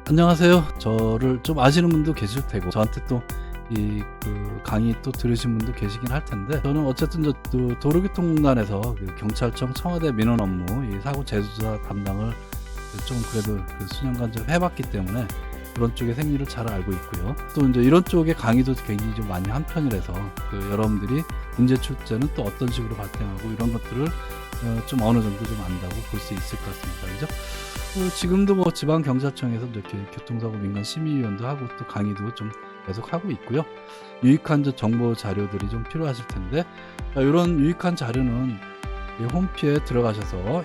안녕하세요. 저를 좀 아시는 분도 계실 테고 저한테 또 이 강의 또 들으신 분도 계시긴 할 텐데, 저는 어쨌든 도로교통공단에서 경찰청 청와대 민원 업무 이 사고 재조사 담당을 좀 그래도 수년간 좀 해봤기 때문에 그런 쪽의 생리를 잘 알고 있고요. 또 이제 이런 쪽의 강의도 굉장히 좀 많이 한 편이라서 여러분들이 문제 출제는 또 어떤 식으로 발생하고 이런 것들을 좀 어느 정도 좀 안다고 볼 수 있을 것 같습니다. 그죠? 지금도 뭐 지방경찰청에서 이렇게 교통사고 민간 심의위원도 하고 또 강의도 좀 계속 하고 있고요. 유익한 정보 자료들이 좀 필요하실 텐데, 이런 유익한 자료는 이 홈피에 들어가셔서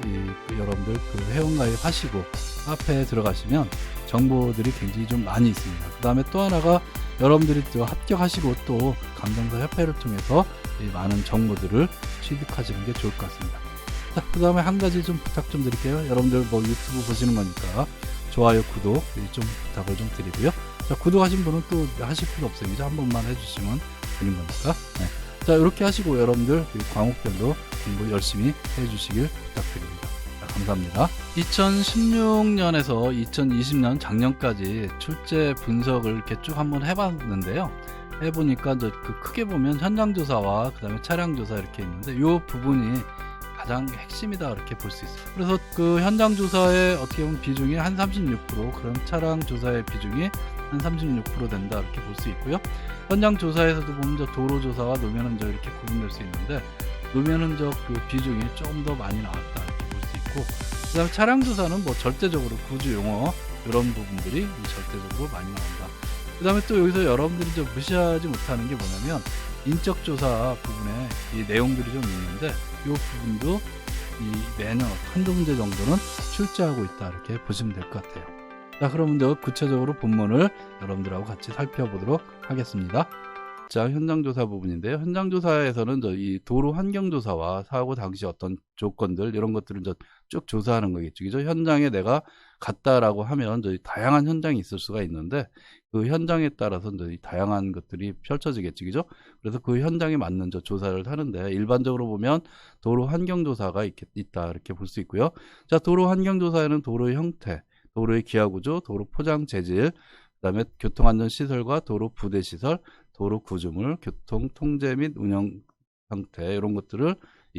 여러분들 회원가입 하시고 카페에 들어가시면 정보들이 굉장히 좀 많이 있습니다. 그 다음에 또 하나가 여러분들이 또 합격하시고 또 감정사 협회를 통해서 많은 정보들을 취득하시는 게 좋을 것 같습니다. 자, 그 다음에 한 가지 좀 부탁 좀 드릴게요. 여러분들 뭐 유튜브 보시는 거니까 좋아요, 구독 좀 부탁을 좀 드리고요. 자, 구독하신 분은 또 하실 필요 없어요. 이제 한 번만 해주시면 되는 거니까. 네. 자, 이렇게 하시고 여러분들 과목별로 공부 열심히 해주시길 부탁드립니다. 자, 감사합니다. 2016년에서 2020년 작년까지 출제 분석을 이렇게 쭉 한번 해봤는데요. 해보니까 이제 크게 보면 현장조사와 그 다음에 차량조사 이렇게 있는데, 이 부분이 가장 핵심이다 이렇게 볼 수 있어요. 그래서 현장조사의 어떻게 보면 비중이 한 36%, 그럼 차량조사의 비중이 한 36% 된다 이렇게 볼 수 있고요. 현장조사에서도 보면 도로조사와 노면흔적 이렇게 구분될 수 있는데, 노면흔적 비중이 좀 더 많이 나왔다 이렇게 볼 수 있고, 그 다음에 차량조사는 뭐 절대적으로 구조용어 이런 부분들이 절대적으로 많이 나온다. 그 다음에 또 여기서 여러분들이 좀 무시하지 못하는 게 뭐냐면, 인적조사 부분에 이 내용들이 좀 있는데, 이 부분도 매년 한두 문제 정도는 출제하고 있다 이렇게 보시면 될 것 같아요. 자, 그러면 구체적으로 본문을 여러분들하고 같이 살펴보도록 하겠습니다. 자, 현장조사 부분인데요. 현장조사에서는 이 도로 환경조사와 사고 당시 어떤 조건들 이런 것들을 쭉 조사하는 거겠죠. 그죠? 현장에 내가 갔다라고 하면 다양한 현장이 있을 수가 있는데, 그 현장에 따라서 다양한 것들이 펼쳐지겠죠. 그죠? 그래서 그 현장에 맞는 조사를 하는데, 일반적으로 보면 도로 환경조사가 있다 이렇게 볼 수 있고요. 자, 도로 환경조사에는 도로의 형태, 도로의 기하구조, 도로 포장 재질, 그 다음에 교통안전시설과 도로 부대시설, 도로 구조물, 교통 통제 및 운영 형태 이런 것들을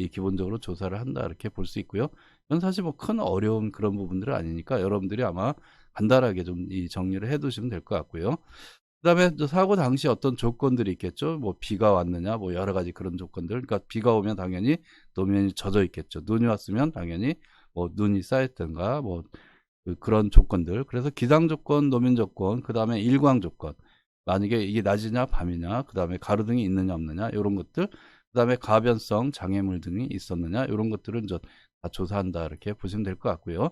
기본적으로 조사를 한다 이렇게 볼 수 있고요. 이건 사실 뭐 큰 어려운 그런 부분들은 아니니까 여러분들이 아마 간단하게 좀 정리를 해 두시면 될 것 같고요. 그 다음에 사고 당시 어떤 조건들이 있겠죠. 뭐 비가 왔느냐, 뭐 여러 가지 그런 조건들. 그러니까 비가 오면 당연히 노면이 젖어 있겠죠. 눈이 왔으면 당연히 뭐 눈이 쌓였던가 뭐 그런 조건들. 그래서 기상 조건, 노면 조건, 그 다음에 일광 조건. 만약에 이게 낮이냐 밤이냐, 그 다음에 가로등이 있느냐 없느냐 이런 것들, 그 다음에 가변성 장애물 등이 있었느냐 이런 것들은 다 조사한다 이렇게 보시면 될 것 같고요.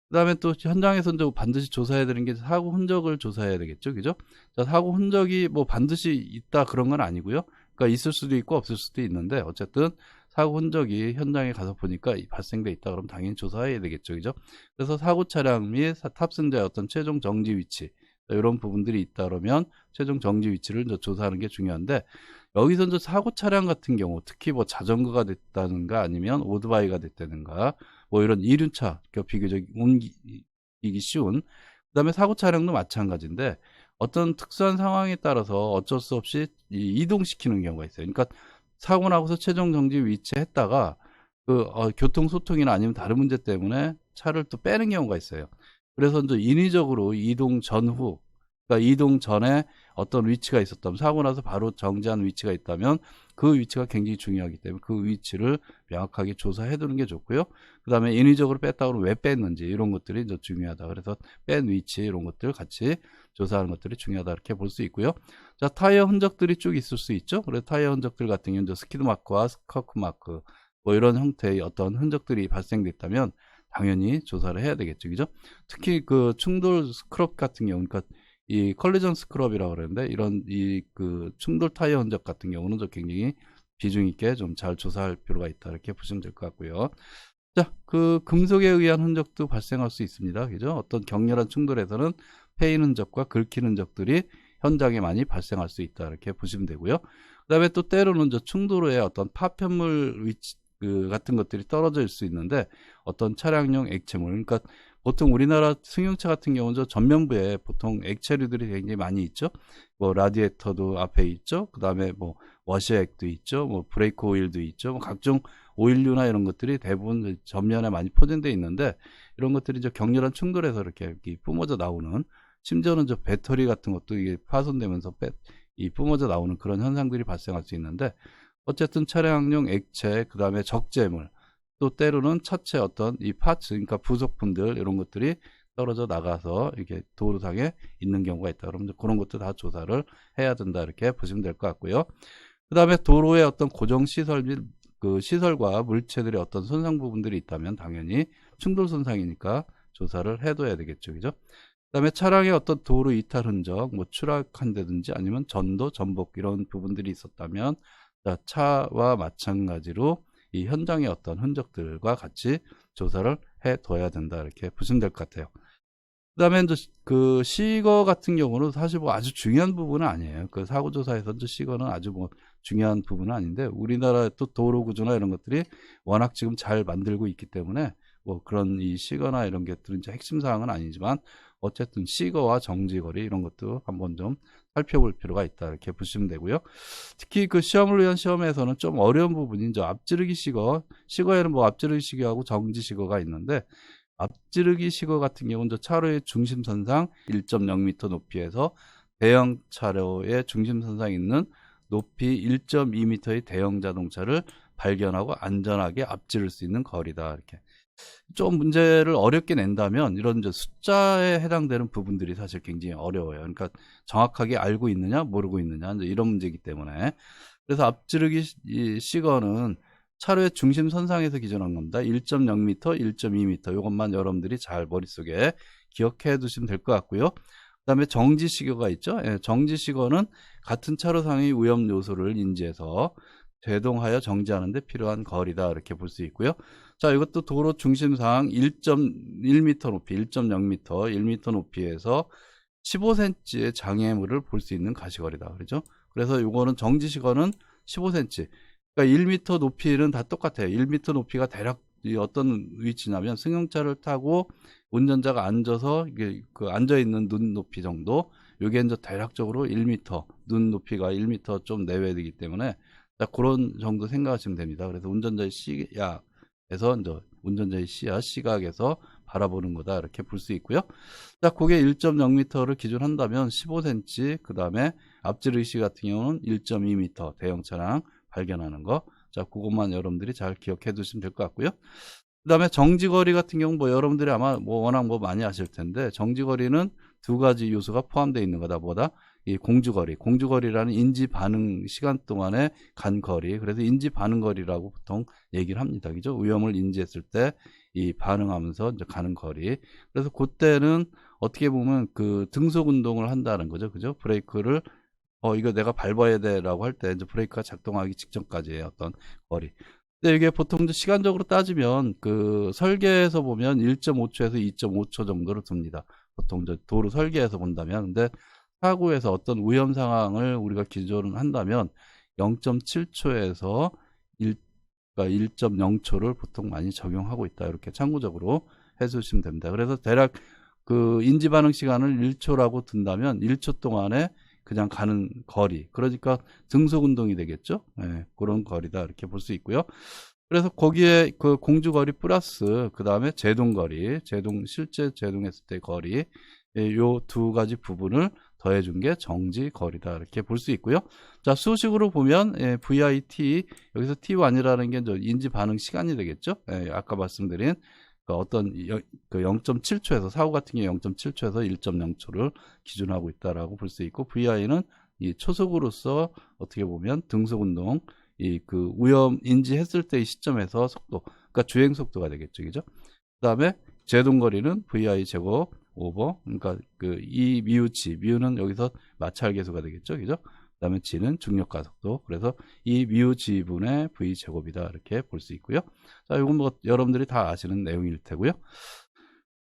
그 다음에 또 현장에서 반드시 조사해야 되는 게 사고 흔적을 조사해야 되겠죠. 그죠? 자, 사고 흔적이 뭐 반드시 있다 그런 건 아니고요. 그러니까 있을 수도 있고 없을 수도 있는데, 어쨌든 사고 흔적이 현장에 가서 보니까 발생돼 있다 그러면 당연히 조사해야 되겠죠. 그죠? 그래서 사고 차량 및 탑승자의 어떤 최종 정지 위치 이런 부분들이 있다 그러면 최종 정지 위치를 조사하는 게 중요한데, 여기서 사고 차량 같은 경우 특히 뭐 자전거가 됐다든가 아니면 오토바이가 됐다든가 뭐 이런 이륜차, 비교적 옮기기 쉬운, 그 다음에 사고 차량도 마찬가지인데, 어떤 특수한 상황에 따라서 어쩔 수 없이 이동시키는 경우가 있어요. 그러니까 사고 나고서 최종 정지 위치했다가 교통소통이나 아니면 다른 문제 때문에 차를 또 빼는 경우가 있어요. 그래서 인위적으로 이동 전후, 그러니까 이동 전에 어떤 위치가 있었다면, 사고 나서 바로 정지한 위치가 있다면 그 위치가 굉장히 중요하기 때문에 그 위치를 명확하게 조사해 두는 게 좋고요. 그 다음에 인위적으로 뺐다 그러면 왜 뺐는지 이런 것들이 중요하다. 그래서 뺀 위치 이런 것들 같이 조사하는 것들이 중요하다 이렇게 볼 수 있고요. 자, 타이어 흔적들이 쭉 있을 수 있죠. 그래서 타이어 흔적들 같은 경우는 스키드 마크와 스커크 마크 뭐 이런 형태의 어떤 흔적들이 발생됐다면 당연히 조사를 해야 되겠죠. 그죠? 특히 충돌 스크럽 같은 경우, 그러니까 이 컬리전 스크럽이라고 그러는데, 이런 충돌 타이어 흔적 같은 경우는 굉장히 비중 있게 좀 잘 조사할 필요가 있다 이렇게 보시면 될 것 같고요. 자, 금속에 의한 흔적도 발생할 수 있습니다. 그죠? 어떤 격렬한 충돌에서는 패인 흔적과 긁힌 흔적들이 현장에 많이 발생할 수 있다 이렇게 보시면 되고요. 그 다음에 또 때로는 충돌로의 어떤 파편물 위치 같은 것들이 떨어질 수 있는데, 어떤 차량용 액체물, 그러니까 보통 우리나라 승용차 같은 경우는 저 전면부에 보통 액체류들이 굉장히 많이 있죠. 뭐 라디에이터도 앞에 있죠. 그 다음에 뭐 워셔액도 있죠. 뭐 브레이크 오일도 있죠. 뭐 각종 오일류나 이런 것들이 대부분 전면에 많이 포진되어 있는데, 이런 것들이 저 격렬한 충돌에서 이렇게 뿜어져 나오는, 심지어는 저 배터리 같은 것도 이게 파손되면서 이 뿜어져 나오는 그런 현상들이 발생할 수 있는데, 어쨌든 차량용 액체, 그 다음에 적재물, 또 때로는 차체 어떤 이 파츠, 그러니까 부속품들, 이런 것들이 떨어져 나가서 이렇게 도로상에 있는 경우가 있다. 그러면 그런 것도 다 조사를 해야 된다. 이렇게 보시면 될 것 같고요. 그 다음에 도로의 어떤 고정시설 및 그 시설과 물체들의 어떤 손상 부분들이 있다면 당연히 충돌 손상이니까 조사를 해둬야 되겠죠. 그죠? 그 다음에 차량의 어떤 도로 이탈 흔적, 뭐 추락한다든지 아니면 전도, 전복 이런 부분들이 있었다면, 자, 차와 마찬가지로 이 현장의 어떤 흔적들과 같이 조사를 해둬야 된다. 이렇게 보시면 될 것 같아요. 그 다음에 이제 그 시거 같은 경우는 사실 뭐 아주 중요한 부분은 아니에요. 그 사고조사에서 이제 시거는 아주 뭐 중요한 부분은 아닌데, 우리나라의 또 도로 구조나 이런 것들이 워낙 지금 잘 만들고 있기 때문에 뭐 그런 이 시거나 이런 것들은 이제 핵심 사항은 아니지만, 어쨌든 시거와 정지거리 이런 것도 한번 좀 살펴볼 필요가 있다. 이렇게 보시면 되고요. 특히 그 시험을 위한 시험에서는 좀 어려운 부분인 저 앞지르기 시거, 시거에는 뭐 앞지르기 시거하고 정지 시거가 있는데, 앞지르기 시거 같은 경우는 저 차로의 중심선상 1.0m 높이에서 대형 차로의 중심선상에 있는 높이 1.2m의 대형 자동차를 발견하고 안전하게 앞지를 수 있는 거리다. 이렇게 좀 문제를 어렵게 낸다면 이런 이제 숫자에 해당되는 부분들이 사실 굉장히 어려워요. 그러니까 정확하게 알고 있느냐 모르고 있느냐 이제 이런 문제이기 때문에, 그래서 앞지르기 시거는 차로의 중심 선상에서 기준한 겁니다. 1.0m, 1.2m 이것만 여러분들이 잘 머릿속에 기억해 두시면 될 것 같고요. 그 다음에 정지 시거가 있죠. 예, 정지 시거는 같은 차로상의 위험 요소를 인지해서 제동하여 정지하는 데 필요한 거리다. 이렇게 볼 수 있고요. 자, 이것도 도로 중심상 1.1m 높이, 1.0m, 1m 높이에서 15cm의 장애물을 볼 수 있는 가시거리다. 그렇죠? 그래서 이거는 정지 시거는 15cm. 그러니까 1m 높이는 다 똑같아요. 1m 높이가 대략 어떤 위치냐면, 승용차를 타고 운전자가 앉아서 이게 그 앉아 있는 눈 높이 정도. 요게 이제 대략적으로 1m, 눈 높이가 1m 좀 내외 되기 때문에 자, 그런 정도 생각하시면 됩니다. 그래서 운전자의 시야에서 이제 운전자의 시각에서 바라보는 거다. 이렇게 볼 수 있고요. 자, 그게 1.0m를 기준한다면 15cm, 그 다음에 앞지르기 시 같은 경우는 1.2m 대형 차량 발견하는 거. 자, 그것만 여러분들이 잘 기억해 두시면 될 것 같고요. 그 다음에 정지거리 같은 경우 뭐 여러분들이 아마 뭐 워낙 뭐 많이 아실 텐데, 정지거리는 두 가지 요소가 포함되어 있는 거다. 뭐다? 이 공주거리라는 인지 반응 시간 동안에 간 거리. 그래서 인지 반응 거리라고 보통 얘기를 합니다. 그죠? 위험을 인지했을 때 이 반응하면서 이제 가는 거리. 그래서 그때는 어떻게 보면 그 등속 운동을 한다는 거죠. 그죠? 브레이크를 이거 내가 밟아야 돼라고 할 때 이제 브레이크가 작동하기 직전까지의 어떤 거리. 근데 이게 보통 이제 시간적으로 따지면 그 설계에서 보면 1.5초에서 2.5초 정도를 둡니다. 보통 이제 도로 설계에서 본다면. 근데 사고에서 어떤 위험 상황을 우리가 기준을 한다면 0.7초에서 1.0초를 보통 많이 적용하고 있다. 이렇게 참고적으로 해주시면 됩니다. 그래서 대략 그 인지 반응 시간을 1초라고 둔다면 1초 동안에 그냥 가는 거리, 그러니까 등속 운동이 되겠죠. 네, 그런 거리다. 이렇게 볼 수 있고요. 그래서 거기에 그 공주거리 플러스 그 다음에 제동거리, 실제 제동했을 때 거리, 요 두 가지 부분을 더해준 게 정지거리다. 이렇게 볼 수 있고요. 자, 수식으로 보면 VIT, 여기서 T1이라는 게 인지 반응 시간이 되겠죠. 아까 말씀드린 그 어떤 그 0.7초에서 사고 같은 경우 0.7초에서 1.0초를 기준하고 있다라고 볼 수 있고, VI는 이 초속으로서 어떻게 보면 등속 운동, 이 그 위험 인지했을 때의 시점에서 속도, 그러니까 주행 속도가 되겠죠, 그죠? 그다음에 제동거리는 VI 제곱 오버, 그러니까 그 이 미우는 여기서 마찰 계수가 되겠죠, 그죠? 그다음에 G는 중력 가속도. 그래서 이 미우 G분의 V 제곱이다. 이렇게 볼 수 있고요. 자, 이건 뭐 여러분들이 다 아시는 내용일 테고요.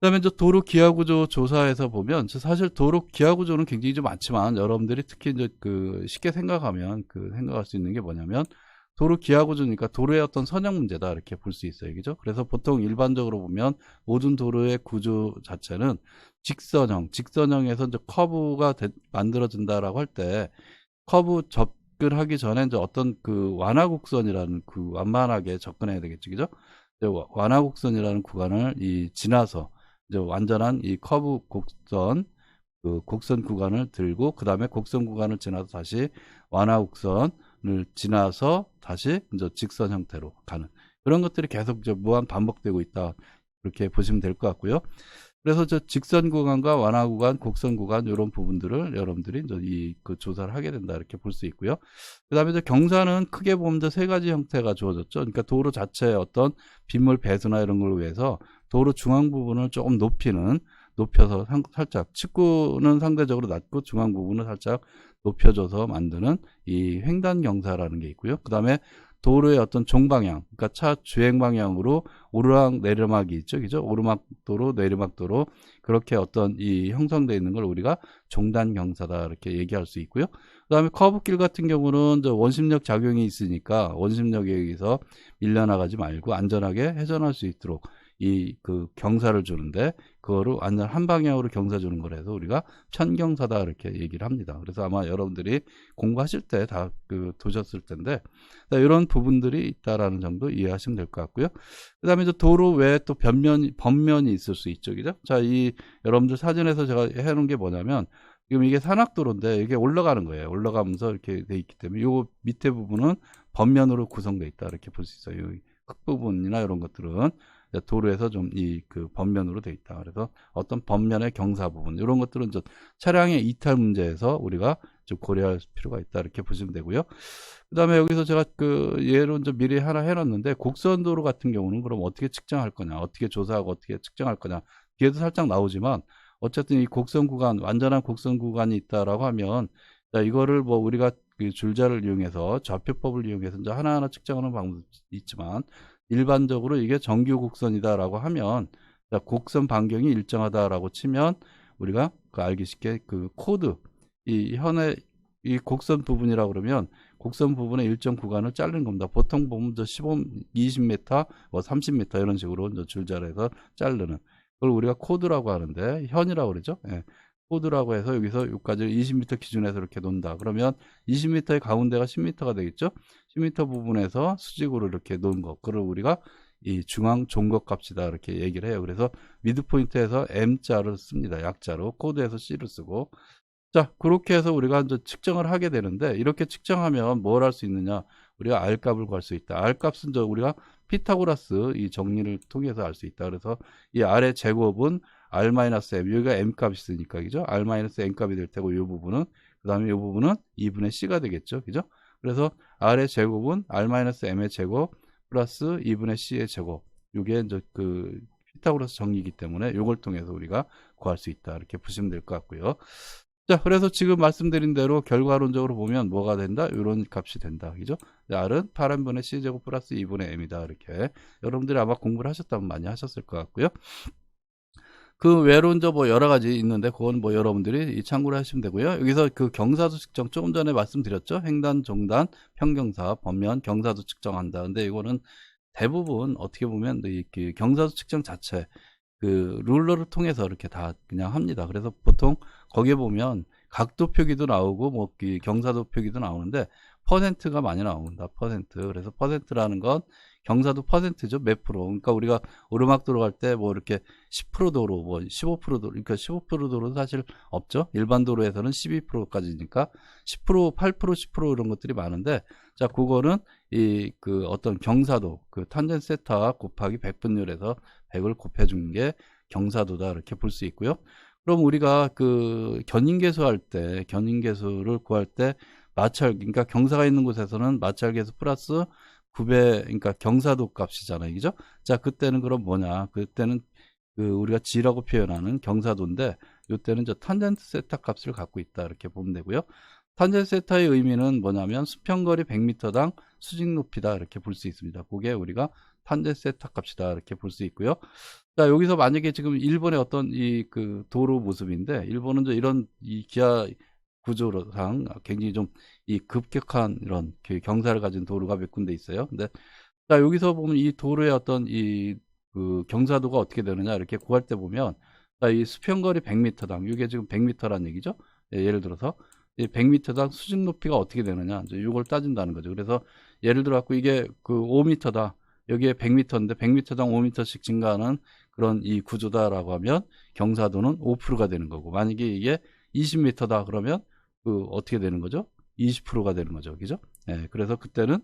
그다음에 이제 도로 기하 구조 조사에서 보면 사실 도로 기하 구조는 굉장히 좀 많지만, 여러분들이 특히 이제 그 쉽게 생각하면 생각할 수 있는 게 뭐냐면, 도로 기하구조니까 도로의 어떤 선형 문제다 이렇게 볼 수 있어요. 그죠? 그래서 보통 일반적으로 보면 모든 도로의 구조 자체는 직선형에서 이제 커브가 만들어진다라고 할 때 커브 접근하기 전에 이제 어떤 그 완화곡선이라는 그 완만하게 접근해야 되겠죠. 그죠? 완화곡선이라는 구간을 지나서 이제 완전한 이 커브 곡선 그 곡선 구간을 들고 그 다음에 곡선 구간을 지나서 다시 완화 곡선을 지나서 다시 이제 직선 형태로 가는 그런 것들이 계속 이제 무한 반복되고 있다 그렇게 보시면 될 것 같고요. 그래서 저 직선 구간과 완화 구간, 곡선 구간 이런 부분들을 여러분들이 이제 그 조사를 하게 된다 이렇게 볼 수 있고요. 그다음에 이제 경사는 크게 보면 이제 세 가지 형태가 주어졌죠. 그러니까 도로 자체의 어떤 빗물 배수나 이런 걸 위해서 도로 중앙 부분을 조금 높여서 살짝 측구는 상대적으로 낮고 중앙 부분을 살짝 높여줘서 만드는 이 횡단 경사라는 게 있고요. 그 다음에 도로의 어떤 종방향, 그러니까 차 주행 방향으로 오르막 내리막이 있죠, 그죠? 오르막도로, 내리막도로 그렇게 어떤 이 형성되어 있는 걸 우리가 종단 경사다 이렇게 얘기할 수 있고요. 그 다음에 커브길 같은 경우는 원심력 작용이 있으니까 원심력에 의해서 밀려나가지 말고 안전하게 회전할 수 있도록 그 경사를 주는데 그거를 완전 한 방향으로 경사 주는 거라서 우리가 편경사다 이렇게 얘기를 합니다. 그래서 아마 여러분들이 공부하실 때 다 보셨을 텐데 이런 부분들이 있다라는 정도 이해하시면 될 것 같고요. 그 다음에 도로 외에 또 번면이 있을 수 있죠, 그죠? 자, 여러분들 사진에서 제가 해놓은 게 뭐냐면 지금 이게 산악도로인데 이게 올라가는 거예요. 올라가면서 이렇게 돼 있기 때문에 이 밑에 부분은 번면으로 구성되어 있다 이렇게 볼 수 있어요. 흙 부분이나 이런 것들은 도로에서 좀 그 번면으로 되어 있다. 그래서 어떤 번면의 경사 부분 이런 것들은 차량의 이탈 문제에서 우리가 좀 고려할 필요가 있다 이렇게 보시면 되고요. 그 다음에 여기서 제가 예로 미리 하나 해놨는데 곡선도로 같은 경우는 그럼 어떻게 측정할 거냐, 어떻게 조사하고 어떻게 측정할 거냐 뒤에도 살짝 나오지만 어쨌든 이 곡선 구간 완전한 곡선 구간이 있다라고 하면 이거를 뭐 우리가 그 줄자를 이용해서 좌표법을 이용해서 이제 하나하나 측정하는 방법이 있지만 일반적으로 이게 정규 곡선이다라고 하면 곡선 반경이 일정하다라고 치면 우리가 알기 쉽게 그 코드 이 곡선 부분이라고 그러면 곡선 부분의 일정 구간을 자르는 겁니다. 보통 보면 15, 20m, 뭐 30m 이런 식으로 줄자로 해서 자르는 그걸 우리가 코드라고 하는데 현이라고 그러죠. 예. 코드라고 해서 여기서 여기까지 20m 기준에서 이렇게 논다. 그러면 20m의 가운데가 10m가 되겠죠. 10m 부분에서 수직으로 이렇게 놓은 거. 그걸 우리가 이 중앙 종각 값이다 이렇게 얘기를 해요. 그래서 미드포인트에서 M자를 씁니다. 약자로. 코드에서 C를 쓰고. 자, 그렇게 해서 우리가 이제 측정을 하게 되는데 이렇게 측정하면 뭘 할 수 있느냐? 우리가 R값을 구할 수 있다. R값은 우리가 피타고라스 이 정리를 통해서 알 수 있다. 그래서 이 R의 제곱은 R-M, 여기가 M값이 있으니까, 그죠? R-M값이 될 테고, 이 부분은, 그 다음에 이 부분은 2분의 C가 되겠죠? 그죠? 그래서 R의 제곱은 R-M의 제곱 플러스 2분의 C의 제곱. 이게 이제 그 피타고라스 정리이기 때문에 이걸 통해서 우리가 구할 수 있다. 이렇게 보시면 될 것 같고요. 자, 그래서 지금 말씀드린 대로 결과론적으로 보면 뭐가 된다? 이런 값이 된다. 그죠? R은 8n분의 C제곱 플러스 2분의 M이다. 이렇게. 여러분들이 아마 공부를 하셨다면 많이 하셨을 것 같고요. 그 외로 이제 뭐 여러 가지 있는데 그건 뭐 여러분들이 참고를 하시면 되고요. 여기서 그 경사도 측정 조금 전에 말씀드렸죠. 횡단, 종단, 평경사, 번면, 경사도 측정한다. 근데 이거는 대부분 어떻게 보면 그 경사도 측정 자체 그 룰러를 통해서 이렇게 다 그냥 합니다. 그래서 보통 거기에 보면 각도 표기도 나오고 뭐 경사도 표기도 나오는데 퍼센트가 많이 나옵니다. 퍼센트. 그래서 퍼센트라는 건 경사도 퍼센트죠. 몇 프로. 그러니까 우리가 오르막도로 갈 때 뭐 이렇게 10% 도로, 뭐 15% 도로, 그러니까 15% 도로 사실 없죠. 일반 도로에서는 12%까지니까 10%, 8%, 10% 이런 것들이 많은데, 자, 그거는 그 어떤 경사도, 그 탄젠 세타 곱하기 100분율에서 100을 곱해준 게 경사도다. 이렇게 볼 수 있고요. 그럼 우리가 그 견인계수 견인계수를 구할 때 그러니까 경사가 있는 곳에서는 마찰계수 플러스 9배, 그러니까 경사도 값이잖아요. 그죠? 자, 그때는 그럼 뭐냐? 그때는 그 우리가 G라고 표현하는 경사도인데, 이때는 탄젠트 세타 값을 갖고 있다. 이렇게 보면 되고요. 탄젠트 세타의 의미는 뭐냐면 수평거리 100m당 수직 높이다. 이렇게 볼 수 있습니다. 그게 우리가 탄젠트 세타 값이다. 이렇게 볼 수 있고요. 자, 여기서 만약에 지금 일본의 어떤 그 도로 모습인데, 일본은 이런 기아 구조상 굉장히 좀 이 급격한 이런 그 경사를 가진 도로가 몇 군데 있어요. 근데 자, 여기서 보면 이 도로의 어떤 이 그 경사도가 어떻게 되느냐 이렇게 구할 때 보면, 자, 이 수평거리 100m당 이게 지금 100m란 얘기죠. 예를 들어서 이 100m당 수직 높이가 어떻게 되느냐 이제 이걸 따진다는 거죠. 그래서 예를 들어 갖고 이게 그 5m다. 여기에 100m인데 100m당 5m씩 증가하는 그런 이 구조다라고 하면 경사도는 5%가 되는 거고, 만약에 이게 20m다 그러면 그 어떻게 되는 거죠? 20%가 되는 거죠. 그죠? 예, 그래서 그때는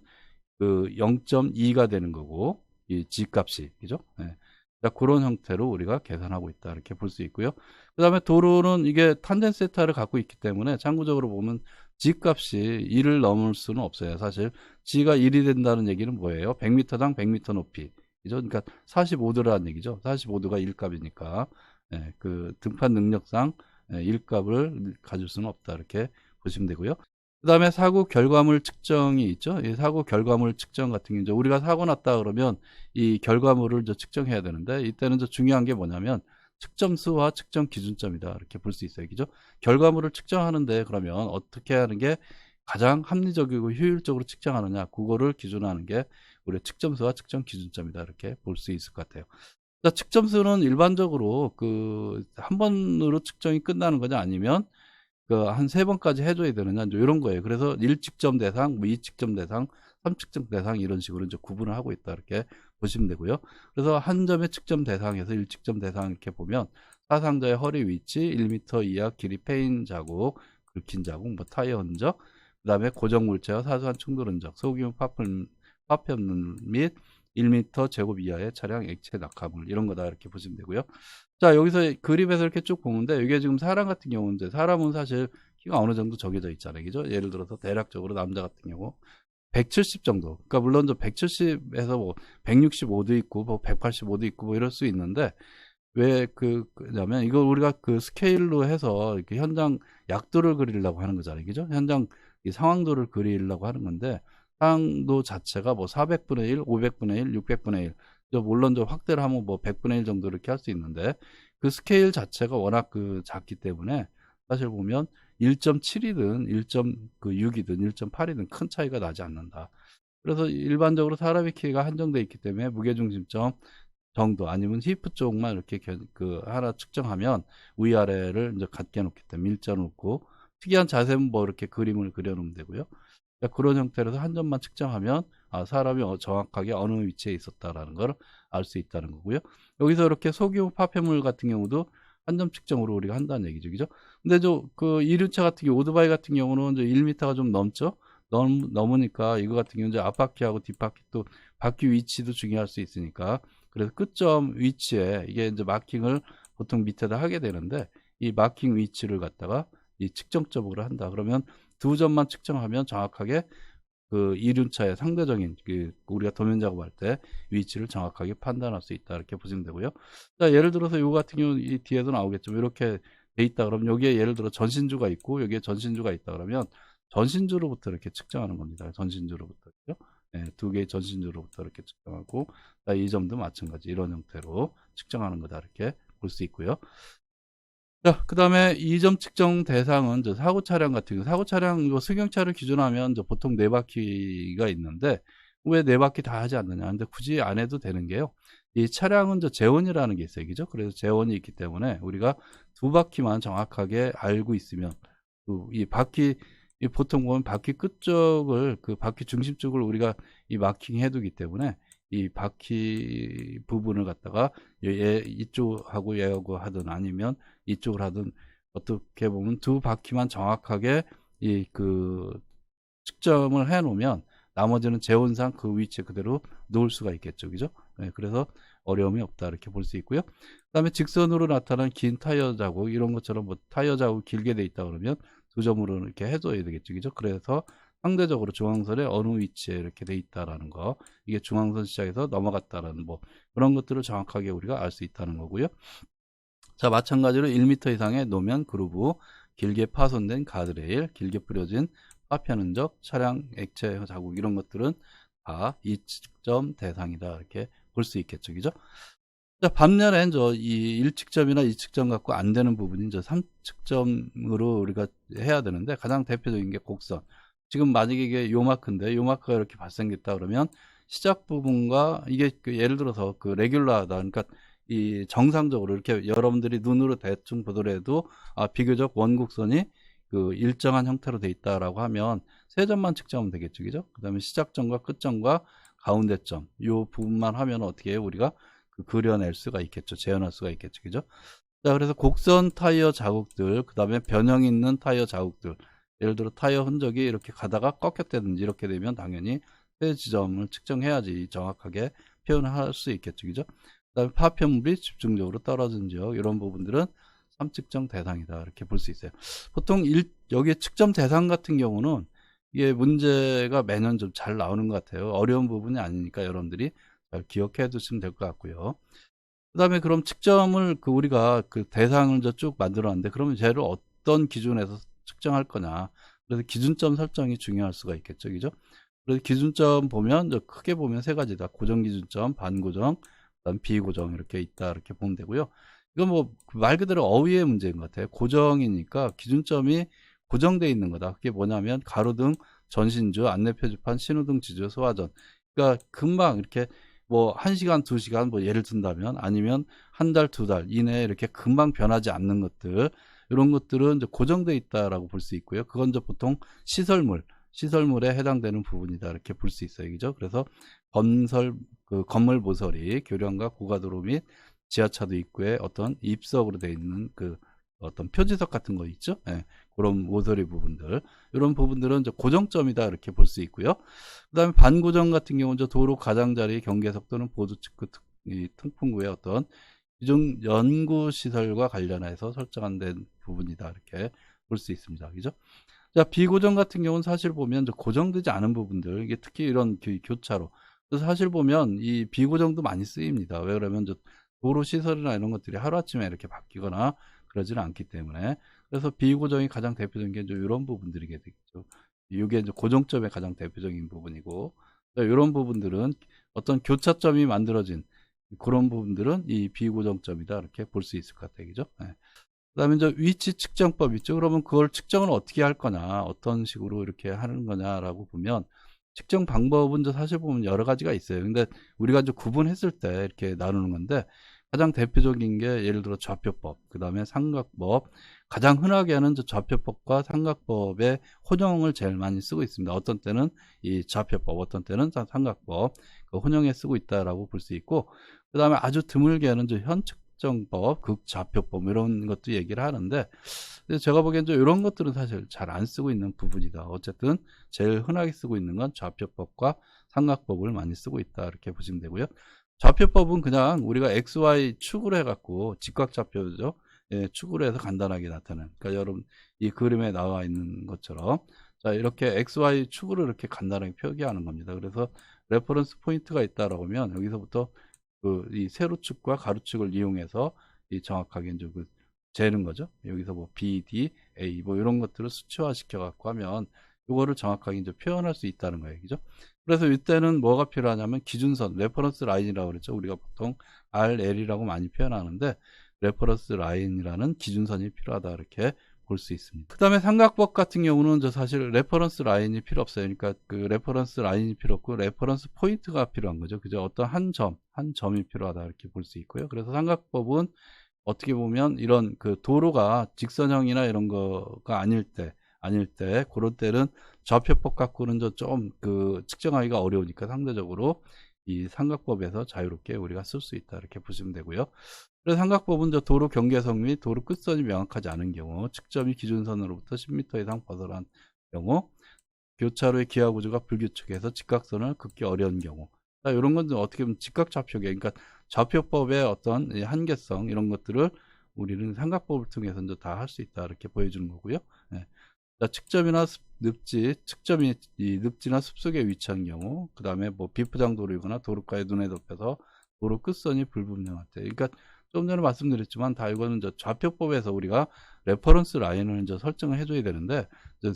그 0.2가 되는 거고, 이 G값이, 그죠? 예. 자, 그런 형태로 우리가 계산하고 있다. 이렇게 볼 수 있고요. 그 다음에 도로는 이게 탄젠 세타를 갖고 있기 때문에 참고적으로 보면 G값이 1을 넘을 수는 없어요. 사실 G가 1이 된다는 얘기는 뭐예요? 100m당 100m 높이. 그죠? 그러니까 45도라는 얘기죠. 45도가 1값이니까. 예, 그 등판 능력상 1값을 가질 수는 없다. 이렇게 보시면 되고요. 그 다음에 사고 결과물 측정이 있죠. 이 사고 결과물 측정 같은 경우, 우리가 사고 났다 그러면 이 결과물을 이제 측정해야 되는데, 이때는 이제 중요한 게 뭐냐면 측정수와 측정 기준점이다. 이렇게 볼 수 있어요. 그죠? 결과물을 측정하는데 그러면 어떻게 하는 게 가장 합리적이고 효율적으로 측정하느냐, 그거를 기준으로 하는 게 우리 측정수와 측정 기준점이다. 이렇게 볼 수 있을 것 같아요. 자, 측정수는 일반적으로 그 한 번으로 측정이 끝나는 거냐, 아니면 그 한 3번까지 해줘야 되느냐, 이제 이런 거예요. 그래서 1측정 대상, 뭐 2측정 대상, 3측정 대상 이런 식으로 이제 구분을 하고 있다. 이렇게 보시면 되고요. 그래서 한 점의 측정 대상에서 1측정 대상 이렇게 보면 사상자의 허리 위치, 1m 이하 길이 패인 자국, 긁힌 자국, 뭐 타이어 흔적, 그 다음에 고정 물체와 사소한 충돌 흔적, 소규모 파편 및 1m 제곱 이하의 차량 액체 낙하물, 이런 거다. 이렇게 보시면 되고요. 자, 여기서 그림에서 이렇게 쭉 보는데, 이게 지금 사람 같은 경우는 이제 사람은 사실 키가 어느 정도 정해져 있잖아요. 그죠? 예를 들어서 대략적으로 남자 같은 경우 170 정도. 그러니까 물론 저 170에서 뭐 165도 있고 뭐 185도 있고 뭐 이럴 수 있는데, 왜 그냐면 이거 우리가 그 스케일로 해서 이렇게 현장 약도를 그리려고 하는 거잖아요. 그죠? 현장 이 상황도를 그리려고 하는 건데, 상황도 자체가 뭐 400분의 1, 500분의 1, 600분의 1. 물론 저 확대를 하면 뭐 100분의 1 정도 이렇게 할 수 있는데, 그 스케일 자체가 워낙 그 작기 때문에 사실 보면 1.7이든 1.6이든 1.8이든 큰 차이가 나지 않는다. 그래서 일반적으로 사람의 키가 한정되어 있기 때문에 무게중심점 정도 아니면 히프 쪽만 이렇게 그 하나 측정하면 위아래를 이제 같게 놓기 때문에 일자 놓고, 특이한 자세는 뭐 이렇게 그림을 그려 놓으면 되고요. 그런 형태로서 한 점만 측정하면 사람이 정확하게 어느 위치에 있었다라는 걸 알 수 있다는 거고요. 여기서 이렇게 소규모 파편물 같은 경우도 한 점 측정으로 우리가 한다는 얘기죠. 그죠? 근데 그 이륜차 같은 경우, 오토바이 같은 경우는 이제 1m가 좀 넘죠? 넘으니까 이거 같은 경우는 이제 앞바퀴하고 뒷바퀴, 또 바퀴 위치도 중요할 수 있으니까, 그래서 끝점 위치에 이게 이제 마킹을 보통 밑에다 하게 되는데, 이 마킹 위치를 갖다가 이 측정점으로 한다. 그러면 두 점만 측정하면 정확하게 그 이륜차의 상대적인 그 우리가 도면 작업할 때 위치를 정확하게 판단할 수 있다. 이렇게 보시면 되고요. 자, 예를 들어서 요 같은 경우 이 뒤에도 나오겠지만 이렇게 돼 있다 그러면 여기에 예를 들어 전신주가 있고 여기에 전신주가 있다 그러면 전신주로부터 이렇게 측정하는 겁니다. 전신주로부터. 그죠? 네, 두 개의 전신주로부터 이렇게 측정하고, 자, 이 점도 마찬가지 이런 형태로 측정하는 거다. 이렇게 볼 수 있고요. 자, 그 다음에 2점 측정 대상은 사고 차량 같은 경우, 사고 차량 이거 승용차를 기준하면 보통 4바퀴가 있는데, 왜 4바퀴 다 하지 않느냐? 근데 굳이 안 해도 되는 게요. 이 차량은 재원이라는 게 있어요. 그죠? 그래서 재원이 있기 때문에 우리가 2바퀴만 정확하게 알고 있으면, 이 바퀴, 보통 보면 바퀴 끝쪽을, 그 바퀴 중심 쪽을 우리가 이 마킹 해두기 때문에 이 바퀴 부분을 갖다가 이쪽하고 얘하고 하든 아니면 이쪽을 하든, 어떻게 보면 두 바퀴만 정확하게 측정을 해 놓으면 나머지는 재원상 그 위치에 그대로 놓을 수가 있겠죠. 그죠? 네, 그래서 어려움이 없다. 이렇게 볼 수 있고요. 그 다음에 직선으로 나타난 긴 타이어 자국, 이런 것처럼 뭐 타이어 자국 길게 돼 있다 그러면 두 점으로 이렇게 해줘야 되겠죠. 그죠? 그래서 상대적으로 중앙선에 어느 위치에 이렇게 돼 있다라는 거, 이게 중앙선 시작에서 넘어갔다라는 뭐 그런 것들을 정확하게 우리가 알 수 있다는 거고요. 자, 마찬가지로 1m 이상의 노면 그루브, 길게 파손된 가드레일, 길게 뿌려진 파편 흔적, 차량 액체 자국, 이런 것들은 다 이 측정 대상이다. 이렇게 볼 수 있겠죠. 그죠? 자, 반면에 이 1측점이나 2측점 갖고 안 되는 부분이 3측점으로 우리가 해야 되는데, 가장 대표적인 게 곡선. 지금 만약에 이게 요마크인데, 요마크가 이렇게 발생됐다 그러면 시작 부분과 이게 예를 들어서 레귤러하다. 그러니까 이 정상적으로 이렇게 여러분들이 눈으로 대충 보더라도 비교적 원곡선이 일정한 형태로 돼 있다라고 하면 세 점만 측정하면 되겠죠. 그죠? 그 다음에 시작점과 끝점과 가운데점, 요 부분만 하면 어떻게 해요? 우리가 그려낼 수가 있겠죠. 재현할 수가 있겠죠. 그죠? 자, 그래서 곡선 타이어 자국들, 그 다음에 변형 있는 타이어 자국들, 예를 들어 타이어 흔적이 이렇게 가다가 꺾였다든지 이렇게 되면 당연히 세 지점을 측정해야지 정확하게 표현할 수 있겠죠. 그죠? 그 다음에 파편물이 집중적으로 떨어진 지역, 이런 부분들은 3측정 대상이다. 이렇게 볼 수 있어요. 보통 여기 측정 대상 같은 경우는 이게 문제가 매년 좀 잘 나오는 것 같아요. 어려운 부분이 아니니까 여러분들이 잘 기억해 두시면 될 것 같고요. 그 다음에 그럼 측정을 우리가 대상을 쭉 만들었는데, 그러면 쟤를 어떤 기준에서 측정할 거냐. 그래서 기준점 설정이 중요할 수가 있겠죠. 그죠? 그래서 기준점 보면 크게 보면 세 가지다. 고정 기준점, 반고정, 그다음 비고정 이렇게 있다. 이렇게 보면 되고요. 이건 뭐 말 그대로 어휘의 문제인 것 같아요. 고정이니까 기준점이 고정되어 있는 거다. 그게 뭐냐면 가로등, 전신주, 안내표지판, 신호등 지주, 소화전. 그러니까 금방 이렇게 뭐 1시간, 2시간 뭐 예를 든다면, 아니면 한 달, 2달 이내에 이렇게 금방 변하지 않는 것들, 이런 것들은 이제 고정되어 있다라고 볼 수 있고요. 그건 이제 보통 시설물에 해당되는 부분이다 이렇게 볼 수 있어요. 그죠? 그래서 건물 모서리, 교량과 고가도로 및 지하차도 입구에 어떤 입석으로 되어 있는 어떤 표지석 같은 거 있죠? 예, 그런 모서리 부분들, 이런 부분들은 이제 고정점이다 이렇게 볼 수 있고요. 그 다음에 반고정 같은 경우는 도로 가장자리, 경계석 또는 보도측 이 통풍구의 어떤 기존 연구 시설과 관련해서 설정한 부분이다 이렇게 볼 수 있습니다. 그죠? 자, 비고정 같은 경우는 사실 보면 고정되지 않은 부분들, 이게 특히 이런 교차로, 그래서 사실 보면 이 비고정도 많이 쓰입니다. 왜 그러면 도로 시설이나 이런 것들이 하루아침에 이렇게 바뀌거나 그러지는 않기 때문에. 그래서 비고정이 가장 대표적인 게 이런 부분들이게 되겠죠. 이게 이제 고정점의 가장 대표적인 부분이고, 이런 부분들은 어떤 교차점이 만들어진 그런 부분들은 이 비고정점이다 이렇게 볼 수 있을 것 같아요. 그죠? 네. 그 다음에 이제 위치 측정법 있죠. 그러면 그걸 측정을 어떻게 할 거냐, 어떤 식으로 이렇게 하는 거냐라고 보면, 측정 방법은 이제 사실 보면 여러 가지가 있어요. 근데 우리가 이제 구분했을 때 이렇게 나누는 건데, 가장 대표적인 게 예를 들어 좌표법, 그 다음에 삼각법. 가장 흔하게 하는 좌표법과 삼각법의 혼용을 제일 많이 쓰고 있습니다. 어떤 때는 이 좌표법, 어떤 때는 삼각법, 혼용에 쓰고 있다라고 볼 수 있고, 그 다음에 아주 드물게 하는 현측정법, 극좌표법 이런 것도 얘기를 하는데, 제가 보기엔 이런 것들은 사실 잘 안 쓰고 있는 부분이다. 어쨌든 제일 흔하게 쓰고 있는 건 좌표법과 삼각법을 많이 쓰고 있다 이렇게 보시면 되고요. 좌표법은 그냥 우리가 XY 축으로 해갖고 직각좌표죠. 예, 축으로 해서 간단하게 나타내는. 그러니까 여러분 이 그림에 나와 있는 것처럼, 자, 이렇게 XY 축으로 이렇게 간단하게 표기하는 겁니다. 그래서 레퍼런스 포인트가 있다라고 하면 여기서부터 이 세로축과 가로축을 이용해서 정확하게 이제 재는 거죠. 여기서 뭐 B, D, A 뭐 이런 것들을 수치화 시켜 갖고 하면 이거를 정확하게 이제 표현할 수 있다는 거예요. 그죠? 그래서 이때는 뭐가 필요하냐면 기준선, 레퍼런스 라인이라고 그랬죠. 우리가 보통 RL이라고 많이 표현하는데, 레퍼런스 라인이라는 기준선이 필요하다 이렇게 볼 수 있습니다. 그 다음에 삼각법 같은 경우는 사실 레퍼런스 라인이 필요 없어요. 그러니까 레퍼런스 라인이 필요 없고 레퍼런스 포인트가 필요한 거죠. 그죠? 어떤 한 점이 필요하다 이렇게 볼 수 있고요. 그래서 삼각법은 어떻게 보면 이런 도로가 직선형이나 이런 거가 아닐 때 그런 때는 좌표법 갖고는 좀 측정하기가 어려우니까 상대적으로 이 삼각법에서 자유롭게 우리가 쓸 수 있다 이렇게 보시면 되고요. 그래서 삼각법은 도로 경계선 및 도로 끝선이 명확하지 않은 경우, 측점이 기준선으로부터 10m 이상 벗어난 경우, 교차로의 기하 구조가 불규칙해서 직각선을 긋기 어려운 경우, 이런 건 어떻게 보면 직각좌표계, 그러니까 좌표법의 어떤 한계성 이런 것들을 우리는 삼각법을 통해서 다 할 수 있다 이렇게 보여주는 거고요. 네. 자, 측점이나 측점이 이 늪지나 숲속에 위치한 경우, 그 다음에 뭐 비포장 도로이거나 도로가에 눈에 덮여서 도로 끝선이 불분명할 때, 그러니까 좀 전에 말씀드렸지만 다 이거는 좌표법에서 우리가 레퍼런스 라인을 설정을 해줘야 되는데,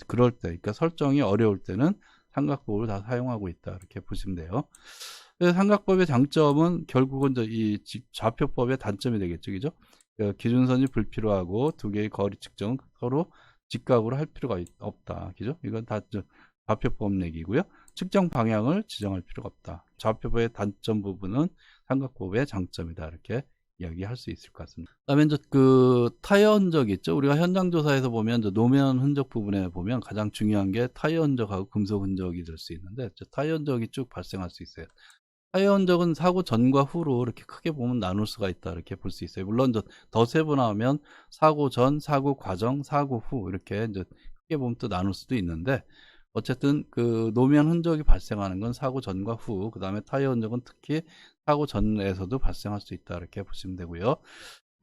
그럴 때, 그러니까 설정이 어려울 때는 삼각법을 다 사용하고 있다 이렇게 보시면 돼요. 삼각법의 장점은 결국은 이 좌표법의 단점이 되겠죠. 그죠? 기준선이 불필요하고 두 개의 거리 측정은 서로 직각으로 할 필요가 없다. 그죠? 이건 다 좌표법 얘기고요. 측정 방향을 지정할 필요가 없다. 좌표법의 단점 부분은 삼각법의 장점이다. 이렇게 이야기할 수 있을 것 같습니다. 그다음에 이제 타이어 흔적 있죠. 우리가 현장 조사에서 보면 노면 흔적 부분에 보면 가장 중요한 게 타이어 흔적하고 금속 흔적이 될 수 있는데, 타이어 흔적이 쭉 발생할 수 있어요. 타이어 흔적은 사고 전과 후로 이렇게 크게 보면 나눌 수가 있다. 이렇게 볼 수 있어요. 물론 더 세분화하면 사고 전, 사고 과정, 사고 후 이렇게 이제 크게 보면 또 나눌 수도 있는데, 어쨌든 노면 흔적이 발생하는 건 사고 전과 후, 그 다음에 타이어 흔적은 특히 사고 전에서도 발생할 수 있다. 이렇게 보시면 되고요.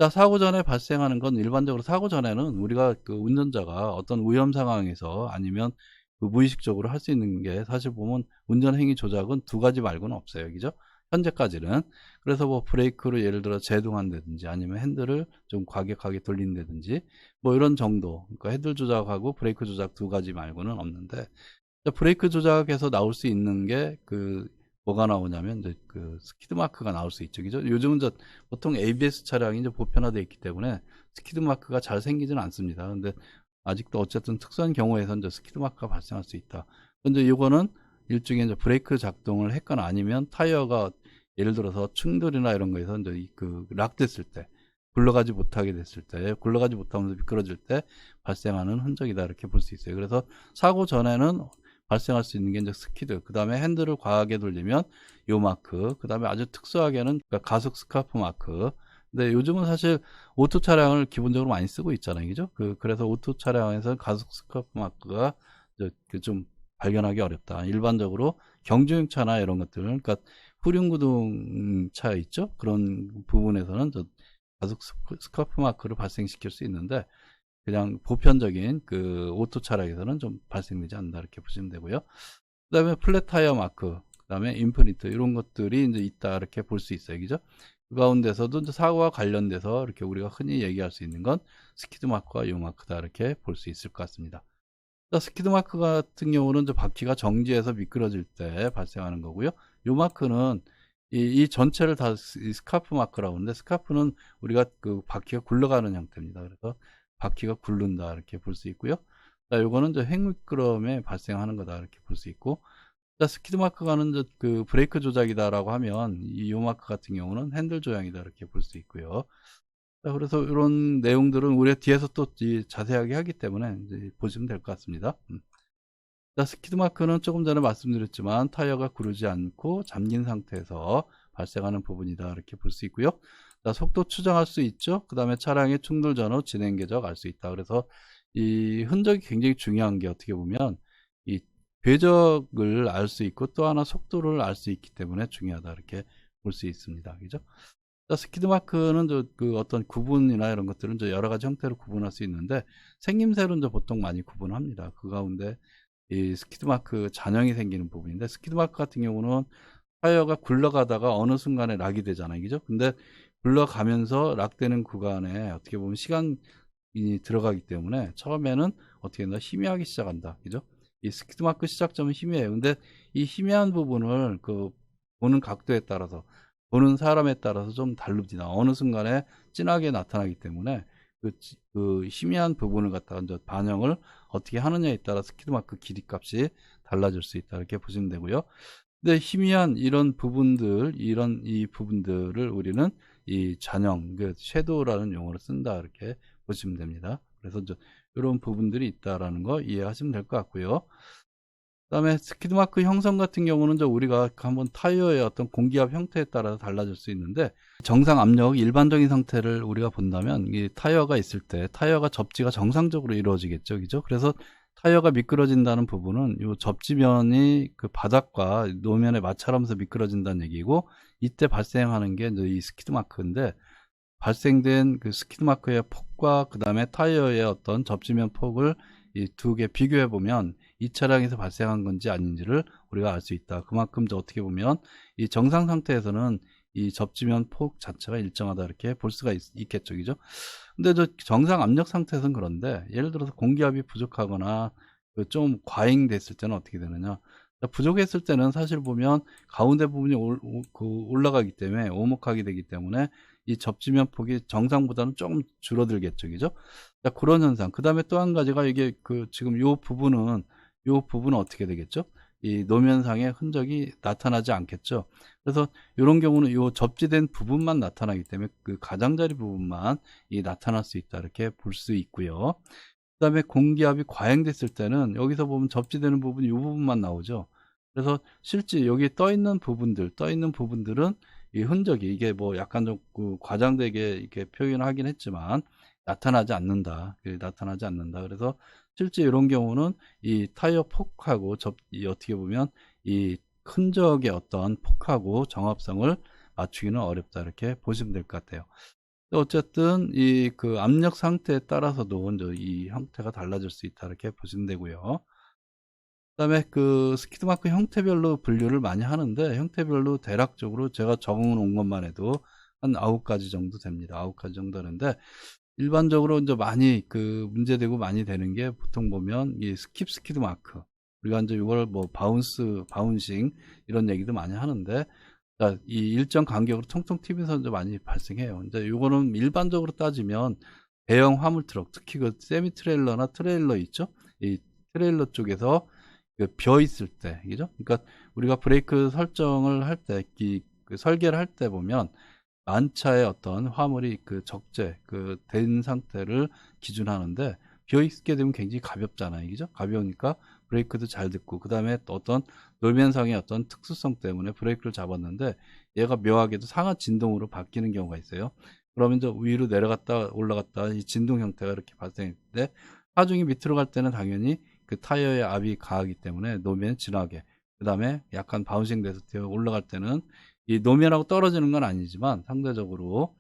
자, 사고 전에 발생하는 건 일반적으로 사고 전에는 우리가 운전자가 어떤 위험 상황에서 아니면 무의식적으로 할 수 있는 게 사실 보면 운전 행위 조작은 두 가지 말고는 없어요. 그죠? 현재까지는. 그래서 뭐 브레이크를 예를 들어 제동한다든지 아니면 핸들을 좀 과격하게 돌린다든지 뭐 이런 정도. 그러니까 핸들 조작하고 브레이크 조작 두 가지 말고는 없는데, 브레이크 조작에서 나올 수 있는 게 뭐가 나오냐면 이제 스키드 마크가 나올 수 있죠. 그죠? 요즘은 보통 ABS 차량이 이제 보편화되어 있기 때문에 스키드 마크가 잘 생기지는 않습니다. 근데 아직도 어쨌든 특수한 경우에선 이제 스키드 마크가 발생할 수 있다. 근데 이거는 일종의 이제 브레이크 작동을 했거나 아니면 타이어가 예를 들어서 충돌이나 이런 거에서 이제 락됐을 때, 굴러가지 못하게 됐을 때, 굴러가지 못하면서 미끄러질 때 발생하는 흔적이다. 이렇게 볼 수 있어요. 그래서 사고 전에는 발생할 수 있는 게 이제 스키드, 그 다음에 핸들을 과하게 돌리면 요 마크, 그 다음에 아주 특수하게는 가속 스카프 마크. 근데 요즘은 사실 오토 차량을 기본적으로 많이 쓰고 있잖아요. 그죠? 그래서 오토 차량에서 가속 스카프 마크가 좀 발견하기 어렵다. 일반적으로 경주용차나 이런 것들, 그러니까 후륜구동 차 있죠? 그런 부분에서는 가속 스카프 마크를 발생시킬 수 있는데, 그냥 보편적인 오토 차량에서는 좀 발생되지 않는다. 이렇게 보시면 되고요. 그 다음에 플랫 타이어 마크, 그 다음에 임프린트, 이런 것들이 이제 있다. 이렇게 볼 수 있어요. 그죠? 그 가운데서도 이제 사고와 관련돼서 이렇게 우리가 흔히 얘기할 수 있는 건 스키드 마크와 요 마크다. 이렇게 볼 수 있을 것 같습니다. 스키드 마크 같은 경우는 이제 바퀴가 정지해서 미끄러질 때 발생하는 거고요. 요 마크는 이 전체를 다 스카프 마크라고 하는데, 스카프는 우리가 바퀴가 굴러가는 형태입니다. 그래서 바퀴가 굴른다. 이렇게 볼 수 있고요. 자, 요거는 이제 횡미끄럼에 발생하는 거다. 이렇게 볼 수 있고, 자, 스키드 마크가는 이제 브레이크 조작이다라고 하면 요 마크 같은 경우는 핸들 조향이다. 이렇게 볼 수 있고요. 자, 그래서 이런 내용들은 우리가 뒤에서 또 자세하게 하기 때문에 이제 보시면 될 것 같습니다. 자, 스키드 마크는 조금 전에 말씀드렸지만 타이어가 구르지 않고 잠긴 상태에서 발생하는 부분이다. 이렇게 볼 수 있고요. 자, 속도 추정할 수 있죠. 그 다음에 차량의 충돌 전후 진행 궤적 알 수 있다. 그래서 이 흔적이 굉장히 중요한 게 어떻게 보면 이 궤적을 알 수 있고 또 하나 속도를 알 수 있기 때문에 중요하다. 이렇게 볼 수 있습니다. 그죠? 자, 스키드 마크는 어떤 구분이나 이런 것들은 여러 가지 형태로 구분할 수 있는데, 생김새로 보통 많이 구분합니다. 그 가운데 이 스키드 마크 잔형이 생기는 부분인데, 스키드 마크 같은 경우는 타이어가 굴러가다가 어느 순간에 락이 되잖아요. 그죠? 근데 굴러가면서 락되는 구간에 어떻게 보면 시간이 들어가기 때문에 처음에는 어떻게 된다? 희미하기 시작한다. 그죠? 이 스키드 마크 시작점은 희미해요. 근데 이 희미한 부분을 보는 각도에 따라서, 보는 사람에 따라서 좀 다릅니다. 어느 순간에 진하게 나타나기 때문에 그 희미한 부분을 갖다가 이제 반영을 어떻게 하느냐에 따라 스키드 마크 길이 값이 달라질 수 있다. 이렇게 보시면 되고요. 근데 희미한 이런 부분들, 이 부분들을 우리는 이 잔형, 섀도우라는 용어를 쓴다. 이렇게 보시면 됩니다. 그래서 이런 부분들이 있다라는 거 이해하시면 될 것 같고요. 그 다음에 스키드 마크 형성 같은 경우는 우리가 한번 타이어의 어떤 공기압 형태에 따라서 달라질 수 있는데, 정상 압력 일반적인 상태를 우리가 본다면 이 타이어가 있을 때 타이어가 접지가 정상적으로 이루어지겠죠. 그죠? 그래서 타이어가 미끄러진다는 부분은 이 접지면이 바닥과 노면에 마찰하면서 미끄러진다는 얘기고, 이때 발생하는 게 이제 이 스키드 마크인데, 발생된 스키드 마크의 폭과 그 다음에 타이어의 어떤 접지면 폭을 이 두 개 비교해 보면 이 차량에서 발생한 건지 아닌지를 우리가 알 수 있다. 그만큼 어떻게 보면 이 정상 상태에서는 이 접지면 폭 자체가 일정하다. 이렇게 볼 수가 있겠죠. 그죠? 근데 정상 압력 상태에서는 그런데, 예를 들어서 공기압이 부족하거나 좀 과잉됐을 때는 어떻게 되느냐. 부족했을 때는 사실 보면 가운데 부분이 올라가기 때문에 오목하게 되기 때문에 이 접지면 폭이 정상보다는 조금 줄어들겠죠, 그죠? 자, 그런 현상. 그 다음에 또 한 가지가 이게 지금 요 부분은 어떻게 되겠죠? 이 노면상의 흔적이 나타나지 않겠죠. 그래서 이런 경우는 요 접지된 부분만 나타나기 때문에 그 가장자리 부분만 나타날 수 있다, 이렇게 볼 수 있고요. 그 다음에 공기압이 과잉됐을 때는 여기서 보면 접지되는 부분 이 부분만 나오죠. 그래서 실제 여기 떠 있는 부분들은 이 흔적이 이게 뭐 약간 좀 과장되게 이렇게 표현하긴 했지만 나타나지 않는다. 나타나지 않는다. 그래서 실제 이런 경우는 이 타이어 폭하고 어떻게 보면 이 흔적의 어떤 폭하고 정합성을 맞추기는 어렵다, 이렇게 보시면 될 것 같아요. 어쨌든 이 압력 상태에 따라서도 이제 이 형태가 달라질 수 있다, 이렇게 보시면 되고요. 그다음에 스키드 마크 형태별로 분류를 많이 하는데, 형태별로 대략적으로 제가 적어 놓은 것만 해도 한 9가지 정도 됩니다. 9가지 정도 되는데, 일반적으로 이제 많이 문제되고 많이 되는 게, 보통 보면 이 스키드 마크, 우리가 이제 이걸 뭐 바운싱 이런 얘기도 많이 하는데, 자, 이 일정 간격으로 통통 튀면서 이제 많이 발생해요. 이제 요거는 일반적으로 따지면 대형 화물 트럭, 특히 세미 트레일러나 트레일러 있죠? 이 트레일러 쪽에서 벼 있을 때, 그죠? 그러니까 우리가 브레이크 설정을 할 때, 설계를 할 때 보면 만차의 어떤 화물이 된 상태를 기준하는데, 비어 있게 되면 굉장히 가볍잖아요, 그죠? 가벼우니까 브레이크도 잘 듣고, 그 다음에 또 어떤 노면상의 어떤 특수성 때문에 브레이크를 잡았는데, 얘가 묘하게도 상하 진동으로 바뀌는 경우가 있어요. 그러면 이제 위로 내려갔다 올라갔다 이 진동 형태가 이렇게 발생했는데, 하중이 밑으로 갈 때는 당연히 타이어의 압이 가하기 때문에 노면이 진하게, 그 다음에 약간 바운싱 돼서 올라갈 때는 이 노면하고 떨어지는 건 아니지만 상대적으로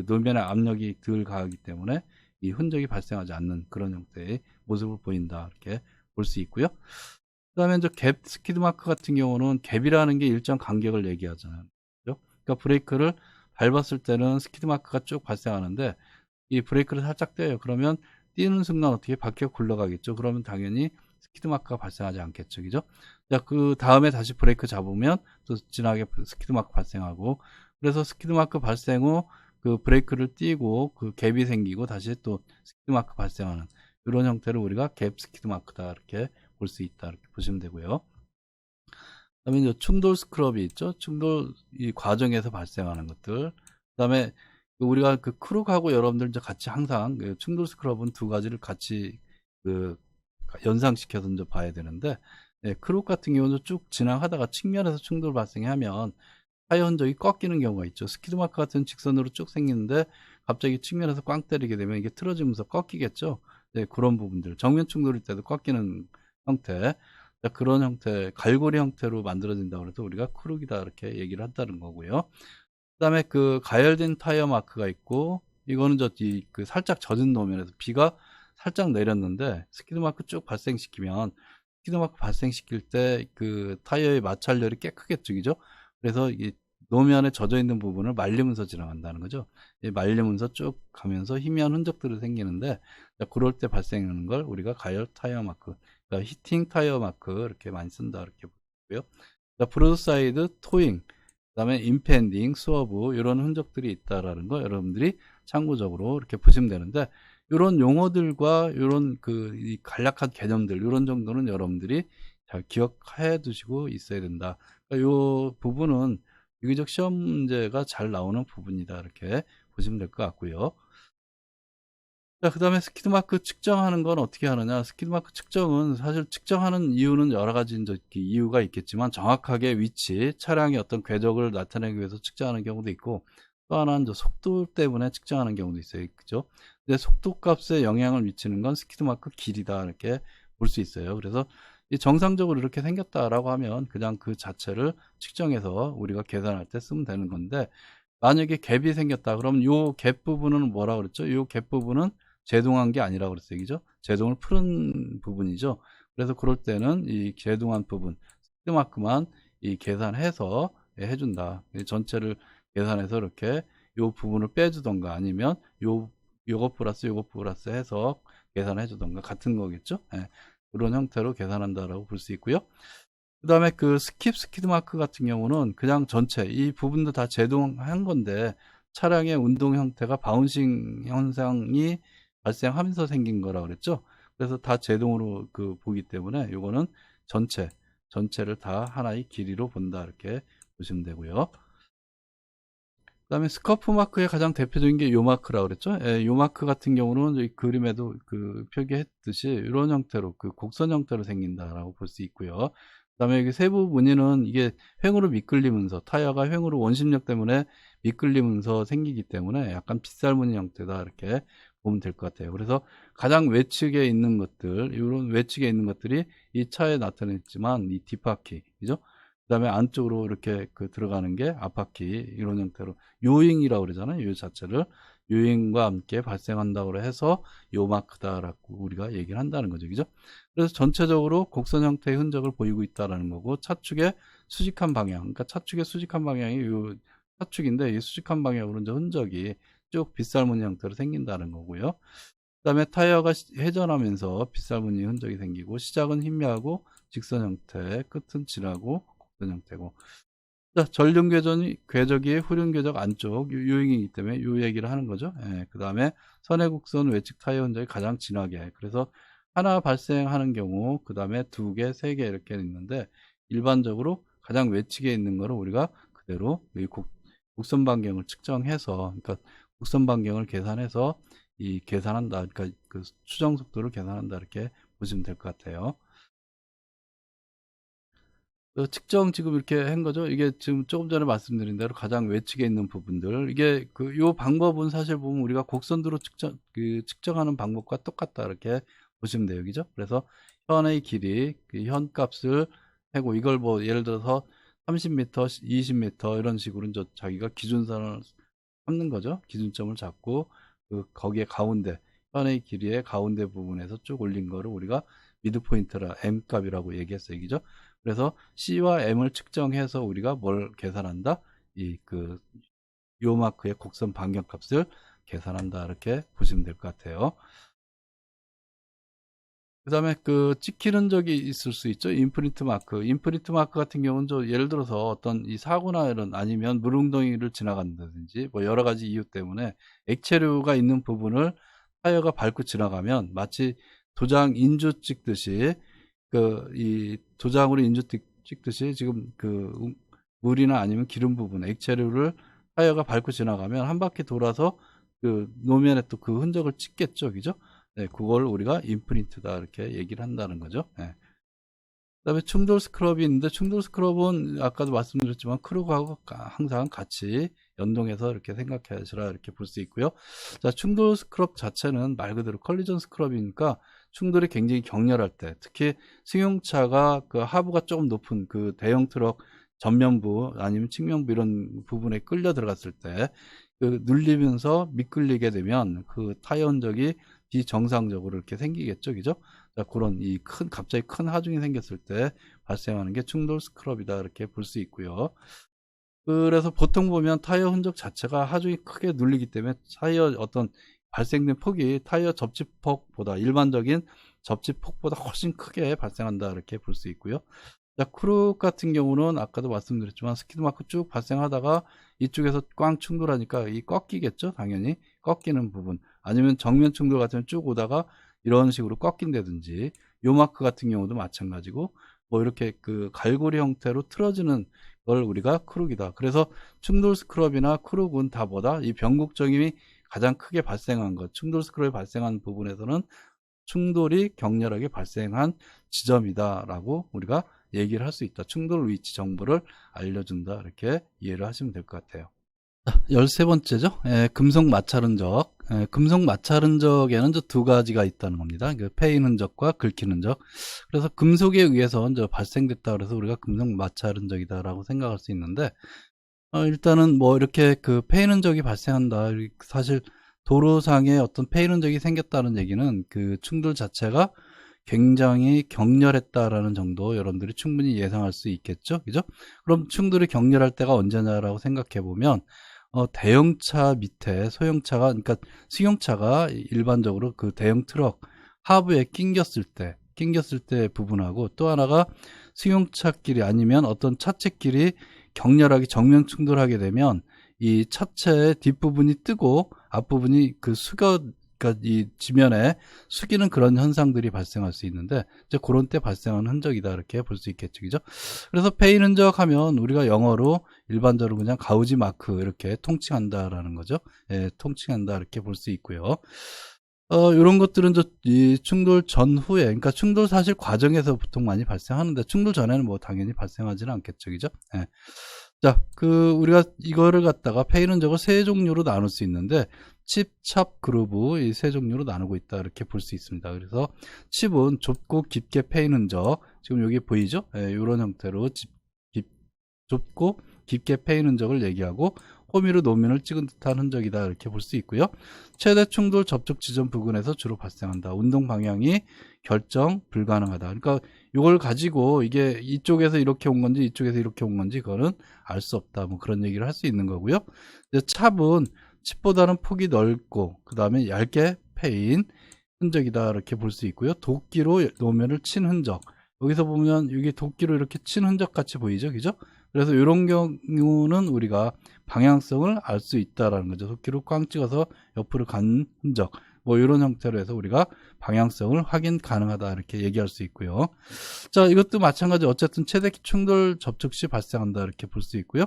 노면의 압력이 덜 가하기 때문에 이 흔적이 발생하지 않는 그런 형태의 모습을 보인다, 이렇게 볼 수 있고요. 그 다음에 이제 갭 스키드 마크 같은 경우는 갭이라는 게 일정 간격을 얘기하잖아요. 그죠? 그러니까 브레이크를 밟았을 때는 스키드 마크가 쭉 발생하는데, 이 브레이크를 살짝 떼요. 그러면 띄는 순간 어떻게 바퀴가 굴러가겠죠. 그러면 당연히 스키드 마크가 발생하지 않겠죠, 그죠? 자, 그 다음에 다시 브레이크 잡으면 또 진하게 스키드 마크 발생하고, 그래서 스키드 마크 발생 후 브레이크를 띄고 갭이 생기고 다시 또 스키드 마크 발생하는 이런 형태를 우리가 갭 스키드 마크다, 이렇게 볼 수 있다, 이렇게 보시면 되고요. 그다음에 이제 충돌 스크럽이 있죠. 충돌 이 과정에서 발생하는 것들. 그다음에 우리가 크룩하고 여러분들 이제 같이 항상 충돌 스크럽은 두 가지를 같이 연상시켜서 이제 봐야 되는데, 크룩 같은 경우는 쭉 지나가다가 측면에서 충돌 발생하면 타이어 흔적이 꺾이는 경우가 있죠. 스키드 마크 같은 직선으로 쭉 생기는데 갑자기 측면에서 꽝 때리게 되면 이게 틀어지면서 꺾이겠죠. 그런 부분들, 정면 충돌일 때도 꺾이는 형태, 그런 형태, 갈고리 형태로 만들어진다고 해서 우리가 크룩이다, 이렇게 얘기를 한다는 거고요. 그 다음에 가열된 타이어 마크가 있고, 이거는 살짝 젖은 노면에서 비가 살짝 내렸는데 스키드 마크 쭉 발생시키면, 스키드 마크 발생시킬 때 타이어의 마찰열이 꽤 크겠죠, 그죠? 그래서 이 노면에 젖어 있는 부분을 말리면서 지나간다는 거죠. 말리면서 쭉 가면서 희미한 흔적들이 생기는데, 그럴 때 발생하는 걸 우리가 가열 타이어 마크, 그러니까 히팅 타이어 마크, 이렇게 많이 쓴다, 이렇게 보고요. 브로드사이드 토잉, 그다음에 임펜딩, 스워브, 이런 흔적들이 있다라는 거 여러분들이 참고적으로 이렇게 보시면 되는데, 이런 용어들과 이런 이 간략한 개념들, 이런 정도는 여러분들이 잘 기억해 두시고 있어야 된다. 그러니까 이 부분은 유기적 시험 문제가 잘 나오는 부분이다, 이렇게 보시면 될 것 같고요. 자, 그 다음에 스키드 마크 측정하는 건 어떻게 하느냐. 스키드 마크 측정은 사실 측정하는 이유는 여러 가지 이제 이유가 있겠지만, 정확하게 위치, 차량의 어떤 궤적을 나타내기 위해서 측정하는 경우도 있고, 또 하나는 이제 속도 때문에 측정하는 경우도 있어요, 그죠? 근데 속도 값에 영향을 미치는 건 스키드 마크 길이다, 이렇게 볼 수 있어요. 그래서 정상적으로 이렇게 생겼다라고 하면 그냥 그 자체를 측정해서 우리가 계산할 때 쓰면 되는 건데, 만약에 갭이 생겼다 그러면 요 갭 부분은 뭐라 그랬죠? 요 갭 부분은 제동한 게 아니라고 그랬어요, 그죠? 제동을 푸는 부분이죠. 그래서 그럴 때는 이 제동한 부분, 스키드 마크만 계산해서 해준다. 전체를 계산해서 이렇게 요 부분을 빼주던가, 아니면 요것 플러스 해서 계산해 주던가, 같은 거겠죠? 그런 형태로 계산한다라고 볼 수 있고요. 그 다음에 그 스킵 스키드 마크 같은 경우는 그냥 전체 이 부분도 다 제동한 건데 차량의 운동 형태가 바운싱 현상이 발생하면서 생긴 거라 그랬죠. 그래서 다 제동으로 그 보기 때문에 요거는 전체를 다 하나의 길이로 본다 이렇게 보시면 되고요. 그 다음에 스커프 마크의 가장 대표적인 게 요 마크라 그랬죠. 예, 요 마크 같은 경우는 이 그림에도 그 표기했듯이 이런 형태로 그 곡선 형태로 생긴다라고 볼 수 있고요. 그 다음에 여기 세부 무늬는 이게 횡으로 미끌리면서 타이어가 횡으로 원심력 때문에 미끌리면서 생기기 때문에 약간 빗살무늬 형태다 이렇게 보면 될 것 같아요. 그래서 가장 외측에 있는 것들, 이런 외측에 있는 것들이 이 차에 나타냈지만 이 뒷바퀴, 그죠? 그 다음에 안쪽으로 이렇게 그 들어가는 게 앞바퀴 이런 형태로 요잉이라고 그러잖아요. 요 자체를 요잉과 함께 발생한다고 해서 요 마크다라고 우리가 얘기를 한다는 거죠. 그죠? 그래서 전체적으로 곡선 형태의 흔적을 보이고 있다라는 거고 차축의 수직한 방향, 그러니까 차축의 수직한 방향이 요 차축인데 이 수직한 방향으로 이제 흔적이 쭉 빗살무늬 형태로 생긴다는 거고요. 그 다음에 타이어가 회전하면서 빗살무늬 흔적이 생기고 시작은 희미하고 직선 형태, 끝은 진하고 곡선 형태고. 자, 전륜 궤적이 후륜 궤적 안쪽 요잉이기 때문에 요 얘기를 하는 거죠. 예, 그 다음에 선의 곡선 외측 타이어 흔적이 가장 진하게. 그래서 하나 발생하는 경우 그 다음에 2개, 3개 이렇게 있는데 일반적으로 가장 외측에 있는 거를 우리가 그대로 이 곡선 반경을 측정해서 그러니까 곡선 반경을 계산해서 이 계산한다. 그러니까 그 추정 속도를 계산한다 이렇게 보시면 될 것 같아요. 측정 지금 이렇게 한 거죠. 이게 지금 조금 전에 말씀드린 대로 가장 외측에 있는 부분들. 이게 요 방법은 사실 보면 우리가 곡선도로 측정하는 방법과 똑같다 이렇게 보시면 돼요. 그죠? 그래서 현의 길이, 현 값을 하고 이걸 뭐 예를 들어서 30m, 20m 이런 식으로 이제 자기가 기준선을 삼는 거죠. 기준점을 잡고 거기에 가운데 현의 길이의 가운데 부분에서 쭉 올린 거를 우리가 미드포인트라 M 값이라고 얘기했어요. 그죠? 그래서 C와 M을 측정해서 우리가 뭘 계산한다? 요 마크의 곡선 반경 값을 계산한다. 이렇게 보시면 될 것 같아요. 그 다음에 찍히는 적이 있을 수 있죠. 임프린트 마크. 임프린트 마크 같은 경우는 예를 들어서 어떤 이 사고나 이런 아니면 물웅덩이를 지나간다든지 뭐 여러 가지 이유 때문에 액체류가 있는 부분을 타이어가 밟고 지나가면 마치 도장 인주 찍듯이 이 도장으로 인주 찍듯이 지금 물이나 아니면 기름 부분, 액체류를 타이어가 밟고 지나가면 한 바퀴 돌아서 노면에 또 그 흔적을 찍겠죠. 그죠? 네, 그걸 우리가 임프린트다 이렇게 얘기를 한다는 거죠. 네. 그다음에 충돌 스크럽이 있는데 충돌 스크럽은 아까도 말씀드렸지만 크루하고 항상 같이 연동해서 이렇게 생각하시라 이렇게 볼 수 있고요. 자, 충돌 스크럽 자체는 말 그대로 컬리전 스크럽이니까 충돌이 굉장히 격렬할 때, 특히 승용차가 하부가 조금 높은 대형 트럭 전면부 아니면 측면부 이런 부분에 끌려 들어갔을 때 눌리면서 미끌리게 되면 타이어 흔적이 비정상적으로 이렇게 생기겠죠. 그죠? 자, 그런 갑자기 큰 하중이 생겼을 때 발생하는 게 충돌 스크럽이다. 이렇게 볼 수 있고요. 그래서 보통 보면 타이어 흔적 자체가 하중이 크게 눌리기 때문에 타이어 어떤 발생된 폭이 타이어 접지폭보다 일반적인 접지폭보다 훨씬 크게 발생한다. 이렇게 볼 수 있고요. 자, 크룩 같은 경우는 아까도 말씀드렸지만 스키드마크 쭉 발생하다가 이쪽에서 꽝 충돌하니까 꺾이겠죠. 당연히 꺾이는 부분 아니면 정면 충돌 같으면 쭉 오다가 이런 식으로 꺾인다든지 요 마크 같은 경우도 마찬가지고 뭐 이렇게 갈고리 형태로 틀어지는 걸 우리가 크룩이다. 그래서 충돌 스크럽이나 크룩은 다 뭐다? 이 변곡점이 가장 크게 발생한 것, 충돌 스크럽이 발생한 부분에서는 충돌이 격렬하게 발생한 지점이다라고 우리가 얘기를 할 수 있다. 충돌 위치 정보를 알려준다. 이렇게 이해를 하시면 될 것 같아요. 13번째죠. 금속 마찰 흔적. 금속 마찰 흔적에는 두 가지가 있다는 겁니다. 패인 흔적과 긁힌 흔적. 그래서 금속에 의해서 발생됐다 그래서 우리가 금속 마찰 흔적이다라고 생각할 수 있는데, 일단은 뭐 이렇게 패인 흔적이 발생한다. 사실 도로상에 어떤 패인 흔적이 생겼다는 얘기는 충돌 자체가 굉장히 격렬했다라는 정도 여러분들이 충분히 예상할 수 있겠죠. 그죠? 그럼 충돌이 격렬할 때가 언제냐라고 생각해 보면 대형차 밑에 소형차가 그러니까 승용차가 일반적으로 대형 트럭 하부에 낑겼을 때 부분하고 또 하나가 승용차끼리 아니면 어떤 차체끼리 격렬하게 정면 충돌하게 되면 이 차체의 뒷부분이 뜨고 앞부분이 그러니까 이 지면에 숙이는 그런 현상들이 발생할 수 있는데, 이제 그런 때 발생하는 흔적이다 이렇게 볼 수 있겠죠, 그죠? 그래서 페인 흔적 하면 우리가 영어로 일반적으로 그냥 가우지 마크 이렇게 통칭한다라는 거죠. 예, 통칭한다 이렇게 볼 수 있고요. 이런 것들은 이 충돌 전후에, 그러니까 충돌 사실 과정에서 보통 많이 발생하는데 충돌 전에는 뭐 당연히 발생하지는 않겠죠, 그죠? 예. 자, 우리가 이거를 갖다가 페인 흔적을 세 종류로 나눌 수 있는데, 칩, 찹, 그루브 이 세 종류로 나누고 있다 이렇게 볼 수 있습니다. 그래서 칩은 좁고 깊게 페인 흔적, 지금 여기 보이죠? 예, 이런 형태로 좁고 깊게 페인 흔적을 얘기하고, 호미로 노면을 찍은 듯한 흔적이다 이렇게 볼 수 있고요. 최대 충돌 접촉 지점 부근에서 주로 발생한다. 운동 방향이 결정 불가능하다. 그러니까 이걸 가지고 이게 이쪽에서 이렇게 온 건지 이쪽에서 이렇게 온 건지 그거는 알 수 없다. 뭐 그런 얘기를 할 수 있는 거고요. 찹은 칩보다는 폭이 넓고 그 다음에 얇게 패인 흔적이다 이렇게 볼 수 있고요. 도끼로 노면을 친 흔적. 여기서 보면 이게 도끼로 이렇게 친 흔적 같이 보이죠, 그죠? 그래서 이런 경우는 우리가 방향성을 알 수 있다라는 거죠. 도끼로 꽝 찍어서 옆으로 간 흔적, 뭐 이런 형태로 해서 우리가 방향성을 확인 가능하다 이렇게 얘기할 수 있고요. 자, 이것도 마찬가지 어쨌든 최대 충돌 접촉 시 발생한다 이렇게 볼 수 있고요.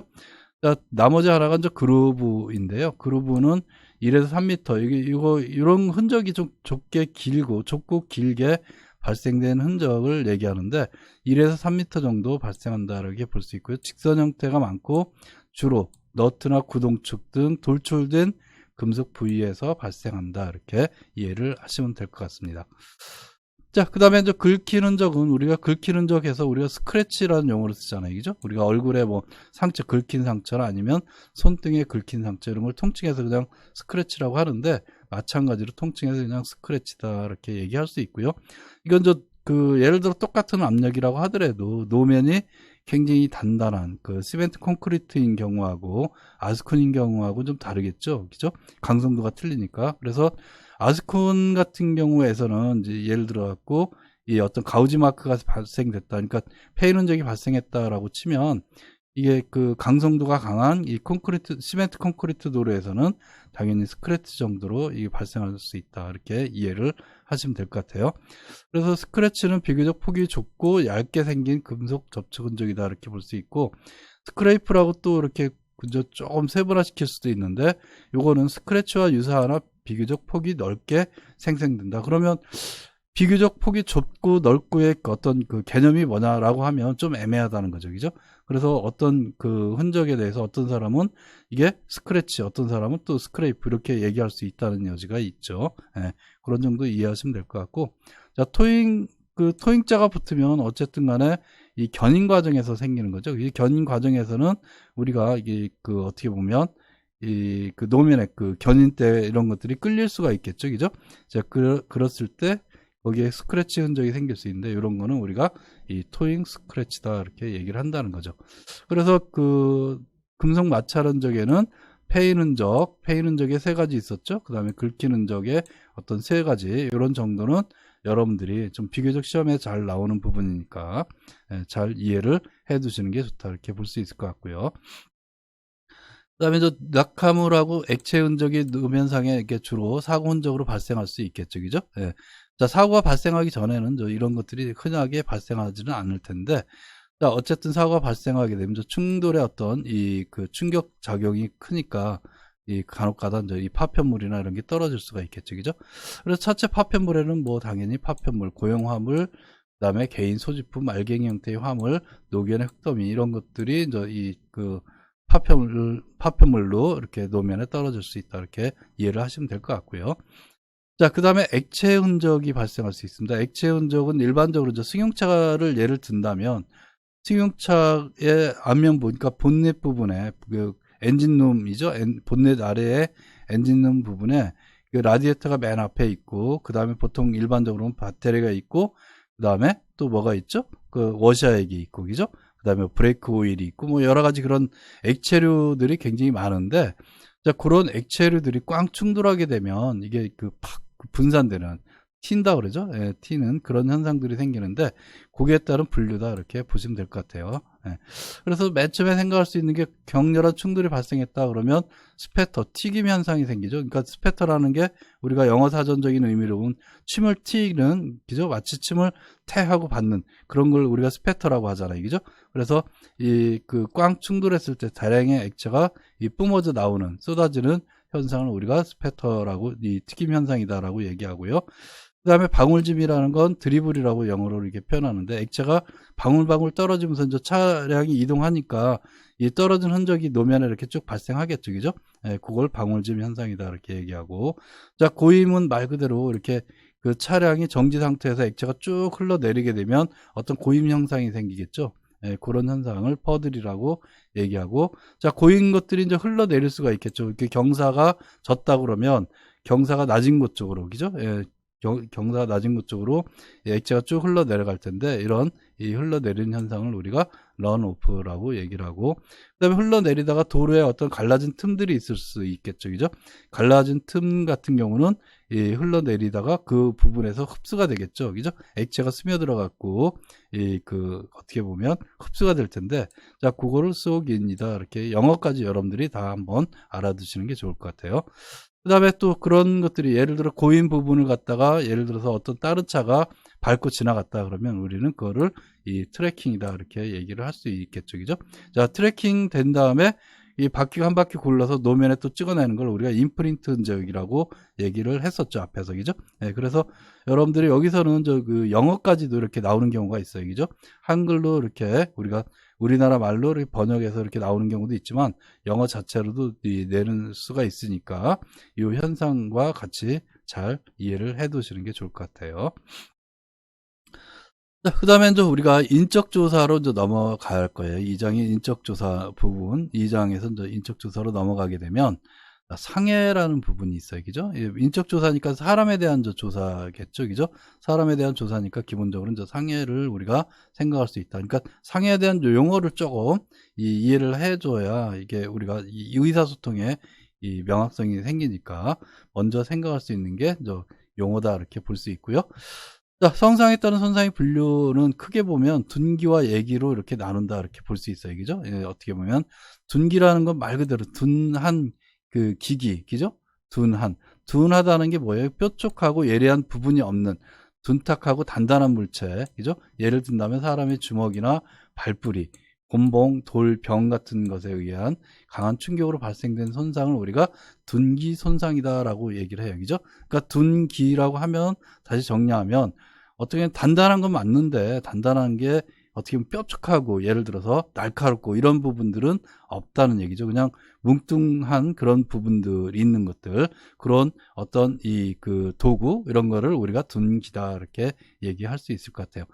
자, 나머지 하나가 이제 그루브인데요. 그루브는 1에서 3m, 이런 흔적이 좀 좁고 길게 발생된 흔적을 얘기하는데 1에서 3m 정도 발생한다 이렇게 볼 수 있고요. 직선 형태가 많고 주로 너트나 구동축 등 돌출된 금속 부위에서 발생한다 이렇게 이해를 하시면 될 것 같습니다. 자, 그 다음에 이제 긁힌 흔적은 우리가 긁힌 흔적에서 우리가 스크래치라는 용어를 쓰잖아요, 그죠? 우리가 얼굴에 뭐 상처, 긁힌 상처나 아니면 손등에 긁힌 상처 이런 걸 통칭해서 그냥 스크래치라고 하는데, 마찬가지로 통칭해서 그냥 스크래치다 이렇게 얘기할 수 있고요. 이건 예를 들어 똑같은 압력이라고 하더라도 노면이 굉장히 단단한 시멘트 콘크리트인 경우하고 아스콘인 경우하고 좀 다르겠죠, 그죠? 강성도가 틀리니까. 그래서 아스콘 같은 경우에서는 이제 예를 들어 갖고 이 어떤 가우지 마크가 발생됐다, 그러니까 페인 흔적이 발생했다라고 치면 이게 강성도가 강한 이 시멘트 콘크리트 도로에서는 당연히 스크래치 정도로 이게 발생할 수 있다 이렇게 이해를 하시면 될 것 같아요. 그래서 스크래치는 비교적 폭이 좁고 얇게 생긴 금속 접촉 흔적이다 이렇게 볼 수 있고, 스크레이프라고 또 이렇게 조금 세분화시킬 수도 있는데, 요거는 스크래치와 유사하나 비교적 폭이 넓게 생성된다. 그러면 비교적 폭이 좁고 넓고의 어떤 개념이 뭐냐라고 하면 좀 애매하다는 거죠, 그죠? 그래서 어떤 흔적에 대해서 어떤 사람은 이게 스크래치, 어떤 사람은 또 스크레이프 이렇게 얘기할 수 있다는 여지가 있죠. 예, 그런 정도 이해하시면 될 것 같고, 자, 토잉자가 붙으면 어쨌든 간에 이 견인 과정에서 생기는 거죠. 이 견인 과정에서는 우리가 이게 어떻게 보면 노면의 견인 때 이런 것들이 끌릴 수가 있겠죠, 그죠? 자, 그랬을 때 거기에 스크래치 흔적이 생길 수 있는데, 이런 거는 우리가 이 토잉 스크래치다 이렇게 얘기를 한다는 거죠. 그래서 금속 마찰 흔적에는 페인 흔적에 3가지 있었죠. 그 다음에 긁힌 흔적에 어떤 3가지, 이런 정도는 여러분들이 좀 비교적 시험에 잘 나오는 부분이니까 잘 이해를 해 두시는 게 좋다 이렇게 볼 수 있을 것 같고요. 그 다음에 낙하물하고 액체 흔적이 노면상에 이렇게 주로 사고 흔적으로 발생할 수 있겠죠, 그죠? 예. 자, 사고가 발생하기 전에는 이런 것들이 흔하게 발생하지는 않을 텐데, 자, 어쨌든 사고가 발생하게 되면 충돌의 어떤 충격 작용이 크니까 간혹가다 이 파편물이나 이런 게 떨어질 수가 있겠죠, 그죠? 그래서 차체 파편물에는 뭐 당연히 파편물, 고형 화물, 그 다음에 개인 소지품, 알갱이 형태의 화물, 노견의 흙더미 이런 것들이 이제 파편물로 이렇게 노면에 떨어질 수 있다 이렇게 이해를 하시면 될 것 같고요. 자, 그 다음에 액체 흔적이 발생할 수 있습니다. 액체 흔적은 일반적으로 승용차를 예를 든다면 승용차의 앞면부, 그러니까 본넷 부분에 엔진룸이죠. 본넷 아래에 엔진룸 부분에 라디에이터가 맨 앞에 있고, 그 다음에 보통 일반적으로는 배터리가 있고, 그 다음에 또 뭐가 있죠? 워셔액이 있고, 그죠? 그 다음에 브레이크 오일이 있고, 뭐 여러 가지 그런 액체류들이 굉장히 많은데, 자, 그런 액체류들이 꽝 충돌하게 되면 이게 팍 분산되는, 튄다 그러죠. 예, 튀는 그런 현상들이 생기는데 거기에 따른 분류다 이렇게 보시면 될 것 같아요. 예. 그래서 맨 처음에 생각할 수 있는 게 격렬한 충돌이 발생했다 그러면 스패터, 튀김 현상이 생기죠. 그러니까 스패터라는 게 우리가 영어 사전적인 의미로 보면 침을 튀는, 그죠? 마치 침을 태하고 받는 그런 걸 우리가 스패터라고 하잖아요. 그죠? 그래서 이 그 꽝 충돌했을 때 다량의 액체가 이 뿜어져 나오는, 쏟아지는 현상을 우리가 스패터라고, 이 튀김 현상이다라고 얘기하고요. 그 다음에 방울짐이라는 건 드리블이라고 영어로 이렇게 표현하는데, 액체가 방울방울 떨어지면서 이제 차량이 이동하니까 이 떨어진 흔적이 노면에 이렇게 쭉 발생하겠죠. 그죠? 예, 그걸 방울짐 현상이다 이렇게 얘기하고, 자, 고임은 말 그대로 이렇게 그 차량이 정지 상태에서 액체가 쭉 흘러내리게 되면 어떤 고임 현상이 생기겠죠. 예, 그런 현상을 퍼들이라고 얘기하고, 자, 고인 것들이 이제 흘러내릴 수가 있겠죠. 이렇게 경사가 졌다 그러면 경사가 낮은 곳 쪽으로, 그죠? 예, 경사가 낮은 곳 쪽으로 액체가 쭉 흘러내려갈 텐데, 이런 이 흘러내리는 현상을 우리가 런오프라고 얘기를 하고, 그 다음에 흘러내리다가 도로에 어떤 갈라진 틈들이 있을 수 있겠죠. 그죠? 갈라진 틈 같은 경우는 이 흘러내리다가 그 부분에서 흡수가 되겠죠. 그죠? 액체가 스며들어 갖고 어떻게 보면 흡수가 될 텐데, 자, 그거를 쏘기입니다. 이렇게 영어까지 여러분들이 다 한번 알아두시는 게 좋을 것 같아요. 그 다음에 또 그런 것들이, 예를 들어 고인 부분을 갖다가 예를 들어서 어떤 다른 차가 밟고 지나갔다 그러면 우리는 그거를 이 트래킹이다 이렇게 얘기를 할 수 있겠죠. 그죠? 자, 트래킹 된 다음에 이 바퀴가 한 바퀴 굴러서 노면에 또 찍어내는 걸 우리가 임프린트 흔적이라고 얘기를 했었죠, 앞에서. 그죠? 네, 그래서 여러분들이 여기서는 그 영어까지도 이렇게 나오는 경우가 있어요. 그죠? 한글로 이렇게 우리가 우리나라 말로 이렇게 번역해서 이렇게 나오는 경우도 있지만 영어 자체로도 내는 수가 있으니까 이 현상과 같이 잘 이해를 해 두시는 게 좋을 것 같아요. 자, 그 다음에 이제 우리가 인적조사로 이제 넘어갈 거예요. 2장의 인적조사 부분, 2장에서 이제 인적조사로 넘어가게 되면 상해라는 부분이 있어요. 그죠? 인적조사니까 사람에 대한 조사겠죠. 그죠? 사람에 대한 조사니까 기본적으로 이제 상해를 우리가 생각할 수 있다. 그러니까 상해에 대한 용어를 조금 이해를 해줘야 이게 우리가 이 의사소통에 이 명확성이 생기니까 먼저 생각할 수 있는 게 용어다 이렇게 볼 수 있고요. 자, 성상에 따른 손상의 분류는 크게 보면 둔기와 예기로 이렇게 나눈다 이렇게 볼 수 있어요. 그죠? 예, 어떻게 보면 둔기라는 건 말 그대로 둔한 그 기기, 그죠? 둔하다는 게 뭐예요? 뾰족하고 예리한 부분이 없는 둔탁하고 단단한 물체, 그죠? 예를 든다면 사람의 주먹이나 발뿌리, 곤봉, 돌, 병 같은 것에 의한 강한 충격으로 발생된 손상을 우리가 둔기 손상이다라고 얘기를 해요. 그죠? 그러니까 둔기라고 하면, 다시 정리하면, 어떻게 보면 단단한 건 맞는데, 단단한 게 어떻게 보면 뾰족하고 예를 들어서 날카롭고 이런 부분들은 없다는 얘기죠. 그냥 뭉뚱한 그런 부분들이 있는 것들, 그런 어떤 그 도구 이런 거를 우리가 둔기다 이렇게 얘기할 수 있을 것 같아요.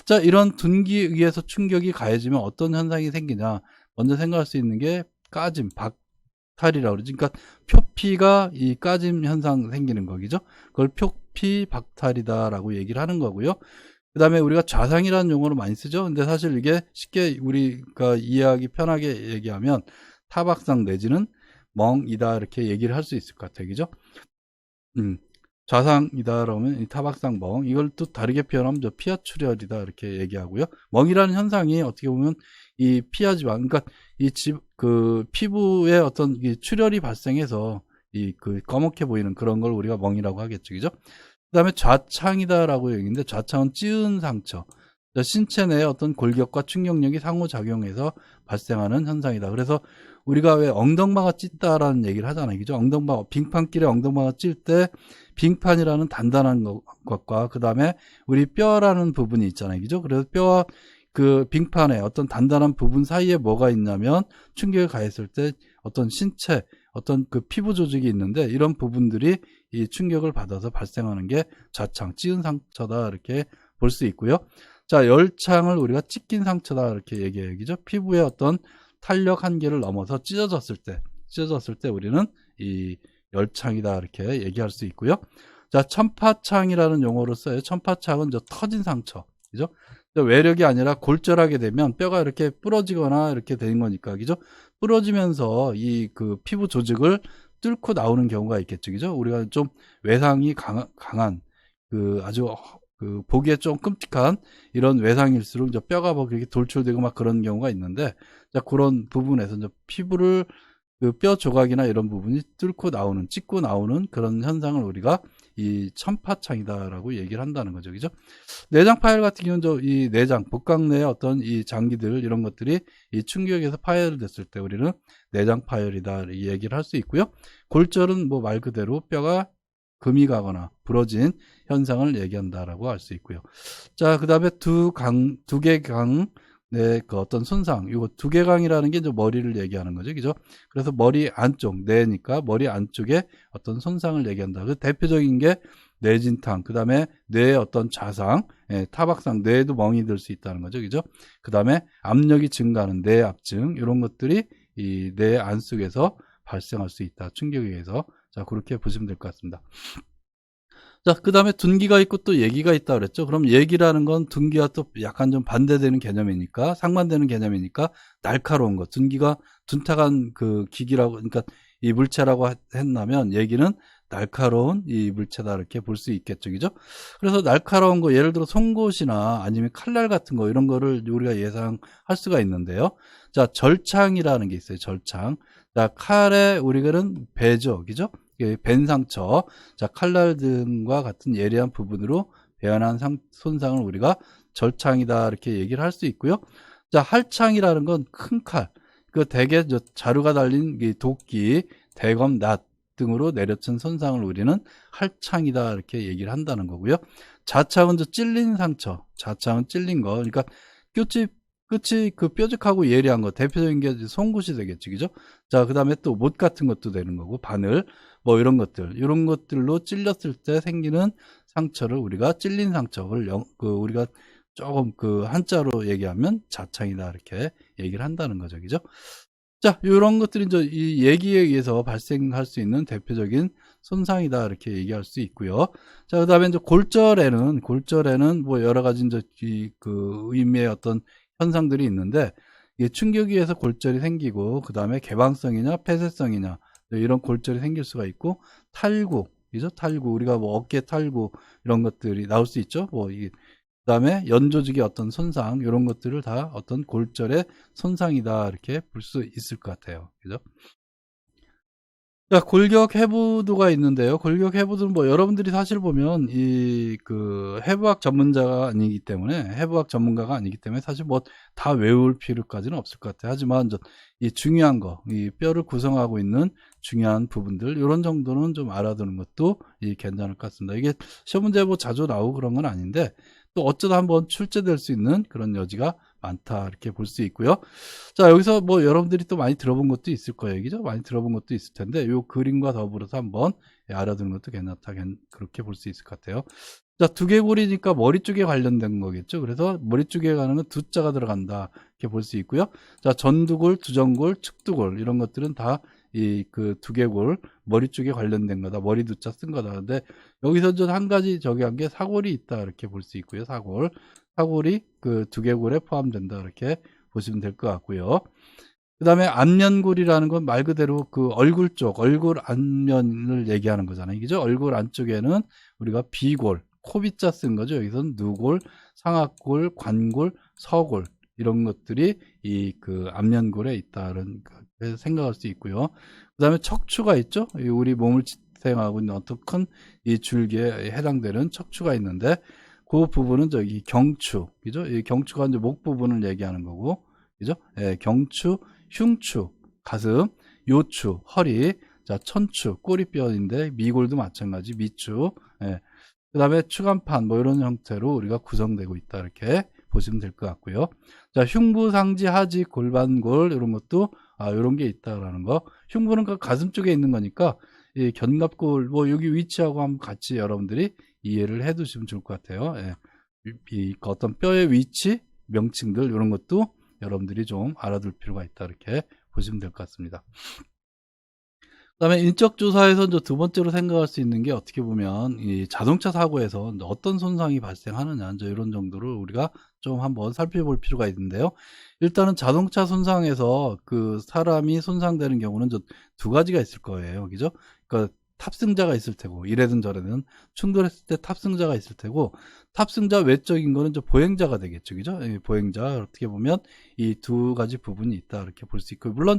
자, 이런 둔기에 의해서 충격이 가해지면 어떤 현상이 생기냐, 먼저 생각할 수 있는 게 까짐, 박탈이라고 그러죠. 그러니까 표피가 이 까짐 현상 생기는 거죠. 그걸 표피 박탈이다라고 얘기를 하는 거고요. 그 다음에 우리가 좌상이라는 용어를 많이 쓰죠. 근데 사실 이게 쉽게 우리가 이해하기 편하게 얘기하면 타박상 내지는 멍이다 이렇게 얘기를 할 수 있을 것 같아요. 그죠? 좌상이다 그러면 이 타박상 멍, 이걸 또 다르게 표현하면 피하출혈이다 이렇게 얘기하고요. 멍이라는 현상이 어떻게 보면 이 피하지방, 그러니까 그 피부에 어떤 출혈이 발생해서 그 검게 보이는 그런 걸 우리가 멍이라고 하겠죠. 그죠? 그 다음에 좌창이다라고 얘기했는데, 좌창은 찌은 상처, 신체 내에 어떤 골격과 충격력이 상호작용해서 발생하는 현상이다. 그래서 우리가 왜 엉덩방아 찢다라는 얘기를 하잖아요. 그죠? 빙판길에 엉덩방아 찔 때 빙판이라는 단단한 것과 그 다음에 우리 뼈라는 부분이 있잖아요. 그죠? 그래서 뼈와 그 빙판에 어떤 단단한 부분 사이에 뭐가 있냐면 충격을 가했을 때 어떤 신체, 어떤 그 피부 조직이 있는데 이런 부분들이 이 충격을 받아서 발생하는 게 좌창, 찌은 상처다 이렇게 볼 수 있고요. 자, 열창을 우리가 찢긴 상처다 이렇게 얘기해요. 그죠? 피부의 어떤 탄력 한계를 넘어서 찢어졌을 때 우리는 이 열창이다 이렇게 얘기할 수 있고요. 자, 천파창이라는 용어를 써요. 천파창은 터진 상처, 그죠? 외력이 아니라 골절하게 되면 뼈가 이렇게 부러지거나 이렇게 되는 거니까, 그죠? 부러지면서 이 그 피부 조직을 뚫고 나오는 경우가 있겠죠, 그죠? 우리가 좀 외상이 강한 아주 보기에 좀 끔찍한 이런 외상일수록 이제 뼈가 뭐 그렇게 돌출되고 막 그런 경우가 있는데, 자, 그런 부분에서 이제 피부를 뼈 조각이나 이런 부분이 뚫고 나오는, 찍고 나오는 그런 현상을 우리가 이 천파창이다라고 얘기를 한다는 거죠. 그죠? 내장 파열 같은 경우는 이 내장, 복강 내의 어떤 이 장기들, 이런 것들이 이 충격에서 파열됐을 때 우리는 내장 파열이다, 이 얘기를 할 수 있고요. 골절은 뭐 말 그대로 뼈가 금이 가거나 부러진 현상을 얘기한다라고 할 수 있고요. 자, 그 다음에 두개강, 네, 그 어떤 손상, 이거 두개강이라는 게 이제 머리를 얘기하는 거죠. 그죠? 그래서 머리 안쪽, 뇌니까 머리 안쪽에 어떤 손상을 얘기한다. 그 대표적인 게 뇌진탕, 그 다음에 뇌의 어떤 좌상, 타박상, 뇌에도 멍이 들 수 있다는 거죠. 그죠? 그 다음에 압력이 증가하는 뇌압증, 이런 것들이 이 뇌 안속에서 발생할 수 있다. 충격에 의해서. 자, 그렇게 보시면 될 것 같습니다. 자, 그 다음에 둔기가 있고 또 예기가 있다 그랬죠. 그럼 예기라는 건 둔기와 또 약간 좀 반대되는 개념이니까, 상반되는 개념이니까 날카로운 것. 둔기가 둔탁한 그 기기라고, 그러니까 이 물체라고 했나면 예기는 날카로운 이 물체다, 이렇게 볼 수 있겠죠. 그죠? 그래서 날카로운 거, 예를 들어 송곳이나 아니면 칼날 같은 거, 이런 거를 우리가 예상할 수가 있는데요. 자, 절창이라는 게 있어요. 절창. 자, 칼에 우리는 배죠. 그죠? 벤 상처, 자, 칼날 등과 같은 예리한 부분으로 배연한 손상을 우리가 절창이다, 이렇게 얘기를 할 수 있고요. 자, 할창이라는 건 큰 칼, 대개 자루가 달린 도끼, 대검, 낫 등으로 내려친 손상을 우리는 할창이다, 이렇게 얘기를 한다는 거고요. 자창은 찔린 상처, 자창은 찔린 거, 그러니까 끝이 뾰족하고 예리한 거, 대표적인 게 송곳이 되겠지, 그죠? 자, 그 다음에 또 못 같은 것도 되는 거고, 바늘, 뭐 이런 것들로 찔렸을 때 생기는 상처를 우리가 찔린 상처를 우리가 조금 한자로 얘기하면 자창이다, 이렇게 얘기를 한다는 거죠, 그죠? 자, 이런 것들이 이제 이 얘기에 의해서 발생할 수 있는 대표적인 손상이다, 이렇게 얘기할 수 있고요. 자, 그 다음에 이제 골절에는 뭐 여러 가지 이제 의미의 어떤 현상들이 있는데, 이게 충격에 의해서 골절이 생기고, 그 다음에 개방성이냐 폐쇄성이냐, 이런 골절이 생길 수가 있고, 탈구, 그죠? 탈구, 우리가 뭐 어깨 탈구, 이런 것들이 나올 수 있죠. 그 다음에 연조직의 어떤 손상, 이런 것들을 다 어떤 골절의 손상이다, 이렇게 볼 수 있을 것 같아요. 그죠? 자, 골격 해부도가 있는데요. 골격 해부도는 뭐 여러분들이 사실 보면 해부학 전문가가 아니기 때문에 사실 뭐 다 외울 필요까지는 없을 것 같아요. 하지만 이 중요한 거, 이 뼈를 구성하고 있는 중요한 부분들, 이런 정도는 좀 알아두는 것도 괜찮을 것 같습니다. 이게 시험 문제 뭐 자주 나오고 그런 건 아닌데, 또 어쩌다 한번 출제될 수 있는 그런 여지가 많다, 이렇게 볼 수 있고요. 자, 여기서 뭐 여러분들이 또 많이 들어본 것도 있을 거예요. 그죠? 많이 들어본 것도 있을 텐데, 요 그림과 더불어서 한번 알아두는 것도 괜찮다, 그렇게 볼 수 있을 것 같아요. 자, 두개골이니까 머리 쪽에 관련된 거겠죠. 그래서 머리 쪽에 가는 건 두자가 들어간다, 이렇게 볼 수 있고요. 자, 전두골, 두전골, 측두골, 이런 것들은 다 두개골, 머리 쪽에 관련된 거다. 머리 두자 쓴 거다. 근데 여기서 한 가지 한 게 사골이 있다, 이렇게 볼 수 있고요. 사골이 두개골에 포함된다, 이렇게 보시면 될 것 같고요. 그 다음에 안면골이라는 건 말 그대로 얼굴 안면을 얘기하는 거잖아요. 그죠? 얼굴 안쪽에는 우리가 비골, 코비자 쓴 거죠. 여기서는 누골, 상악골, 관골, 서골, 이런 것들이 안면골에 있다는 생각할 수 있고요. 그 다음에 척추가 있죠. 우리 몸을 지탱하고 있는 어떤 큰 이 줄기에 해당되는 척추가 있는데, 그 부분은 경추, 그죠? 이 경추가 이제 목 부분을 얘기하는 거고, 그죠? 예, 경추, 흉추, 가슴, 요추, 허리, 자, 천추, 꼬리뼈인데, 미골도 마찬가지, 미추, 예. 그 다음에 추간판, 뭐 이런 형태로 우리가 구성되고 있다, 이렇게 보시면 될 것 같고요. 자, 흉부, 상지, 하지, 골반골, 이런 것도, 이런 게 있다라는 거. 흉부는 가슴 쪽에 있는 거니까, 이 견갑골, 뭐 여기 위치하고 한번 같이 여러분들이 이해를 해 두시면 좋을 것 같아요. 예. 어떤 뼈의 위치, 명칭들, 이런 것도 여러분들이 좀 알아둘 필요가 있다, 이렇게 보시면 될 것 같습니다. 그 다음에 인적조사에서 두 번째로 생각할 수 있는 게, 어떻게 보면 이 자동차 사고에서 어떤 손상이 발생하느냐, 이런 정도를 우리가 좀 한번 살펴볼 필요가 있는데요. 일단은 자동차 손상에서 사람이 손상되는 경우는 두 가지가 있을 거예요. 그죠? 그러니까 탑승자가 있을 테고, 이래든 저래든 충돌했을 때 탑승자가 있을 테고, 탑승자 외적인 거는 보행자가 되겠죠. 그죠? 보행자, 어떻게 보면 이 두 가지 부분이 있다. 이렇게 볼 수 있고, 물론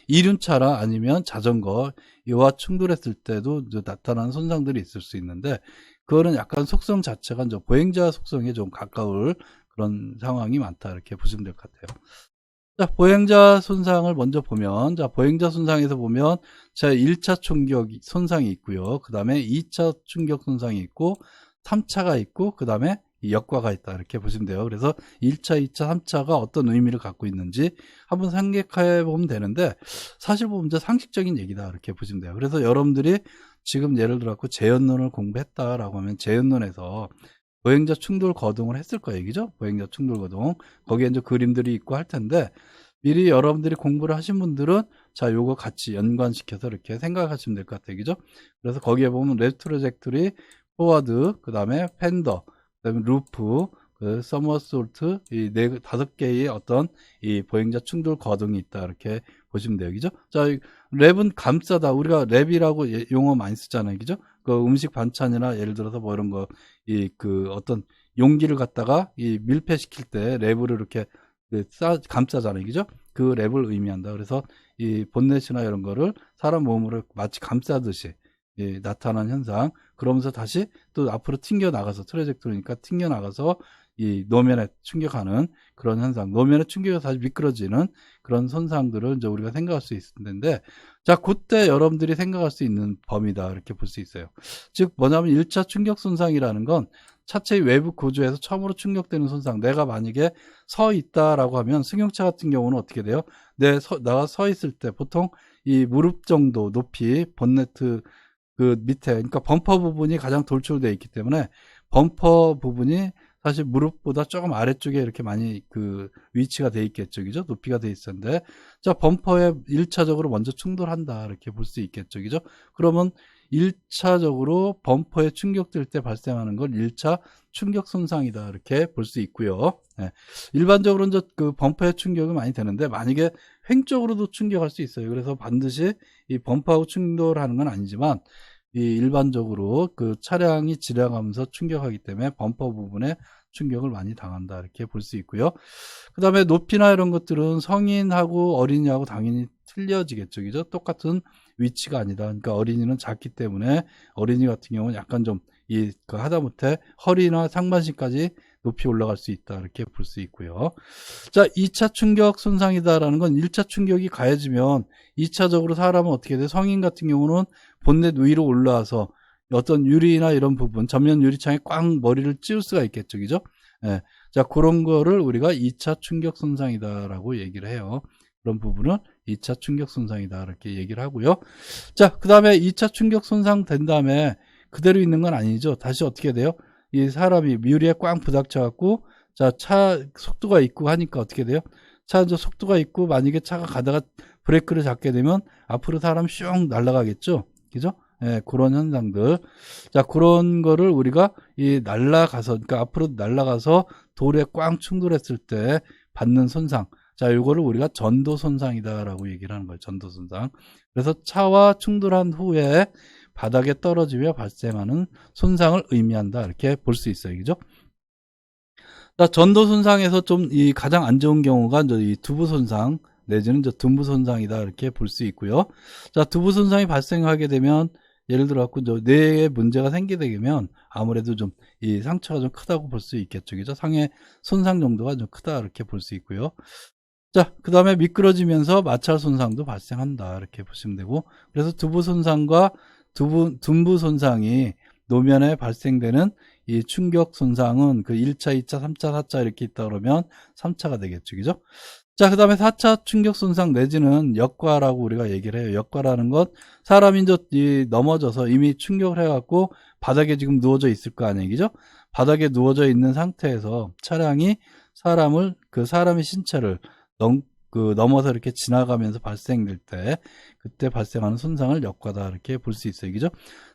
이륜차랑 아니면 자전거, 이와 충돌했을 때도 나타나는 손상들이 있을 수 있는데, 그거는 약간 속성 자체가 보행자 속성에 좀 가까울 그런 상황이 많다. 이렇게 보시면 될 것 같아요. 자, 보행자 손상을 먼저 보면, 자, 보행자 손상에서 보면, 자, 1차 충격 손상이 있고요. 그 다음에 2차 충격 손상이 있고, 3차가 있고, 그 다음에 역과가 있다. 이렇게 보시면 돼요. 그래서 1차, 2차, 3차가 어떤 의미를 갖고 있는지 한번 생각해 보면 되는데, 사실 보면 상식적인 얘기다. 이렇게 보시면 돼요. 그래서 여러분들이 지금 예를 들어 재연론을 공부했다라고 하면 재연론에서 보행자 충돌 거동을 했을 거예요. 그죠? 보행자 충돌 거동. 거기에 그림들이 있고 할 텐데, 미리 여러분들이 공부를 하신 분들은 자, 요거 같이 연관시켜서 이렇게 생각하시면 될 것 같아요. 그죠? 그래서 거기에 보면 레프트 트래젝토리, 포워드, 그 다음에 펜더, 그 다음에 루프, 그 서머솔트, 이 다섯 개의 어떤 이 보행자 충돌 거동이 있다. 이렇게 보시면 돼요. 그죠? 자, 랩은 감싸다. 우리가 랩이라고 용어 많이 쓰잖아요. 그죠? 그 음식 반찬이나 예를 들어서 뭐 이런 거, 어떤 용기를 갖다가 밀폐시킬 때 랩을 이렇게 감싸잖아요. 그죠? 그 랩을 의미한다. 그래서 이 본넷이나 이런 거를 사람 몸으로 마치 감싸듯이 나타난 현상. 그러면서 다시 또 앞으로 튕겨 나가서 트래젝토리니까 튕겨 나가서 이 노면에 충격하는 그런 현상, 노면에 충격이 다시 미끄러지는 그런 손상들을 이제 우리가 생각할 수 있을 텐데, 자, 그때 여러분들이 생각할 수 있는 범위다. 이렇게 볼 수 있어요. 즉, 뭐냐면 1차 충격 손상이라는 건 차체의 외부 구조에서 처음으로 충격되는 손상. 내가 만약에 서 있다라고 하면 승용차 같은 경우는 어떻게 돼요? 내가 서 있을 때 보통 이 무릎 정도 높이 본네트 그 밑에, 그러니까 범퍼 부분이 가장 돌출되어 있기 때문에 범퍼 부분이 사실 무릎보다 조금 아래쪽에 이렇게 많이 그 위치가 돼 있겠죠. 그죠? 높이가 돼 있었는데, 자, 범퍼에 1차적으로 먼저 충돌한다. 이렇게 볼 수 있겠죠. 그죠? 그러면 1차적으로 범퍼에 충격될 때 발생하는 걸 1차 충격 손상이다. 이렇게 볼 수 있고요. 네. 일반적으로는 그 범퍼에 충격이 많이 되는데, 만약에 횡적으로도 충격할 수 있어요. 그래서 반드시 이 범퍼하고 충돌하는 건 아니지만, 이 일반적으로 그 차량이 지나가면서 충격하기 때문에 범퍼 부분에 충격을 많이 당한다. 이렇게 볼 수 있고요. 그 다음에 높이나 이런 것들은 성인하고 어린이하고 당연히 틀려지겠죠. 그죠? 똑같은 위치가 아니다. 그러니까 어린이는 작기 때문에 어린이 같은 경우는 약간 좀 하다못해 허리나 상반신까지 높이 올라갈 수 있다. 이렇게 볼 수 있고요. 자, 2차 충격 손상이다라는 건 1차 충격이 가해지면 2차적으로 사람은 어떻게 돼? 성인 같은 경우는 본넷 위로 올라와서 어떤 유리나 이런 부분, 전면 유리창에 꽉 머리를 찌울 수가 있겠죠. 그죠? 예. 자, 그런 거를 우리가 2차 충격 손상이다라고 얘기를 해요. 그런 부분은 2차 충격 손상이다. 이렇게 얘기를 하고요. 자, 그 다음에 2차 충격 손상 된 다음에 그대로 있는 건 아니죠. 다시 어떻게 돼요? 이 사람이 유리에 꽉 부닥쳐갖고, 자, 차 속도가 있고 하니까 어떻게 돼요? 차 이제 속도가 있고, 만약에 차가 가다가 브레이크를 잡게 되면 앞으로 사람 슝 날아가겠죠? 그죠? 예, 그런 현상들. 자, 그런 거를 우리가 그러니까 앞으로 날아가서 돌에 꽝 충돌했을 때 받는 손상. 자, 요거를 우리가 전도 손상이다라고 얘기를 하는 거예요. 전도 손상. 그래서 차와 충돌한 후에 바닥에 떨어지며 발생하는 손상을 의미한다. 이렇게 볼 수 있어요. 그죠? 자, 전도 손상에서 좀 가장 안 좋은 경우가 이제 이 두부 손상 내지는 이제 둔부 손상이다. 이렇게 볼 수 있고요. 자, 두부 손상이 발생하게 되면 예를 들어 갖고 뇌에 문제가 생기게 되면 아무래도 좀 이 상처가 좀 크다고 볼 수 있겠죠. 그죠? 상해 손상 정도가 좀 크다. 이렇게 볼 수 있고요. 자, 그 다음에 미끄러지면서 마찰 손상도 발생한다. 이렇게 보시면 되고, 그래서 두부 손상과 둔부 손상이 노면에 발생되는 이 충격 손상은 그 1차, 2차, 3차, 4차 이렇게 있다 그러면 3차가 되겠죠. 그죠? 자, 그 다음에 4차 충격 손상 내지는 역과라고 우리가 얘기를 해요. 역과라는 것, 사람이 이제 넘어져서 이미 충격을 해갖고 바닥에 지금 누워져 있을 거 아니에요. 그죠? 바닥에 누워져 있는 상태에서 차량이 사람의 신체를 넘어서 이렇게 지나가면서 발생될 때 그때 발생하는 손상을 역과다 이렇게 볼 수 있어요. 그죠?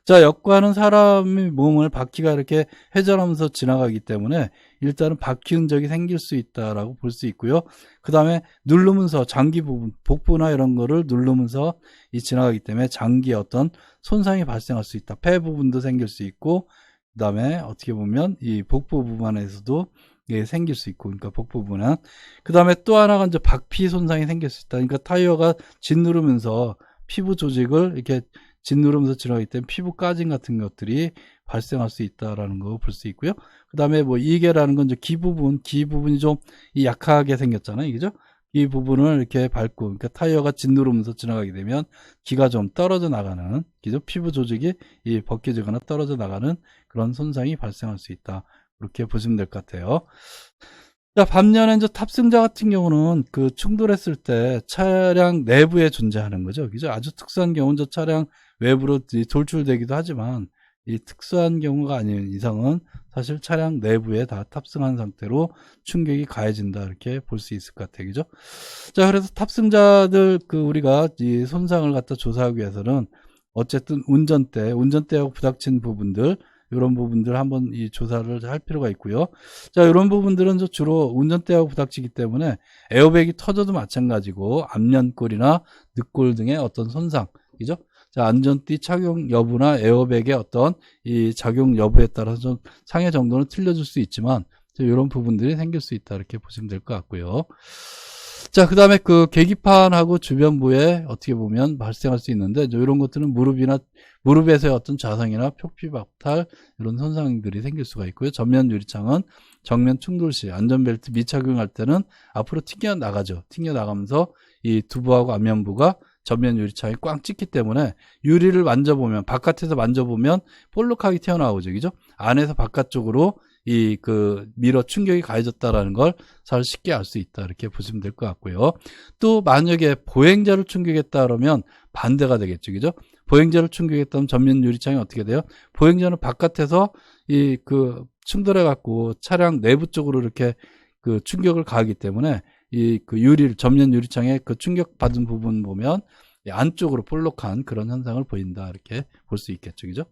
자, 역과는 사람의 몸을 바퀴가 이렇게 회전하면서 지나가기 때문에 일단은 바퀴 흔적이 생길 수 있다라고 볼 수 있고요. 그 다음에 누르면서 장기 부분, 복부나 이런 거를 누르면서 지나가기 때문에 장기에 어떤 손상이 발생할 수 있다. 폐 부분도 생길 수 있고, 그 다음에 어떻게 보면 이 복부 부분에서도 생길 수 있고, 그러니까 복부 부분은. 그 다음에 또 하나가 이제 박피 손상이 생길 수 있다. 그러니까 타이어가 짓누르면서 피부 조직을 이렇게 짓누르면서 지나가기 때문에 피부 까짐 같은 것들이 발생할 수 있다라는 거 볼 수 있고요. 그 다음에 뭐 이게라는 건 이제 귀 부분이 좀 약하게 생겼잖아요. 그죠? 이 부분을 이렇게 밟고, 그러니까 타이어가 짓누르면서 지나가게 되면 귀가 좀 떨어져 나가는, 그죠? 피부 조직이 벗겨지거나 떨어져 나가는 그런 손상이 발생할 수 있다. 그렇게 보시면 될 것 같아요. 자, 반면에 이제 탑승자 같은 경우는 충돌했을 때 차량 내부에 존재하는 거죠. 그죠? 아주 특수한 경우는 저 차량 외부로 돌출되기도 하지만 이 특수한 경우가 아닌 이상은 사실 차량 내부에 다 탑승한 상태로 충격이 가해진다 이렇게 볼 수 있을 것 같아요. 그죠? 자, 그래서 탑승자들 우리가 이 손상을 갖다 조사하기 위해서는 어쨌든 운전대하고 부닥친 부분들, 이런 부분들 한번 이 조사를 할 필요가 있고요. 자, 이런 부분들은 주로 운전대하고 부닥치기 때문에 에어백이 터져도 마찬가지고 앞면골이나 늑골 등의 어떤 손상, 그죠? 자, 안전띠 착용 여부나 에어백의 어떤 이 작용 여부에 따라서 좀 상해 정도는 틀려질 수 있지만 이런 부분들이 생길 수 있다 이렇게 보시면 될 것 같고요. 자, 그 다음에 계기판하고 주변부에 어떻게 보면 발생할 수 있는데 이런 것들은 무릎에서의 어떤 자상이나 표피박탈 이런 손상들이 생길 수가 있고요. 전면 유리창은 정면 충돌 시 안전벨트 미착용할 때는 앞으로 튕겨 나가죠. 튕겨 나가면서 이 두부하고 앞면부가 전면 유리창이 꽝 찍기 때문에 유리를 만져보면, 바깥에서 만져보면 볼록하게 튀어나오죠. 그죠? 안에서 바깥쪽으로 미러 충격이 가해졌다라는 걸 사실 쉽게 알 수 있다. 이렇게 보시면 될 것 같고요. 또 만약에 보행자를 충격했다 그러면 반대가 되겠죠. 그죠? 보행자를 충격했다면 전면 유리창이 어떻게 돼요? 보행자는 바깥에서 충돌해갖고 차량 내부 쪽으로 이렇게 충격을 가하기 때문에 전면 유리창에 충격받은 부분 보면 안쪽으로 볼록한 그런 현상을 보인다. 이렇게 볼 수 있겠죠. 그죠?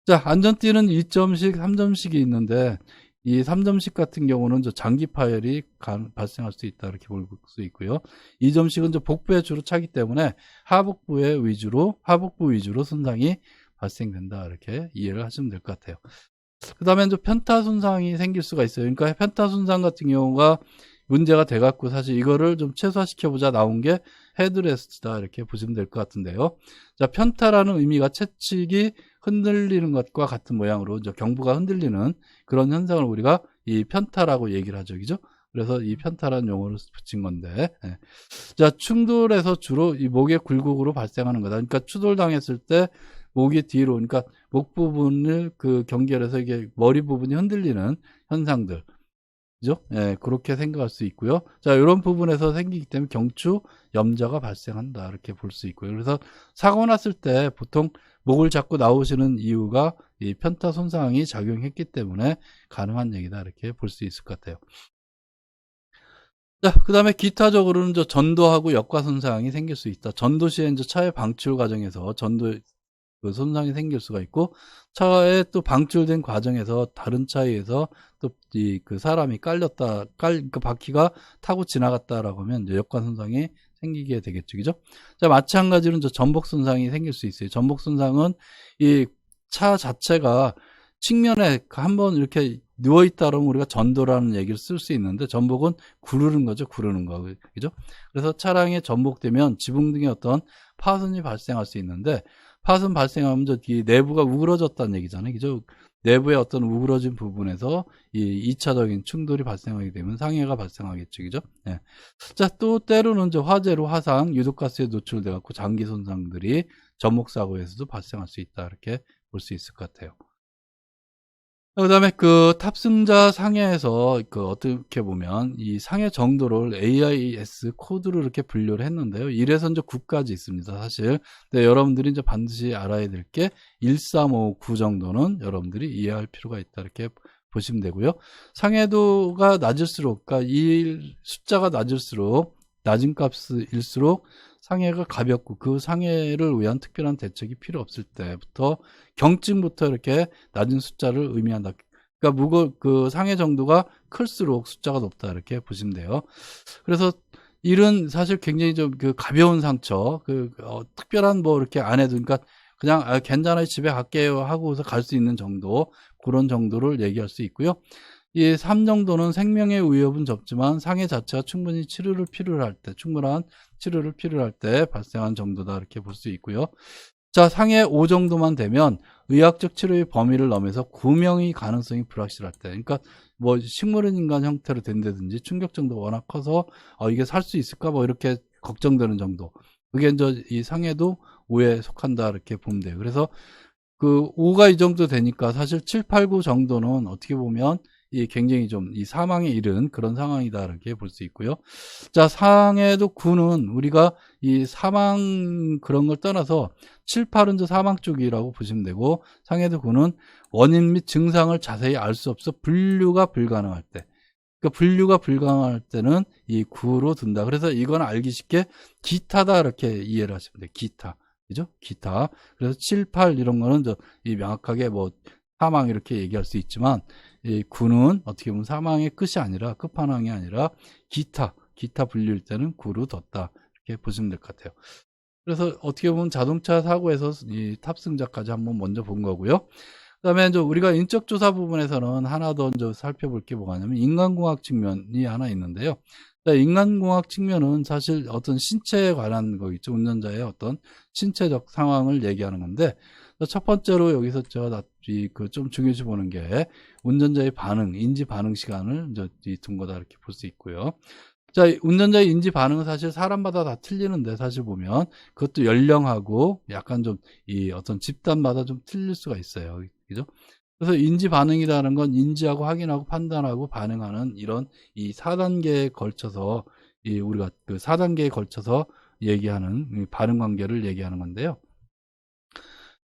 자, 안전띠는 2점씩, 3점씩이 있는데, 이 3점씩 같은 경우는 장기 파열이 발생할 수 있다. 이렇게 볼 수 있고요. 2점씩은 복부에 주로 차기 때문에 하복부 위주로 손상이 발생된다. 이렇게 이해를 하시면 될 것 같아요. 그 다음에 편타 손상이 생길 수가 있어요. 그러니까 편타 손상 같은 경우가 문제가 돼갖고 사실 이거를 좀 최소화시켜보자 나온 게 헤드레스트다 이렇게 보시면 될 것 같은데요. 자, 편타라는 의미가 채찍이 흔들리는 것과 같은 모양으로 경부가 흔들리는 그런 현상을 우리가 이 편타라고 얘기를 하죠. 그죠? 그래서 이 편타라는 용어를 붙인 건데, 예. 자, 충돌에서 주로 이 목의 굴곡으로 발생하는 거다. 그러니까 추돌당했을 때 목이 뒤로, 그러니까 목 부분을 경계해서 이게 머리 부분이 흔들리는 현상들. 그죠? 예, 그렇게 생각할 수 있고요. 자, 이런 부분에서 생기기 때문에 경추 염좌가 발생한다. 이렇게 볼 수 있고요. 그래서 사고 났을 때 보통 목을 잡고 나오시는 이유가 이 편타 손상이 작용했기 때문에 가능한 얘기다. 이렇게 볼 수 있을 것 같아요. 자, 그 다음에 기타적으로는 전도하고 역과 손상이 생길 수 있다. 전도 시에 차의 방출 과정에서 손상이 생길 수가 있고, 차에 또 방출된 과정에서 다른 차에 의해서 또 사람이 바퀴가 타고 지나갔다라고 하면 역과 손상이 생기게 되겠죠. 그죠? 자, 마찬가지로 전복 손상이 생길 수 있어요. 전복 손상은 이 차 자체가 측면에 한번 이렇게 누워있다 그러면 우리가 전도라는 얘기를 쓸 수 있는데, 전복은 구르는 거죠. 구르는 거. 그죠? 그래서 차량에 전복되면 지붕 등의 어떤 파손이 발생할 수 있는데, 파손 발생하면 이 내부가 우그러졌다는 얘기잖아요. 그죠? 내부의 어떤 우그러진 부분에서 이 2차적인 충돌이 발생하게 되면 상해가 발생하겠죠. 그죠? 네. 자, 또 때로는 화재로 화상, 유독가스에 노출돼 갖고 장기 손상들이 전목사고에서도 발생할 수 있다. 이렇게 볼 수 있을 것 같아요. 그 다음에 탑승자 상해에서 어떻게 보면 이 상해 정도를 AIS 코드로 이렇게 분류를 했는데요. 1에서 9까지 있습니다. 사실. 근데 여러분들이 반드시 알아야 될 게 1359 정도는 여러분들이 이해할 필요가 있다. 이렇게 보시면 되고요. 상해도가 낮을수록, 그러니까 이 숫자가 낮을수록 낮은 값일수록 상해가 가볍고 그 상해를 위한 특별한 대책이 필요 없을 때부터 경증부터 이렇게 낮은 숫자를 의미한다. 그러니까 그 상해 정도가 클수록 숫자가 높다 이렇게 보시면 돼요. 그래서 일은 사실 굉장히 좀 그 가벼운 상처, 특별한 뭐 이렇게 안 해도, 그러니까 그냥 괜찮아요 집에 갈게요 하고서 갈 수 있는 정도, 그런 정도를 얘기할 수 있고요. 이 3 정도는 생명의 위협은 적지만 상해 자체가 충분히 충분한 치료를 필요로 할 때 발생한 정도다 이렇게 볼 수 있고요. 자, 상해 5 정도만 되면 의학적 치료의 범위를 넘어서 구명의 가능성이 불확실할 때, 그러니까 뭐 식물은 인간 형태로 된다든지 충격 정도가 워낙 커서 이게 살 수 있을까 뭐 이렇게 걱정되는 정도, 그게 이제 이 상해도 5에 속한다 이렇게 보면 돼요. 그래서 그 5가 이 정도 되니까 사실 7, 8, 9 정도는 어떻게 보면 이 굉장히 좀 이 사망에 이른 그런 상황이다 이렇게 볼 수 있고요. 자, 상해도 9는 우리가 이 사망 그런 걸 떠나서 7, 8은 저 사망 쪽이라고 보시면 되고, 상해도 9는 원인 및 증상을 자세히 알 수 없어 분류가 불가능할 때, 그러니까 분류가 불가능할 때는 이 9로 둔다. 그래서 이건 알기 쉽게 기타다 이렇게 이해를 하시면 돼요. 기타. 그죠? 기타. 그래서 7, 8 이런 거는 이 명확하게 뭐 사망 이렇게 얘기할 수 있지만, 이 9는 어떻게 보면 사망의 끝이 아니라, 끝판왕이 아니라 기타 분류일 때는 9로 뒀다 이렇게 보시면 될 것 같아요. 그래서 어떻게 보면 자동차 사고에서 이 탑승자까지 한번 먼저 본 거고요. 그 다음에 이제 우리가 인적 조사 부분에서는 하나 더 이제 살펴볼 게 뭐가 있냐면 인간공학 측면이 하나 있는데요. 인간공학 측면은 사실 어떤 신체에 관한 거 있죠. 운전자의 어떤 신체적 상황을 얘기하는 건데, 첫 번째로 여기서 제가 좀 중요시 보는 게 운전자의 반응, 인지 반응 시간을 이제 둔 거다 이렇게 볼 수 있고요. 자, 운전자의 인지 반응은 사실 사람마다 다 틀리는데, 사실 보면 그것도 연령하고 약간 좀 이 어떤 집단마다 좀 틀릴 수가 있어요. 그죠? 그래서 인지 반응이라는 건 인지하고 확인하고 판단하고 반응하는 이런 이 4단계에 걸쳐서 우리가 그 4단계에 걸쳐서 얘기하는 반응 관계를 얘기하는 건데요.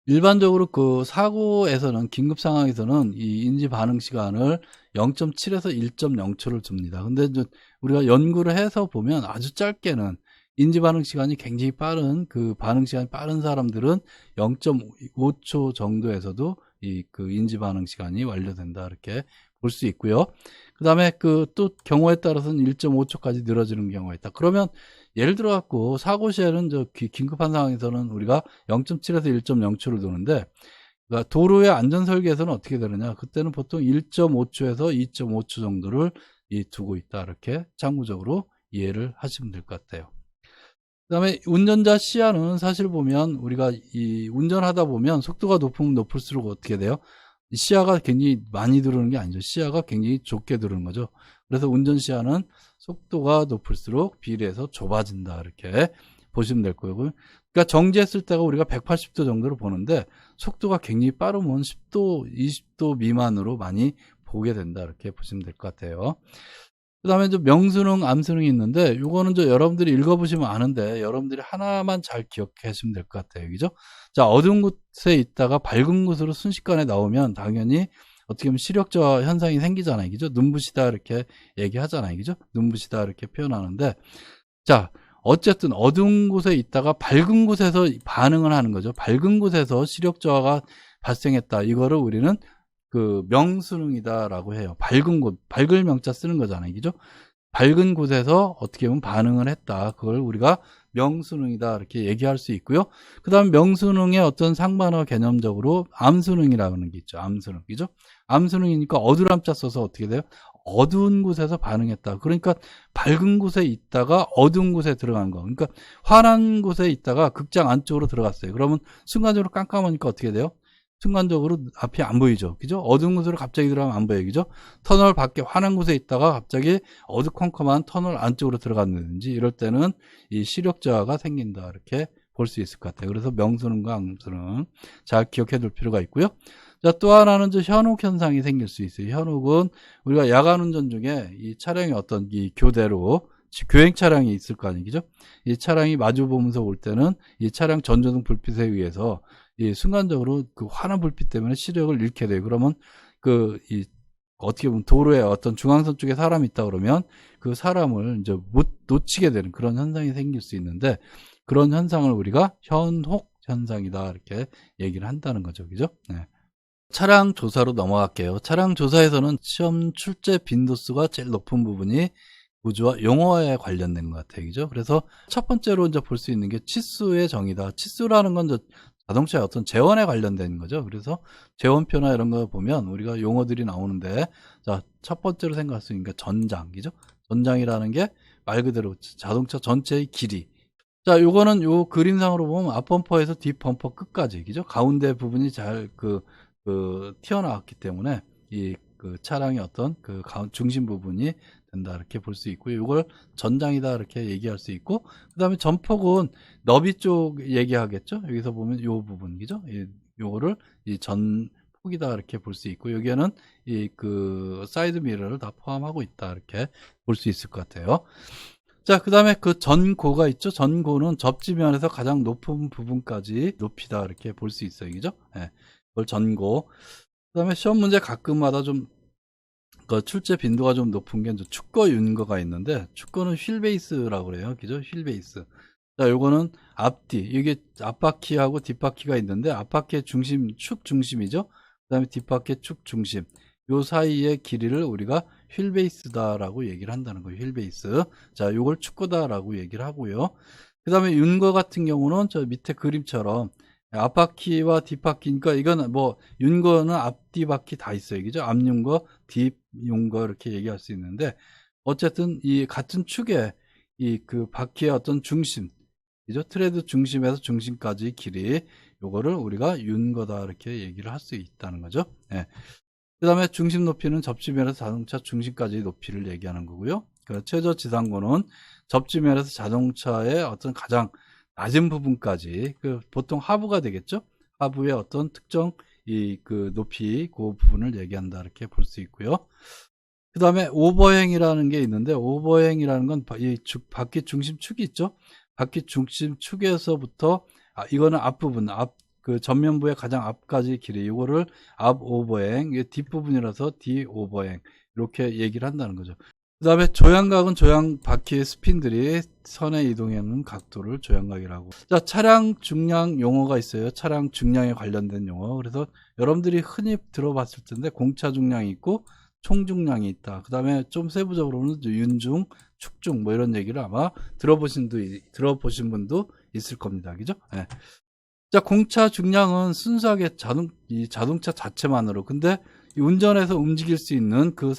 일반적으로 그 사고에서는, 긴급 상황에서는 이 인지 반응 시간을 0.7에서 1.0초를 줍니다. 근데 이제 우리가 연구를 해서 보면 아주 짧게는 인지 반응 시간이 굉장히 빠른, 그 반응 시간이 빠른 사람들은 0.5초 정도에서도 그 인지 반응 시간이 완료된다 이렇게 볼 수 있고요. 그 다음에 또 경우에 따라서는 1.5초까지 늘어지는 경우가 있다. 그러면 예를 들어 갖고 사고 시에는 긴급한 상황에서는 우리가 0.7에서 1.0초를 두는데, 그러니까 도로의 안전 설계에서는 어떻게 되느냐, 그때는 보통 1.5초에서 2.5초 정도를 두고 있다 이렇게 참고적으로 이해를 하시면 될 것 같아요. 그 다음에 운전자 시야는 사실 보면 우리가 운전하다 보면 속도가 높으면 높을수록 어떻게 돼요? 시야가 굉장히 많이 들어오는 게 아니죠. 시야가 굉장히 좁게 들어오는 거죠. 그래서 운전 시야는 속도가 높을수록 비례해서 좁아진다 이렇게 보시면 될 거고요. 그러니까 정지했을 때가 우리가 180도 정도로 보는데, 속도가 굉장히 빠르면 10도, 20도 미만으로 많이 보게 된다 이렇게 보시면 될 것 같아요. 그 다음에 이제 명수능, 암수능이 있는데, 요거는 여러분들이 읽어보시면 아는데, 여러분들이 하나만 잘 기억하시면 될 것 같아요. 그죠? 자, 어두운 곳에 있다가 밝은 곳으로 순식간에 나오면 당연히 어떻게 보면 시력저하 현상이 생기잖아요. 그죠? 눈부시다 이렇게 얘기하잖아요. 그죠? 눈부시다 이렇게 표현하는데, 자, 어쨌든 어두운 곳에 있다가 밝은 곳에서 반응을 하는 거죠. 밝은 곳에서 시력저하가 발생했다. 이거를 우리는 그 명수능이다라고 해요. 밝은 곳, 밝을 명자 쓰는 거잖아요. 그죠? 밝은 곳에서 어떻게 보면 반응을 했다. 그걸 우리가 명수능이다 이렇게 얘기할 수 있고요. 그 다음 명수능의 어떤 상반어 개념적으로 암수능이라는 게 있죠. 암수능. 그죠? 암수능이니까 어두람자 써서 어떻게 돼요? 어두운 곳에서 반응했다. 그러니까 밝은 곳에 있다가 어두운 곳에 들어간 거. 그러니까 환한 곳에 있다가 극장 안쪽으로 들어갔어요. 그러면 순간적으로 깜깜하니까 어떻게 돼요? 순간적으로 앞이 안 보이죠. 그죠? 어두운 곳으로 갑자기 들어가면 안 보여요. 그죠? 터널 밖에 환한 곳에 있다가 갑자기 어두컴컴한 터널 안쪽으로 들어갔는지, 이럴 때는 이 시력저하가 생긴다. 이렇게 볼 수 있을 것 같아요. 그래서 명수능과 암수능 잘 기억해 둘 필요가 있고요. 자, 또 하나는 현혹 현상이 생길 수 있어요. 현혹은 우리가 야간 운전 중에 이 차량이 어떤 교대로 교행 차량이 있을 거 아니죠? 이 차량이 마주 보면서 올 때는 이 차량 전조등 불빛에 의해서 순간적으로 그 환한 불빛 때문에 시력을 잃게 돼요. 그러면 어떻게 보면 도로에 어떤 중앙선 쪽에 사람이 있다 그러면 그 사람을 이제 못 놓치게 되는 그런 현상이 생길 수 있는데, 그런 현상을 우리가 현혹 현상이다 이렇게 얘기를 한다는 거죠. 그죠? 네. 차량 조사로 넘어갈게요. 차량 조사에서는 시험 출제 빈도수가 제일 높은 부분이 구조와 용어에 관련된 것 같아요. 그죠? 그래서 첫 번째로 이제 볼 수 있는 게 치수의 정의다. 치수라는 건 자동차의 어떤 재원에 관련된 거죠. 그래서 재원표나 이런 거 보면 우리가 용어들이 나오는데, 자, 첫 번째로 생각할 수 있는 게 전장. 그죠? 전장이라는 게 말 그대로 자동차 전체의 길이. 자, 요거는 요 그림상으로 보면 앞범퍼에서 뒷범퍼 끝까지, 그죠? 가운데 부분이 잘 튀어나왔기 때문에 그 차량의 어떤 중심 부분이 된다 이렇게 볼 수 있고요. 이걸 전장이다 이렇게 얘기할 수 있고, 그 다음에 전폭은 너비 쪽 얘기하겠죠. 여기서 보면 요 부분이죠. 요거를 이 전폭이다 이렇게 볼 수 있고, 여기에는 사이드 미러를 다 포함하고 있다 이렇게 볼 수 있을 것 같아요. 자, 그 다음에 그 전고가 있죠. 전고는 접지면에서 가장 높은 부분까지 높이다 이렇게 볼 수 있어요. 그죠? 예. 그걸 전고. 그 다음에 시험 문제 가끔마다 좀 출제 빈도가 좀 높은 게 이제 축거 윤거가 있는데, 축거는 휠 베이스라고 그래요. 그죠? 휠 베이스. 자, 요거는 앞뒤. 이게 앞바퀴하고 뒷바퀴가 있는데, 앞바퀴의 중심, 축 중심이죠. 그 다음에 뒷바퀴의 축 중심. 요 사이의 길이를 우리가 휠 베이스다라고 얘기를 한다는 거예요. 휠 베이스. 자, 요걸 축거다라고 얘기를 하고요. 그 다음에 윤거 같은 경우는 저 밑에 그림처럼 앞바퀴와 뒷바퀴니까, 이건 뭐 윤거는 앞뒤바퀴 다 있어요. 그죠? 앞윤거, 뒷윤거 이렇게 얘기할 수 있는데, 어쨌든 이 같은 축에 그 바퀴의 어떤 중심, 그죠? 트레드 중심에서 중심까지 길이, 요거를 우리가 윤거다 이렇게 얘기를 할 수 있다는 거죠. 예. 그 다음에 중심 높이는 접지면에서 자동차 중심까지 높이를 얘기하는 거고요. 최저 지상고는 접지면에서 자동차의 어떤 가장 낮은 부분까지, 보통 하부가 되겠죠. 하부의 어떤 특정 높이, 그 부분을 얘기한다 이렇게 볼 수 있고요. 그 다음에 오버행이라는 게 있는데, 오버행이라는 건 바퀴 중심 축이 있죠. 바퀴 중심 축에서부터, 이거는 앞부분, 전면부의 가장 앞까지 길이, 이거를 앞 오버행, 이게 뒷부분이라서 뒤 오버행, 이렇게 얘기를 한다는 거죠. 그 다음에 조향각은 조향 바퀴의 스핀들이 선에 이동하는 각도를 조향각이라고. 자, 차량 중량 용어가 있어요. 차량 중량에 관련된 용어. 그래서 여러분들이 흔히 들어봤을 텐데, 공차 중량이 있고 총 중량이 있다. 그 다음에 좀 세부적으로는 윤중, 축중 뭐 이런 얘기를 아마 들어보신 분도 있을 겁니다. 그죠? 네. 자, 공차 중량은 순수하게 이 자동차 자체만으로, 근데 운전해서 움직일 수 있는 그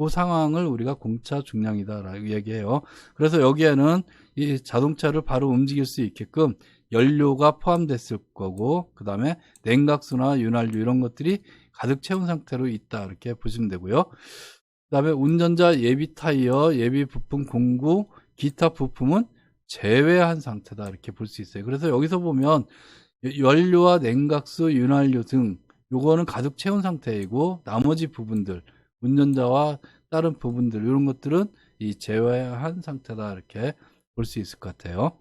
상황을 우리가 공차 중량이다라고 얘기해요. 그래서 여기에는 이 자동차를 바로 움직일 수 있게끔 연료가 포함됐을 거고, 그 다음에 냉각수나 윤활유 이런 것들이 가득 채운 상태로 있다 이렇게 보시면 되고요. 그 다음에 운전자 예비 타이어, 예비 부품 공구, 기타 부품은 제외한 상태다 이렇게 볼 수 있어요. 그래서 여기서 보면 연료와 냉각수, 윤활유 등 요거는 가득 채운 상태이고, 나머지 부분들, 운전자와 다른 부분들, 이런 것들은 제외한 상태다 이렇게 볼 수 있을 것 같아요.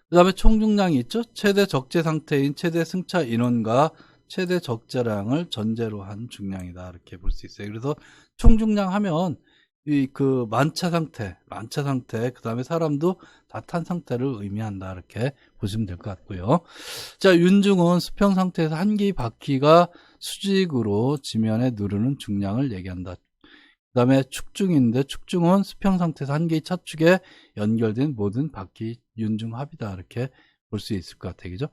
그 다음에 총중량이 있죠. 최대 적재 상태인 최대 승차 인원과 최대 적재량을 전제로 한 중량이다 이렇게 볼 수 있어요. 그래서 총중량 하면 만차 상태, 그 다음에 사람도 다 탄 상태를 의미한다 이렇게 보시면 될 것 같고요. 자, 윤중은 수평 상태에서 한 개의 바퀴가 수직으로 지면에 누르는 중량을 얘기한다. 그 다음에 축중인데, 축중은 수평 상태에서 한 개의 차축에 연결된 모든 바퀴 윤중 합이다 이렇게 볼 수 있을 것 같아요. 그죠?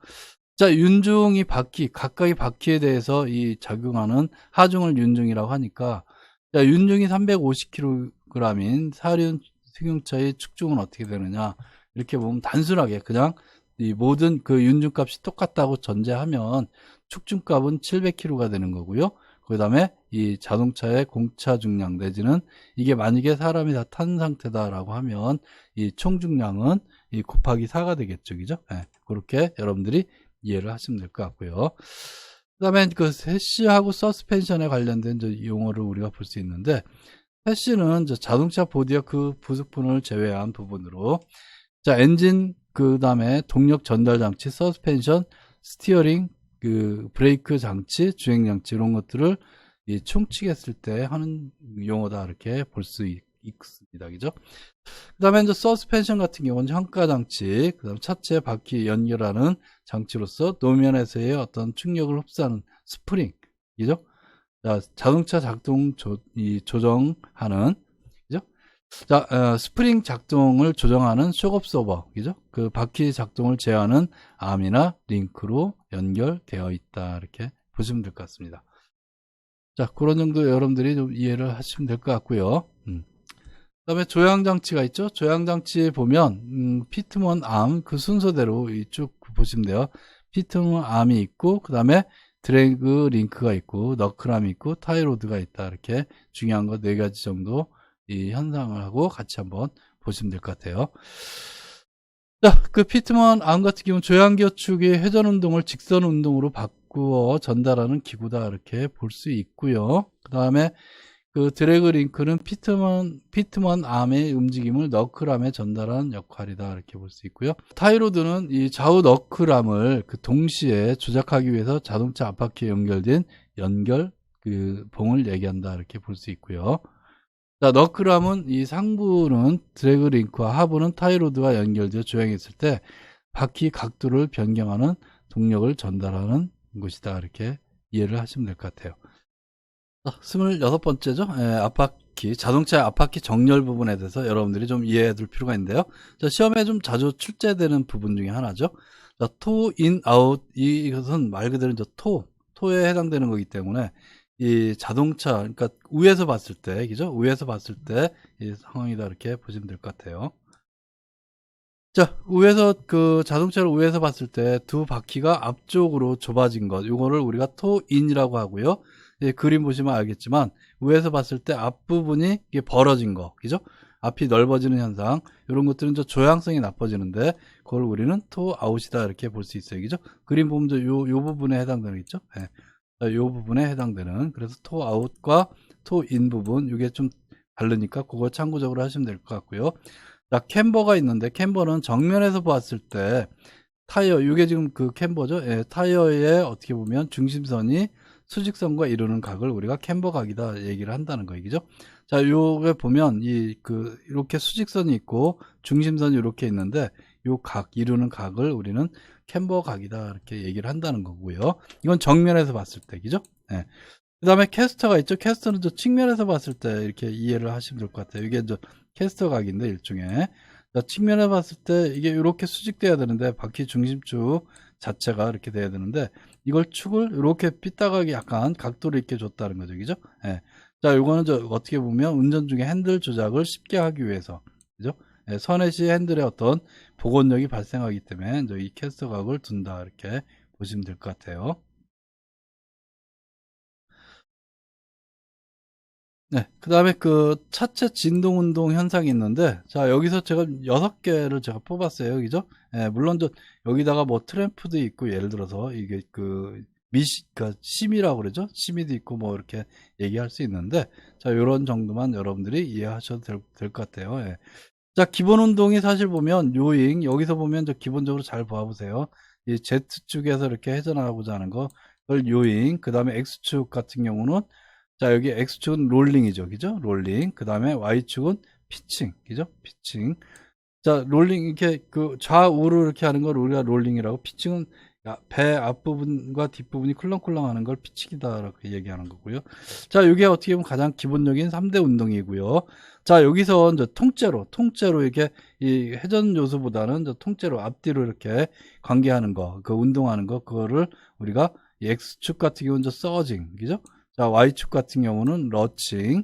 자, 윤중이 각각의 바퀴에 대해서 작용하는 하중을 윤중이라고 하니까, 자, 윤중이 350kg인 사륜 승용차의 축중은 어떻게 되느냐, 이렇게 보면 단순하게 그냥 이 모든 윤중값이 똑같다고 전제하면 축중값은 700kg가 되는 거고요. 그 다음에 이 자동차의 공차 중량 내지는 이게 만약에 사람이 다 탄 상태다라고 하면 이 총중량은 곱하기 4가 되겠죠. 그죠? 네, 그렇게 여러분들이 이해를 하시면 될 것 같고요. 그 다음에 세시하고 서스펜션에 관련된 용어를 우리가 볼 수 있는데, 세시는 자동차 보디와 그 부속분을 제외한 부분으로, 자, 엔진, 그 다음에 동력 전달 장치, 서스펜션, 스티어링, 브레이크 장치, 주행 장치 이런 것들을 이 충치했을 때 하는 용어다 이렇게 볼 수 있습니다. 그죠? 그 다음에 이제 서스펜션 같은 경우는 향가 장치, 그 다음 차체 바퀴 연결하는 장치로서 노면에서의 어떤 충격을 흡수하는 스프링, 그죠? 자, 자동차 작동 조정하는, 그죠? 자, 스프링 작동을 조정하는 쇼업소버, 그죠? 그 바퀴 작동을 제어하는 암이나 링크로 연결되어 있다. 이렇게 보시면 될 것 같습니다. 자, 그런 정도 여러분들이 좀 이해를 하시면 될 것 같고요. 그 다음에 조향장치가 있죠. 조향장치 보면 피트먼 암 그 순서대로 쭉 보시면 돼요. 피트먼 암이 있고 그 다음에 드래그 링크가 있고 너클암이 있고 타이로드가 있다. 이렇게 중요한 거 4가지 정도 이 현상을 하고 같이 한번 보시면 될 것 같아요. 자, 그 피트먼 암 같은 경우는 조향기어축의 회전 운동을 직선 운동으로 바꾸어 전달하는 기구다. 이렇게 볼 수 있고요. 그 다음에 그 드래그 링크는 피트먼 암의 움직임을 너클암에 전달하는 역할이다. 이렇게 볼 수 있고요. 타이로드는 이 좌우 너클암을 그 동시에 조작하기 위해서 자동차 앞바퀴에 연결된 연결 그 봉을 얘기한다. 이렇게 볼 수 있고요. 자, 너클암은 이 상부는 드래그 링크와 하부는 타이로드와 연결되어 조향했을 때 바퀴 각도를 변경하는 동력을 전달하는 것이다. 이렇게 이해를 하시면 될 것 같아요. 26번째죠. 앞바퀴, 자동차 앞바퀴 정렬 부분에 대해서 여러분들이 좀 이해해 둘 필요가 있는데요. 자, 시험에 좀 자주 출제되는 부분 중에 하나죠. 자, 토, 인, 아웃, 이것은 말 그대로 이제 토에 해당되는 거기 때문에 이 자동차, 그러니까 위에서 봤을 때, 그죠? 위에서 봤을 때 이 상황이다. 이렇게 보시면 될 것 같아요. 자, 위에서 그 자동차를 위에서 봤을 때 두 바퀴가 앞쪽으로 좁아진 것, 이거를 우리가 토인이라고 하고요. 예, 그림 보시면 알겠지만 위에서 봤을 때 앞부분이 이게 벌어진 거, 그죠? 앞이 넓어지는 현상, 이런 것들은 저 조향성이 나빠지는데 그걸 우리는 토 아웃이다 이렇게 볼 수 있어요, 그죠? 그림 보면 요 부분에 해당되겠죠? 예. 요 부분에 해당되는, 그래서 토 아웃과 토 인 부분, 이게 좀 다르니까 그거 참고적으로 하시면 될 것 같고요. 자, 캠버가 있는데 캠버는 정면에서 봤을 때 타이어, 이게 지금 그 캠버죠? 예, 타이어의 어떻게 보면 중심선이 수직선과 이루는 각을 우리가 캠버 각이다 얘기를 한다는 거죠. 자, 요게 보면 이렇게 수직선이 있고 중심선이 이렇게 있는데 요 각, 이루는 각을 우리는 캠버 각이다 이렇게 얘기를 한다는 거고요. 이건 정면에서 봤을 때, 그죠? 예. 그 다음에 캐스터가 있죠. 캐스터는 저 측면에서 봤을 때 이렇게 이해를 하시면 될 것 같아요. 이게 저 캐스터 각인데 일종의. 자, 측면에 봤을 때 이게 이렇게 수직돼야 되는데 바퀴 중심축 자체가 이렇게 돼야 되는데 이걸 축을 이렇게 삐딱하게 약간 각도를 있게 줬다는 거죠. 그죠? 예. 자, 요거는 저 어떻게 보면 운전 중에 핸들 조작을 쉽게 하기 위해서. 그죠? 예, 선해시 핸들에 어떤 복원력이 발생하기 때문에 이 캐스터 각을 둔다. 이렇게 보시면 될 것 같아요. 네, 그 다음에 그 차체 진동 운동 현상이 있는데, 자, 여기서 제가 6개를 제가 뽑았어요. 그죠? 예, 물론 여기다가 뭐 트램프도 있고, 예를 들어서 이게 그러니까 심이라고 그러죠? 심이도 있고, 뭐 이렇게 얘기할 수 있는데, 자, 요런 정도만 여러분들이 이해하셔도 될 것 같아요. 예. 자, 기본 운동이 사실 보면 요잉, 여기서 보면 저 기본적으로 잘 봐보세요. 이 Z축에서 이렇게 회전하고자 하는 거, 그걸 요잉, 그 다음에 X축 같은 경우는 자, 여기 X축은 롤링이죠. 그죠? 롤링. 그 다음에 Y축은 피칭. 그죠? 피칭. 자, 롤링, 이렇게 그 좌우로 이렇게 하는 걸 우리가 롤링이라고, 피칭은 배 앞부분과 뒷부분이 쿨렁쿨렁 하는 걸 피칭이다. 이렇게 얘기하는 거고요. 자, 이게 어떻게 보면 가장 기본적인 3대 운동이고요. 자, 여기서 이제 통째로 이렇게 이 회전 요소보다는 통째로 앞뒤로 이렇게 관계하는 거, 그 운동하는 거, 그거를 우리가 이 X축 같은 경우는 서징. 그죠? 자, Y축 같은 경우는 러칭,